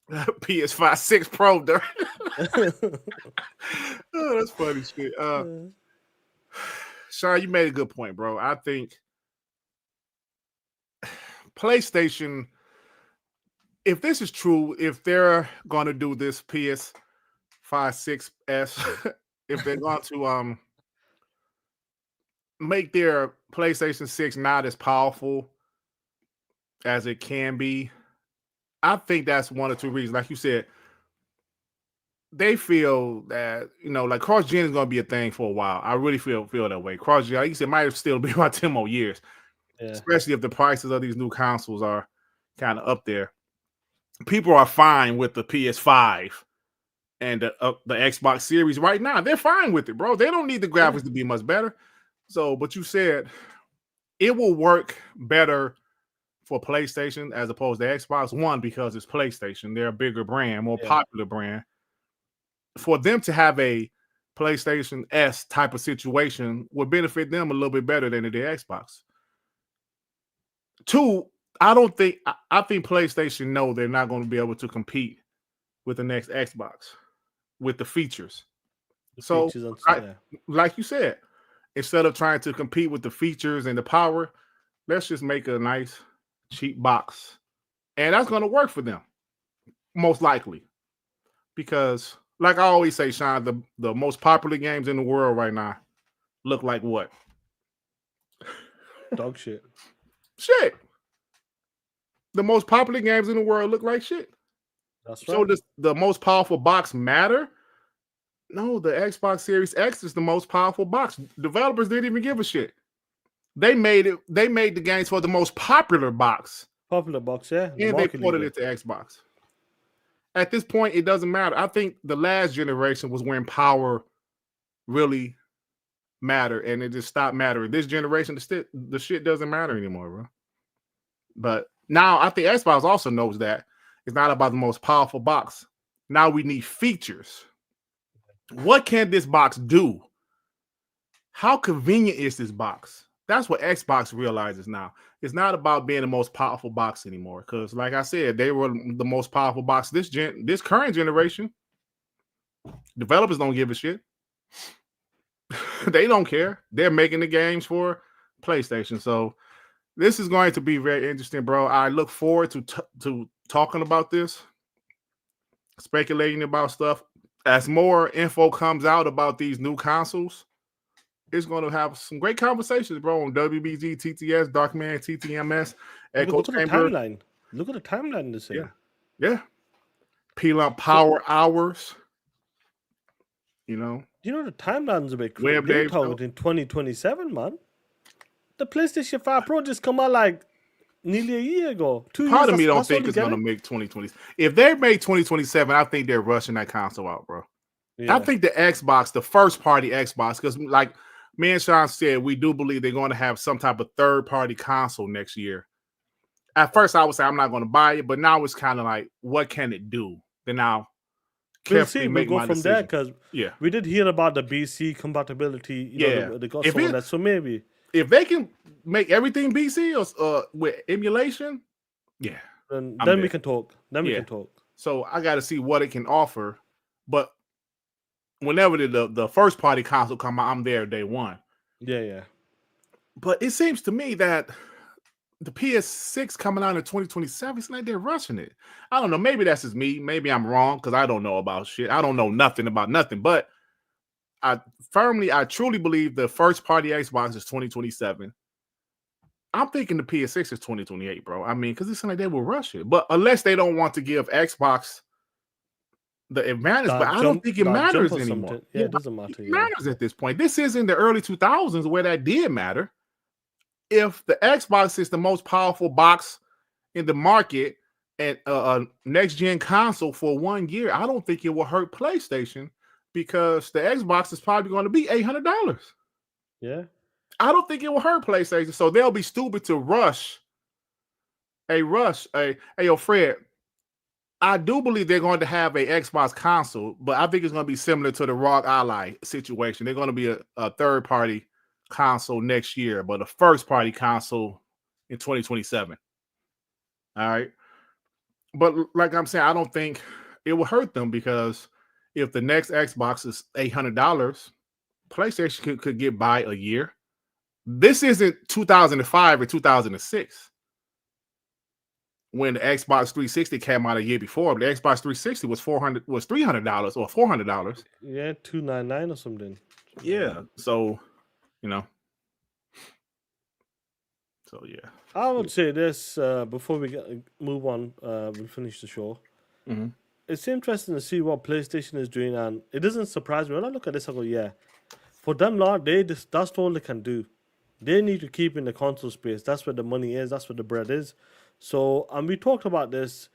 PS5 6 Pro, dude. Oh, that's funny shit. Sean, you made a good point, bro. I think PlayStation, if this is true, if they're gonna do this PS5 6S, if they're going to make their PlayStation 6 not as powerful as it can be, I think that's one or two reasons. Like you said, they feel that, like cross-gen is going to be a thing for a while. I really feel that way. Cross-gen, like you said, might still be about 10 more years, especially if the prices of these new consoles are kind of up there. People are fine with the PS5 and the Xbox Series right now. They're fine with it, bro. They don't need the graphics to be much better. So, but you said it will work better for PlayStation as opposed to Xbox. One, because it's PlayStation. They're a bigger brand, more popular brand. For them to have a PlayStation S type of situation would benefit them a little bit better than it did Xbox. Two, I think PlayStation know they're not going to be able to compete with the next Xbox with the features. Like you said, instead of trying to compete with the features and the power, let's just make a nice cheap box. And that's going to work for them, most likely. Because, like I always say, Sean, the most popular games in the world right now look like what? Dog shit. Shit. The most popular games in the world look like shit. That's right. So does the most powerful box matter? No, the Xbox Series X is the most powerful box. Developers didn't even give a shit. They made the games for the most popular box. Popular box, yeah. And they ported it to Xbox. At this point, it doesn't matter. I think the last generation was when power really mattered, and it just stopped mattering. This generation, the shit doesn't matter anymore, bro. But now I think Xbox also knows that it's not about the most powerful box. Now we need features. What can this box do? How convenient is this box? That's what Xbox realizes now. It's not about being the most powerful box anymore. Because, like I said, they were the most powerful box this current generation. Developers don't give a shit. They don't care. They're making the games for PlayStation. So this is going to be very interesting, bro. I look forward to talking about this, speculating about stuff. As more info comes out about these new consoles, it's going to have some great conversations, bro, on WBG, TTS, Darkman, TTMS, Echo Chamber. Look at the timeline this year. Yeah. Peel up power hours. You know the timeline's a bit crazy. They're talking in 2027, man. The PlayStation 5 Pro just come out like nearly a year ago. 2 years. Part of me don't think it's going to make 2020. If they make 2027, I think they're rushing that console out, bro. Yeah. I think the Xbox, the first party Xbox, because like me and Sean said, we do believe they're going to have some type of third party console next year. At first, I would say I'm not going to buy it, but now it's kind of like, what can it do? Then now, we'll see. We'll go from there because we did hear about the BC compatibility. They got some of that. So maybe if they can make everything BC or with emulation, then we can talk. We can talk. So I got to see what it can offer, but whenever the first party console come out, I'm there day one. Yeah. But it seems to me that the PS6 coming out in 2027, it's like they're rushing it. I don't know. Maybe that's just me. Maybe I'm wrong because I don't know about shit. I don't know nothing about nothing. But I truly believe the first party Xbox is 2027. I'm thinking the PS6 is 2028, bro. I mean, because it's like they will rush it. But unless they don't want to give Xbox the advantage, but I don't think it matters anymore. Yeah, it doesn't matter. It matters at this point. This is in the early 2000s where that did matter. If the Xbox is the most powerful box in the market and next gen console for 1 year, I don't think it will hurt PlayStation because the Xbox is probably going to be $800. Yeah. I don't think it will hurt PlayStation, so they'll be stupid to rush. Hey, yo, Fred. I do believe they're going to have a Xbox console, but I think it's going to be similar to the ROG Ally situation. They're going to be a third-party console next year, but a first-party console in 2027. All right. But like I'm saying, I don't think it will hurt them because if the next Xbox is $800, PlayStation could get by a year. This isn't 2005 or 2006 when the Xbox 360 came out a year before. But the Xbox 360 was $300 or $400. Yeah, $299 or something. Yeah. So, So yeah. I would say this before we move on. We finish the show. Mhm. It's interesting to see what PlayStation is doing, and it doesn't surprise me when I look at this. I go, yeah, for them, lot that's all they can do. They need to keep in the console space. That's where the money is. That's where the bread is. So, and we talked about this.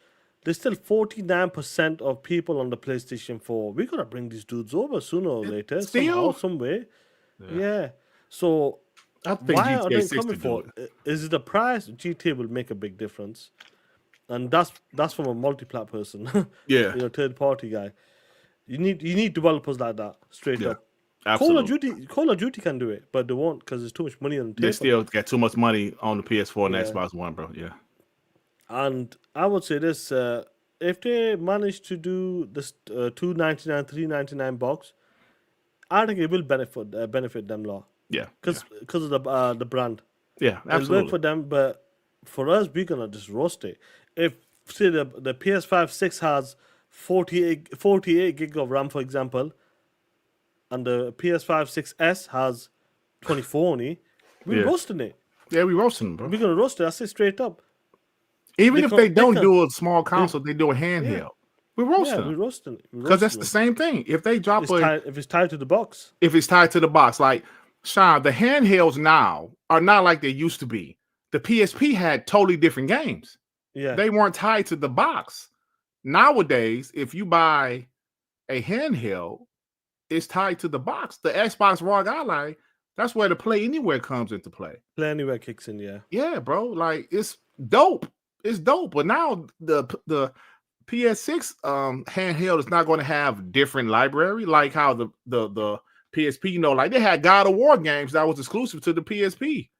There's still 49% of people on the PlayStation 4. We gotta bring these dudes over sooner or later, somehow, some way. Yeah. So, I think why are GTA they 6 coming to for? do it. Is it the price? GTA will make a big difference, and that's from a multi-plat person. Yeah. Third party guy. You need developers like that straight Yeah. up. Absolutely. Call of Duty can do it, but they won't because there's too much money on the table. They still got too much money on the PS4 and Yeah. Xbox One, bro. Yeah. And I would say this: if they manage to do this $299, $399 box, I think it will benefit them lot. Yeah. Because of the brand. Yeah, It'll work absolutely. for them, but for us, we're gonna just roast it. If say the PS5 6 has 48 gig of RAM, for example, and the PS5 6S has 24 only, we're Yeah. roasting it. Yeah, we roasting them, bro. We're gonna roast it. I say straight up. Even if they don't can- do a small console, they do a handheld. We're roasting Yeah, we're them. roasting it. Because that's the same thing. If they drop if it's tied to the box. if it's tied to the box, like Sean, the handhelds now are not like they used to be. The PSP had totally different games. Yeah. They weren't tied to the box. Nowadays, if you buy a handheld, it's tied to the box. The Xbox ROG Ally, that's where the Play Anywhere comes into play. Play Anywhere kicks in, yeah. Yeah, bro. Like it's dope. It's dope. But now the PS6 handheld is not going to have different library like how the PSP, like they had God of War games that was exclusive to the PSP.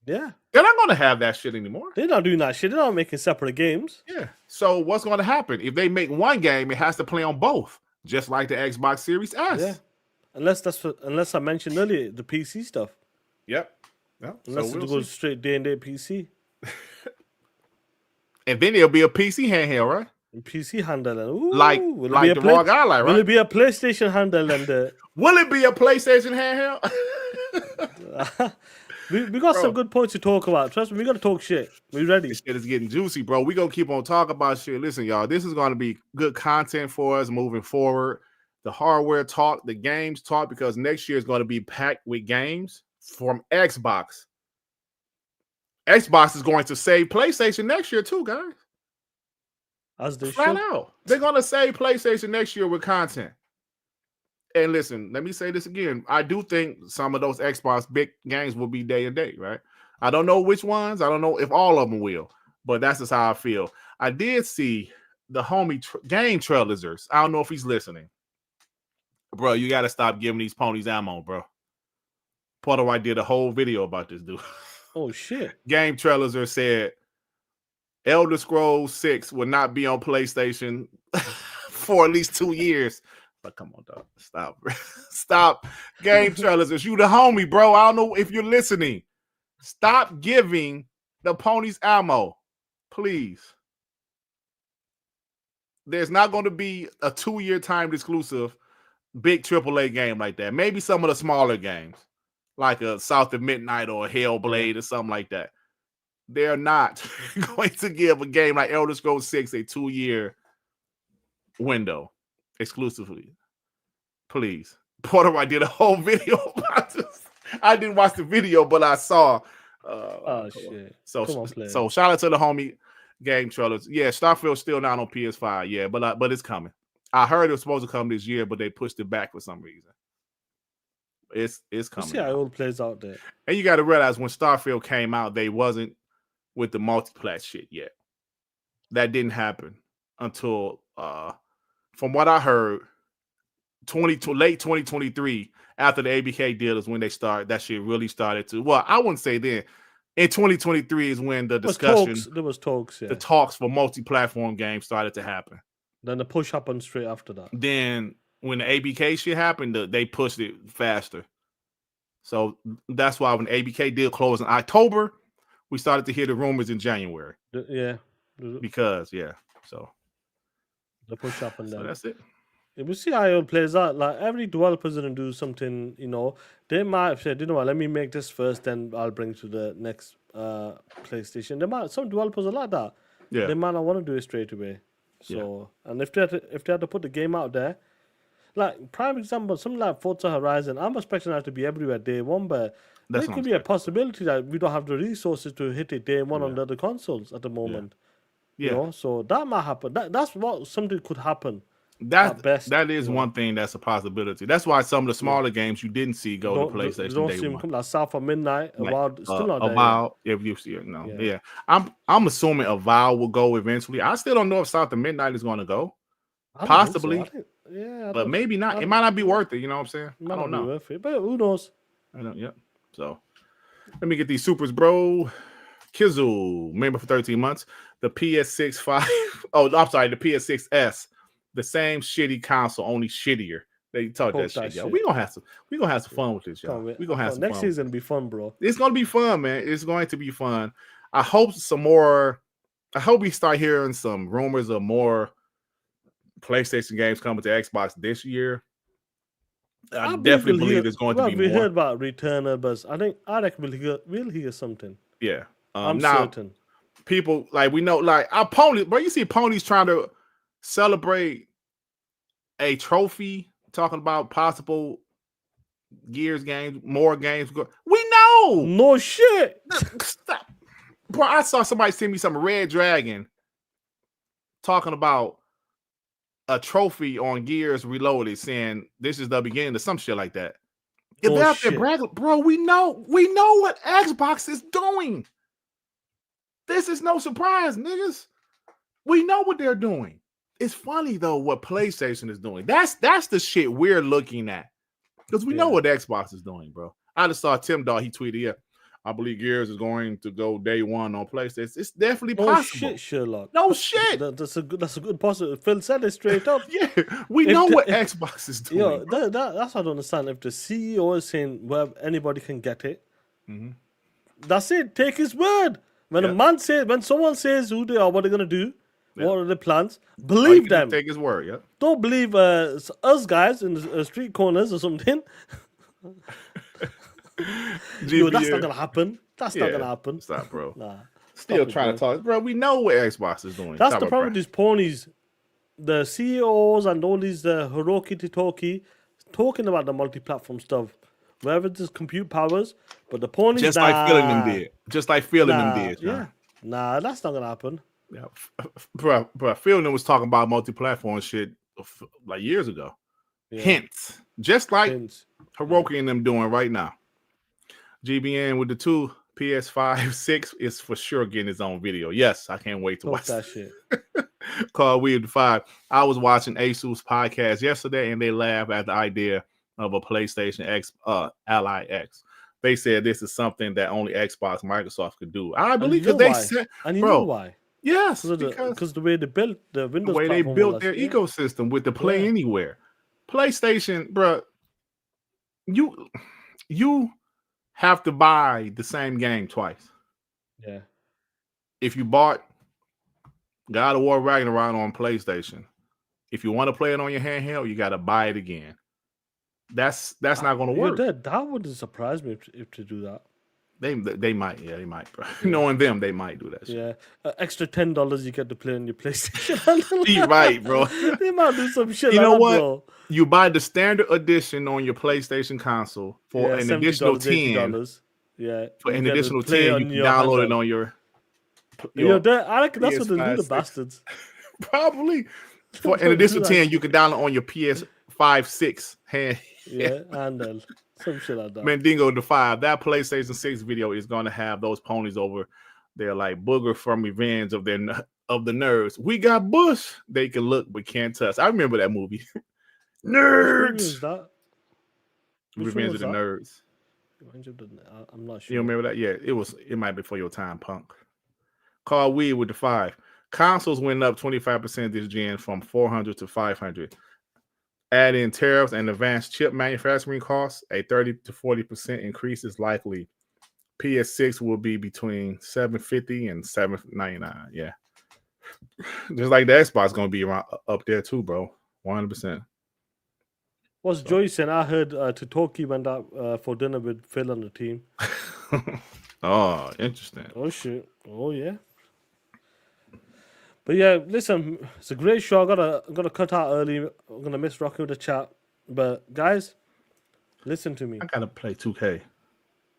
Yeah. They're not going to have that shit anymore. They're not doing that shit. They're not making separate games. Yeah. So what's going to happen? If they make one game, it has to play on both, just like the Xbox Series S. Yeah. Unless I mentioned earlier the PC stuff. Yep. Yep. Unless So it we'll goes see. straight day-and-date PC. And then it'll be a PC handheld, right? PC handle. Ooh, Like will it the be a ROG Ally, Will right? it be a PlayStation handle and Will it be a PlayStation handheld? we got Bro. some good points to talk about. Trust me, we gotta talk shit. We ready? This shit is getting juicy, bro. We gonna keep on talking about shit. Listen, y'all, this is gonna be good content for us moving forward. The hardware talk, the games talk, because next year is gonna be packed with games from Xbox. Xbox is going to save PlayStation next year too, guys. As they Flat should. out. They're gonna save PlayStation next year with content. And listen, let me say this again. I do think some of those Xbox big games will be day and date, right? I don't know which ones. I don't know if all of them will, but that's just how I feel. I did see the homie game trailers. I don't know if he's listening. Bro, you got to stop giving these ponies ammo, bro. Porter White did a whole video about this dude. Oh shit. Game trailers said Elder Scrolls 6 will not be on PlayStation for at least 2 years. But come on, dog. Stop. Stop. Game trailers. You the homie, bro. I don't know if you're listening. Stop giving the ponies ammo. Please. There's not going to be a 2-year timed exclusive big AAA game like that. Maybe some of the smaller games, like a South of Midnight or a Hellblade or something like that. They're not going to give a game like Elder Scrolls 6 a 2-year window exclusively. Please. Porter White did a whole video about this. I didn't watch the video, but I saw. Oh shit. So Come on, player. shout out to the homie game trailers. Yeah, Starfield's still not on PS5. Yeah, but it's coming. I heard it was supposed to come this year, but they pushed it back for some reason. It's coming. See how it all plays out there. And you got to realize when Starfield came out, they wasn't with the multiplat shit yet. That didn't happen until, from what I heard, late 2023, after the ABK deal is when that shit really started to. Well, I wouldn't say then. In 2023 is when the discussion, there was talks, yeah. The talks for multi-platform games started to happen. Then the push happened straight after that. Then when the ABK shit happened, they pushed it faster. So that's why when the ABK deal closed in October, we started to hear the rumors in January. Yeah. Because, so. The push happened then. So that's it. We'll see how it plays out. Like every developer's gonna do something, They might have said, what, let me make this first, then I'll bring it to the next PlayStation. Some developers are like that. Yeah. They might not want to do it straight away. So and if they had to put the game out there, like prime example, something like Forza Horizon, I'm expecting that to be everywhere day one, but there could be a possibility that we don't have the resources to hit it day one on the other consoles at the moment. Yeah. So that might happen. That's what something could happen. That is one thing that's a possibility. That's why some of the smaller games you didn't see go to PlayStation don't day see them one. come like South of Midnight, Avowed, still not there. Avowed, if you see it, no. Yeah. I'm assuming Avowed will go eventually. I still don't know if South of Midnight is going to go. Possibly. But maybe not. It might not be worth it, you know what I'm saying? I don't know. Worth it, but who knows? I don't, So let me get these supers, bro. Kizzle, member for 13 months. The PS6 5. Oh, I'm sorry, the PS6S. The same shitty console, only shittier. They talk that shit, y'all. We gonna have some fun with this, y'all. We gonna have some next fun. season be fun, bro. It's gonna be fun, man. It's going to be fun. I hope we start hearing some rumors of more PlayStation games coming to Xbox this year. I definitely believe there's going to be more. We heard about Returner, but I reckon we'll hear something. Yeah, I'm now, certain. People we know, our ponies, but you see ponies trying to celebrate a trophy, talking about possible Gears games, more games. We know. No shit. Stop. Bro, I saw somebody send me some Red Dragon talking about a trophy on Gears Reloaded, saying this is the beginning of some shit like that. If they're out there bragging, bro, we know what Xbox is doing. This is no surprise, niggas. We know what they're doing. It's funny though what PlayStation is doing. That's the shit we're looking at, because we know what Xbox is doing, bro. I just saw Tim Dog. He tweeted, I believe Gears is going to go day one on PlayStation. It's definitely possible. Shit, Sherlock. No shit. That's a good possible. Phil said it straight up. We know what Xbox is doing. That's what I don't understand. If the CEO is saying anybody can get it, that's it. Take his word. When someone says who they are, what they're gonna do, what are the plans, believe them. Take his word. Yeah. Don't believe us guys in the street corners or something. Yo, that's not gonna happen. That's not gonna happen. Stop, bro. Nah. Still trying to talk, bro. We know what Xbox is doing. That's the problem with these ponies. The CEOs and all these Hiroki Titoki talking about the multi-platform stuff. Wherever there's compute powers, but the ponies just like feeling them did. Just like feeling them did. Yeah. Nah, that's not gonna happen. Yeah, bro. Feeling them was talking about multi-platform shit like years ago. Yeah. Hints, just like Hiroki and them doing right now. GBN with the 2 PS5 6 is for sure getting his own video. Yes, I can't wait to watch that shit. Called Weird 5. I was watching Asus podcast yesterday, and they laughed at the idea of a PlayStation X Ally X. They said this is something that only Xbox, Microsoft could do. I believe because they said, and you know why? Yes, because the way they built the Windows, the way they built their ecosystem with the Play Anywhere. PlayStation, bro, you have to buy the same game twice. Yeah. If you bought God of War Ragnarok on PlayStation, if you want to play it on your handheld, you got to buy it again. That's not going to work. That wouldn't surprise me if to do that. They might, they might, bro. Knowing them, they might do that shit. Yeah, extra $10 you get to play on your PlayStation. You're right, bro. They might do some shit. You know what? Bro. You buy the standard edition on your PlayStation console for an additional $10. Yeah, for an additional $10, you can download it on your. Yo, I reckon that's what they do, PS5, the 6. bastards. Probably. For in addition to 10, you can download on your PS5, 6 hand. Yeah, and some shit like that. Mandingo the 5. That PlayStation 6 video is going to have those ponies over there like Booger from Revenge of the Nerds. We got Bush. They can look but can't touch. I remember that movie. Nerds. Revenge of the Nerds. I'm not sure. You remember that? Yeah, it might be for your time, punk. Call Weed with the 5. Consoles went up 25% this gen from 400 to 500. Add in tariffs and advanced chip manufacturing costs, a 30 to 40% increase is likely. PS6 will be between $750 and $799. Yeah. Just like the Xbox going to be around up there too, bro. 100%. What's Joey saying? I heard Totoki went out for dinner with Phil on the team. Oh, interesting. Oh, shit. Oh, yeah. But yeah, listen, it's a great show. I'm gonna cut out early. I'm gonna miss rocking with the chat. But guys, listen to me. I gotta play 2K.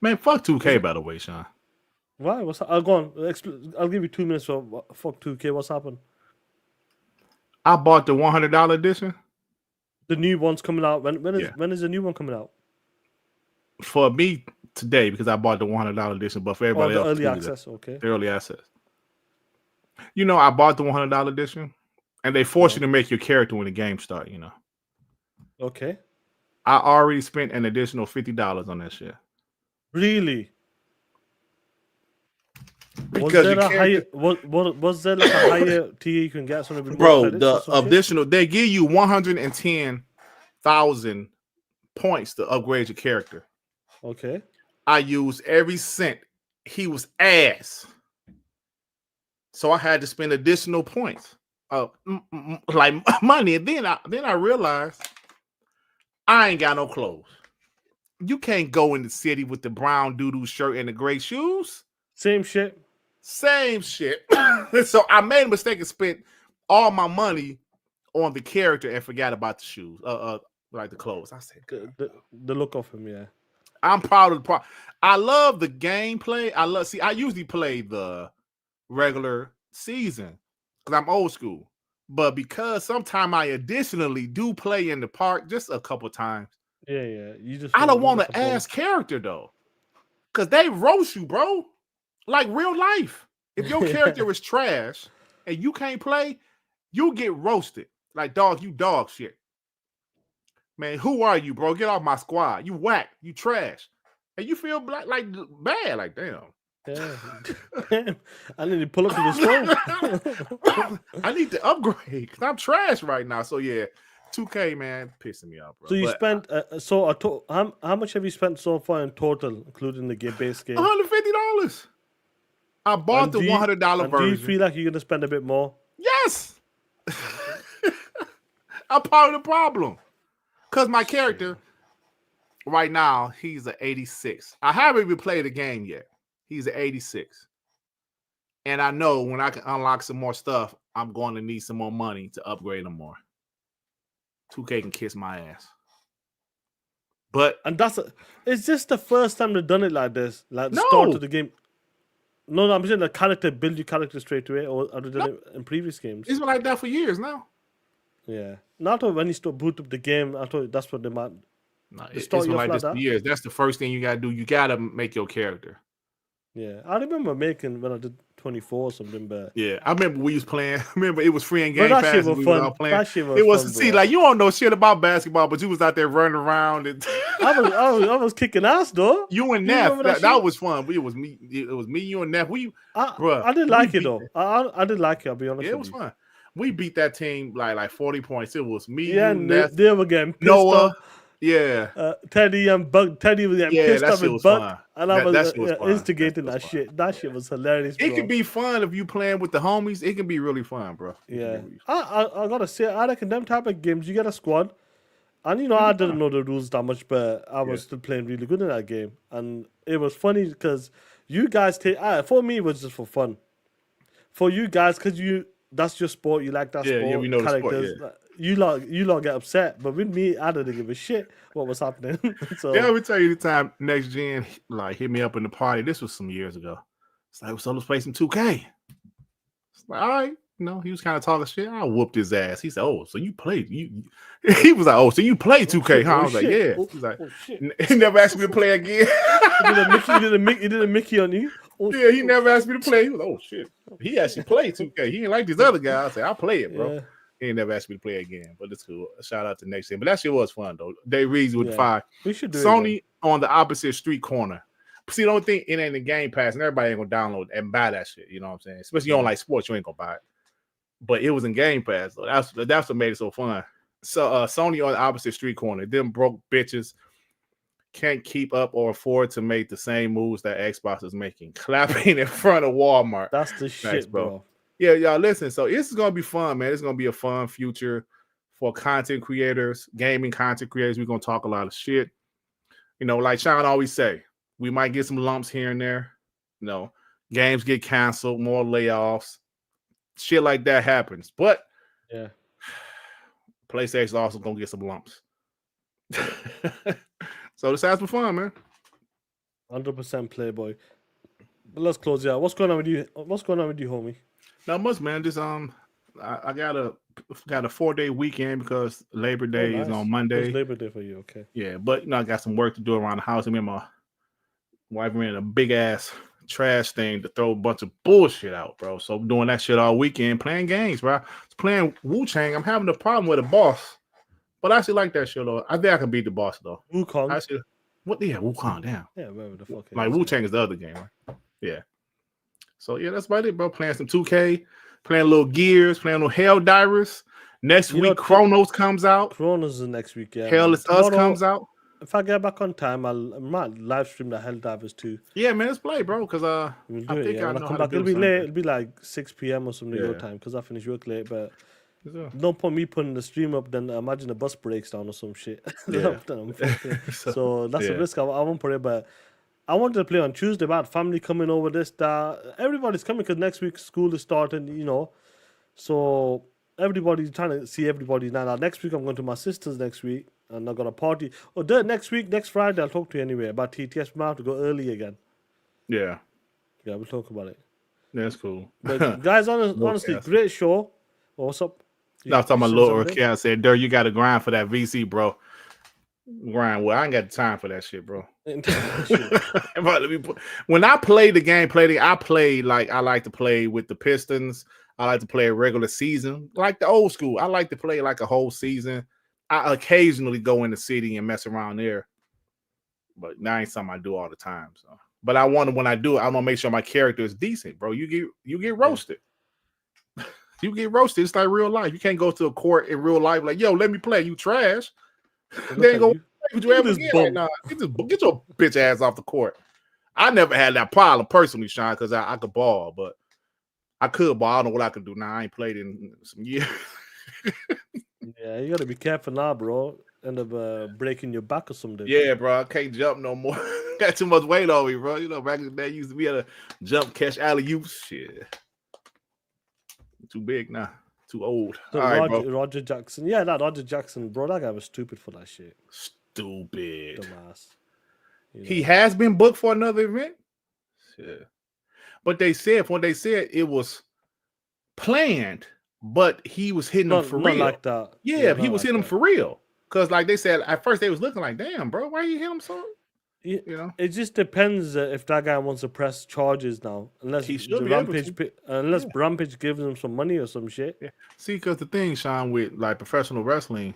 Man, fuck 2K, by the way, Sean. Why? What's I'll go on. I'll give you 2 minutes for fuck 2K. What's happened? I bought the $100 edition. The new one's coming out. When is the new one coming out? For me today, because I bought the $100 edition, but for everybody else, early access. Okay. The early access. You know, I bought the $100 edition, and they force you to make your character when the game starts. You know. Okay. I already spent an additional $50 on that shit. Really? Because was there like a higher tier you can get something? Bro, the additional they give you 110,000 points to upgrade your character. Okay. I used every cent. He was ass. So I had to spend additional points, like money. And then I realized I ain't got no clothes. You can't go in the city with the brown doo-doo shirt and the gray shoes. Same shit. Same shit. So I made a mistake and spent all my money on the character and forgot about the shoes, like the clothes. I said, the look of him, yeah. I'm proud of the part. I love the gameplay. I usually play the regular season because I'm old school, but because sometimes I additionally do play in the park just a couple times. Yeah. I don't want an ass character though, because they roast you, bro, like real life. If your character is trash and you can't play, you get roasted. Like, dog, you dog shit. Man, who are you, bro? Get off my squad. You whack. You trash. And you feel like bad. Like, damn. Yeah. I need to pull up to the store. I need to upgrade because I'm trash right now. So yeah, 2K, man, pissing me off, bro. So you spent how much have you spent so far in total, including the base game? $150. I bought the $100 version. Do you feel like you're gonna spend a bit more? Yes. I'm part of the problem because my character right now he's an 86. I haven't even played the game yet. He's an 86. And I know when I can unlock some more stuff, I'm going to need some more money to upgrade him more. 2K can kiss my ass. But it's just the first time they've done it like this. Like the start of the game. No, I'm saying the character build your character straight away, or have they done it in previous games? It's been like that for years now. Yeah. Not when you start boot up the game, I thought that's what they might. No, it's been like this for years. That's the first thing you gotta do. You gotta make your character. Yeah, I remember making when I did 24 or something, but yeah, I remember we was playing. I remember it was free in Game Pass. That shit was fun. That shit was it was fun, see, like you don't know shit about basketball, but you was out there running around. And I was kicking ass though. You and Neff, that was fun. It was me, you and Neff. I didn't like it though. I didn't like it. I'll be honest. Yeah, it was fun. We beat that team like 40 points. It was me, you, Neff, they were getting pissed Noah. Off. Yeah, Teddy and Buck. Teddy was getting pissed off with Buck, and I was instigating that shit. That shit was hilarious. It can be fun if you playing with the homies. It can be really fun, bro. Yeah, I gotta say, I reckon them type of games, you get a squad, and I didn't know the rules that much, but I was still playing really good in that game, and it was funny because you guys for me it was just for fun. For you guys, because that's your sport, you like that sport. Yeah, we know characters. The sport, You lot get upset, but with me, I didn't give a shit what was happening. So yeah, let me tell you the time next gen like hit me up in the party. This was some years ago. It's like, so let's play some 2K. Like, all right, he was kind of talking shit. I whooped his ass. He said, "Oh, so you played you?" He was like, "Oh, so you play 2K?" Huh? I was like, "Yeah." He's like, "He never asked me to play again." He did a Mickey on you. Yeah, he never asked me to play. He was like, "Oh shit." He actually played 2K. He ain't like these other guys. I said, "I'll play it, bro." Yeah. He ain't never asked me to play again, but it's cool. Shout out to next year. But that shit was fun though. They Reeves with 5. We should do Sony on the opposite street corner. See, don't think it ain't a Game Pass, and everybody ain't gonna download and buy that shit. You know what I'm saying? Especially you don't like sports, you ain't gonna buy it. But it was in Game Pass, so that's what made it so fun. So Sony on the opposite street corner. Them broke bitches can't keep up or afford to make the same moves that Xbox is making. Clapping in front of Walmart. That's the shit, bro. Yeah, y'all listen. So this is gonna be fun, man. It's gonna be a fun future for content creators, gaming content creators. We're gonna talk a lot of shit. Like Sean always say, we might get some lumps here and there. Games get canceled, more layoffs, shit like that happens. But yeah, PlayStation also gonna get some lumps. So this has been fun, man. 100% Playboy. But let's close it out. What's going on with you? Homie? Not much, man. Just I got a 4-day weekend because Labor Day is on Monday. It's Labor Day for you, okay? Yeah, but I got some work to do around the house. Me and my wife ran a big ass trash thing to throw a bunch of bullshit out, bro. So I'm doing that shit all weekend, playing games, bro. Playing Wu-Chang. I'm having a problem with the boss, but I actually like that shit though. I think I can beat the boss though. Wukong. Wukong, damn. Yeah, whatever the fuck. Like Wu-Chang is the other game, right? Yeah. So yeah, that's about it, bro. Playing some 2K, playing a little Gears, playing a little Helldivers. Next week, Chronos comes out. Chronos is next week, yeah. Hell is Us comes out. If I get back on time, I might live stream the Helldivers too. Yeah, man, let's play, bro. Because I think I know how to do it'll be something. late. It'll be like 6 p.m. or something your time because I finish work late. But don't put me putting the stream up. Then imagine the bus breaks down or some shit. Yeah. So that's a risk. I won't put it. But I wanted to play on Tuesday. But family coming over. Everybody's coming because next week school is starting. So everybody's trying to see everybody now. Next week I'm going to my sister's next week. And I got a party. Next Friday, I'll talk to you anyway about TTS. We might have to go early again. Yeah. Yeah, we'll talk about it. That's cool. But guys, honestly, great show. What's up? I was talking about little Raquel. I said, Dirk, you got to grind for that VC, bro. Grind. Well, I ain't got the time for that shit, bro. When I play the game, I play like I like to play with the Pistons. I like to play a regular season. Like the old school. I like to play like a whole season. I occasionally go in the city and mess around there, but that ain't something I do all the time. So, but when I do it, I want to make sure my character is decent, bro. You get roasted. You get roasted. It's like real life. You can't go to a court in real life like, yo, let me play. You trash. They ain't gonna play with you ever again. Like, nah, get your bitch ass off the court. I never had that problem personally, Sean, because I could ball, but I could ball. I don't know what I could do now. I ain't played in some years. Yeah, you gotta be careful now, bro. End up breaking your back or something. Yeah, bro, I can't jump no more. Got too much weight on me, bro. Back in the day, used to be able to jump, catch alley-oops. Shit, too big now. Too old. So all right, bro. Roger Jackson. Yeah, that Roger Jackson, bro. That guy was stupid for that shit. Stupid. Dumbass. He has been booked for another event. Shit. But they said it was planned. But he was hitting them for real. Like that. Yeah, he was hitting them for real. Because like they said, at first they was looking like, damn, bro, why you hit him so? It just depends if that guy wants to press charges now. Unless he should Rampage gives him some money or some shit. Yeah. See, because the thing, Sean, with like professional wrestling,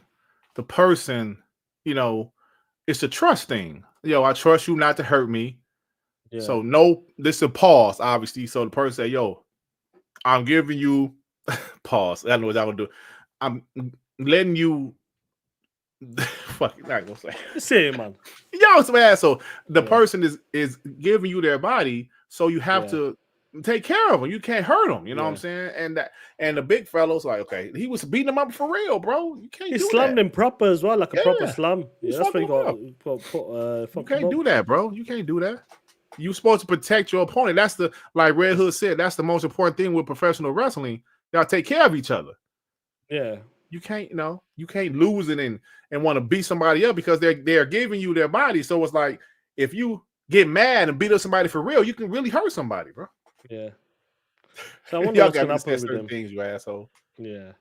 the person, it's a trust thing. I trust you not to hurt me. Yeah. So no, this is a pause, obviously. So the person say, yo, I'm giving you pause. I don't know what I would do. I'm letting you. Fuck it, not gonna say. Say it, man. Y'all some asshole. The person is giving you their body, so you have to take care of them. You can't hurt them. You know what I'm saying? And the big fellow's like, okay, he was beating him up for real, bro. You can't. He slammed him proper as well, like a proper slam. Yeah, that's what you got. You can't do that, bro. You can't do that. You're supposed to protect your opponent. That's like Red Hood said. That's the most important thing with professional wrestling. Y'all take care of each other. Yeah. You can't, you can't lose it and want to beat somebody up because they're giving you their body. So it's like if you get mad and beat up somebody for real, you can really hurt somebody, bro. Yeah. So I wonder Y'all what's got gonna to say happen with certain them. things, you asshole. Yeah.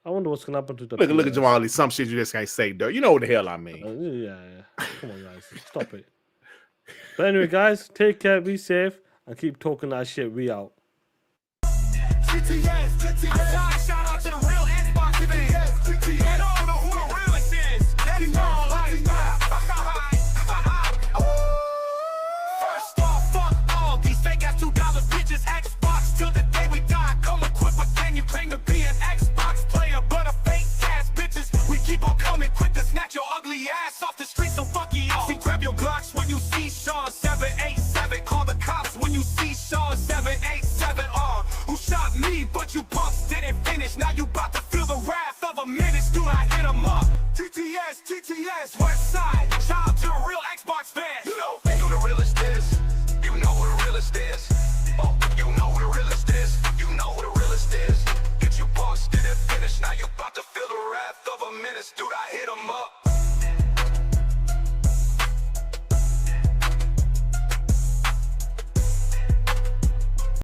I wonder what's gonna happen to the Look at PS. Jamal. Some shit you just can't say, though. You know what the hell I mean. Yeah. Come on, guys. Stop it. But anyway, guys, take care, be safe, and keep talking that shit. We out. TTS, shout out to the real Xbox fans. And all the who the realest is. That's all like first off, fuck all these fake ass $2 bitches. Xbox till the day we die. Come equipped with can you claim to be an Xbox player, but a fake ass bitches. We keep on coming quick to snatch your ugly ass off the street. So fuck you all. See, grab your Glocks when you see Sean 787. Call the cops when you see Sean 787. Who shot me, but you punks didn't finish. Now you about to feel the wrath of a menace. Do not hit 'em up. TTS, West Side.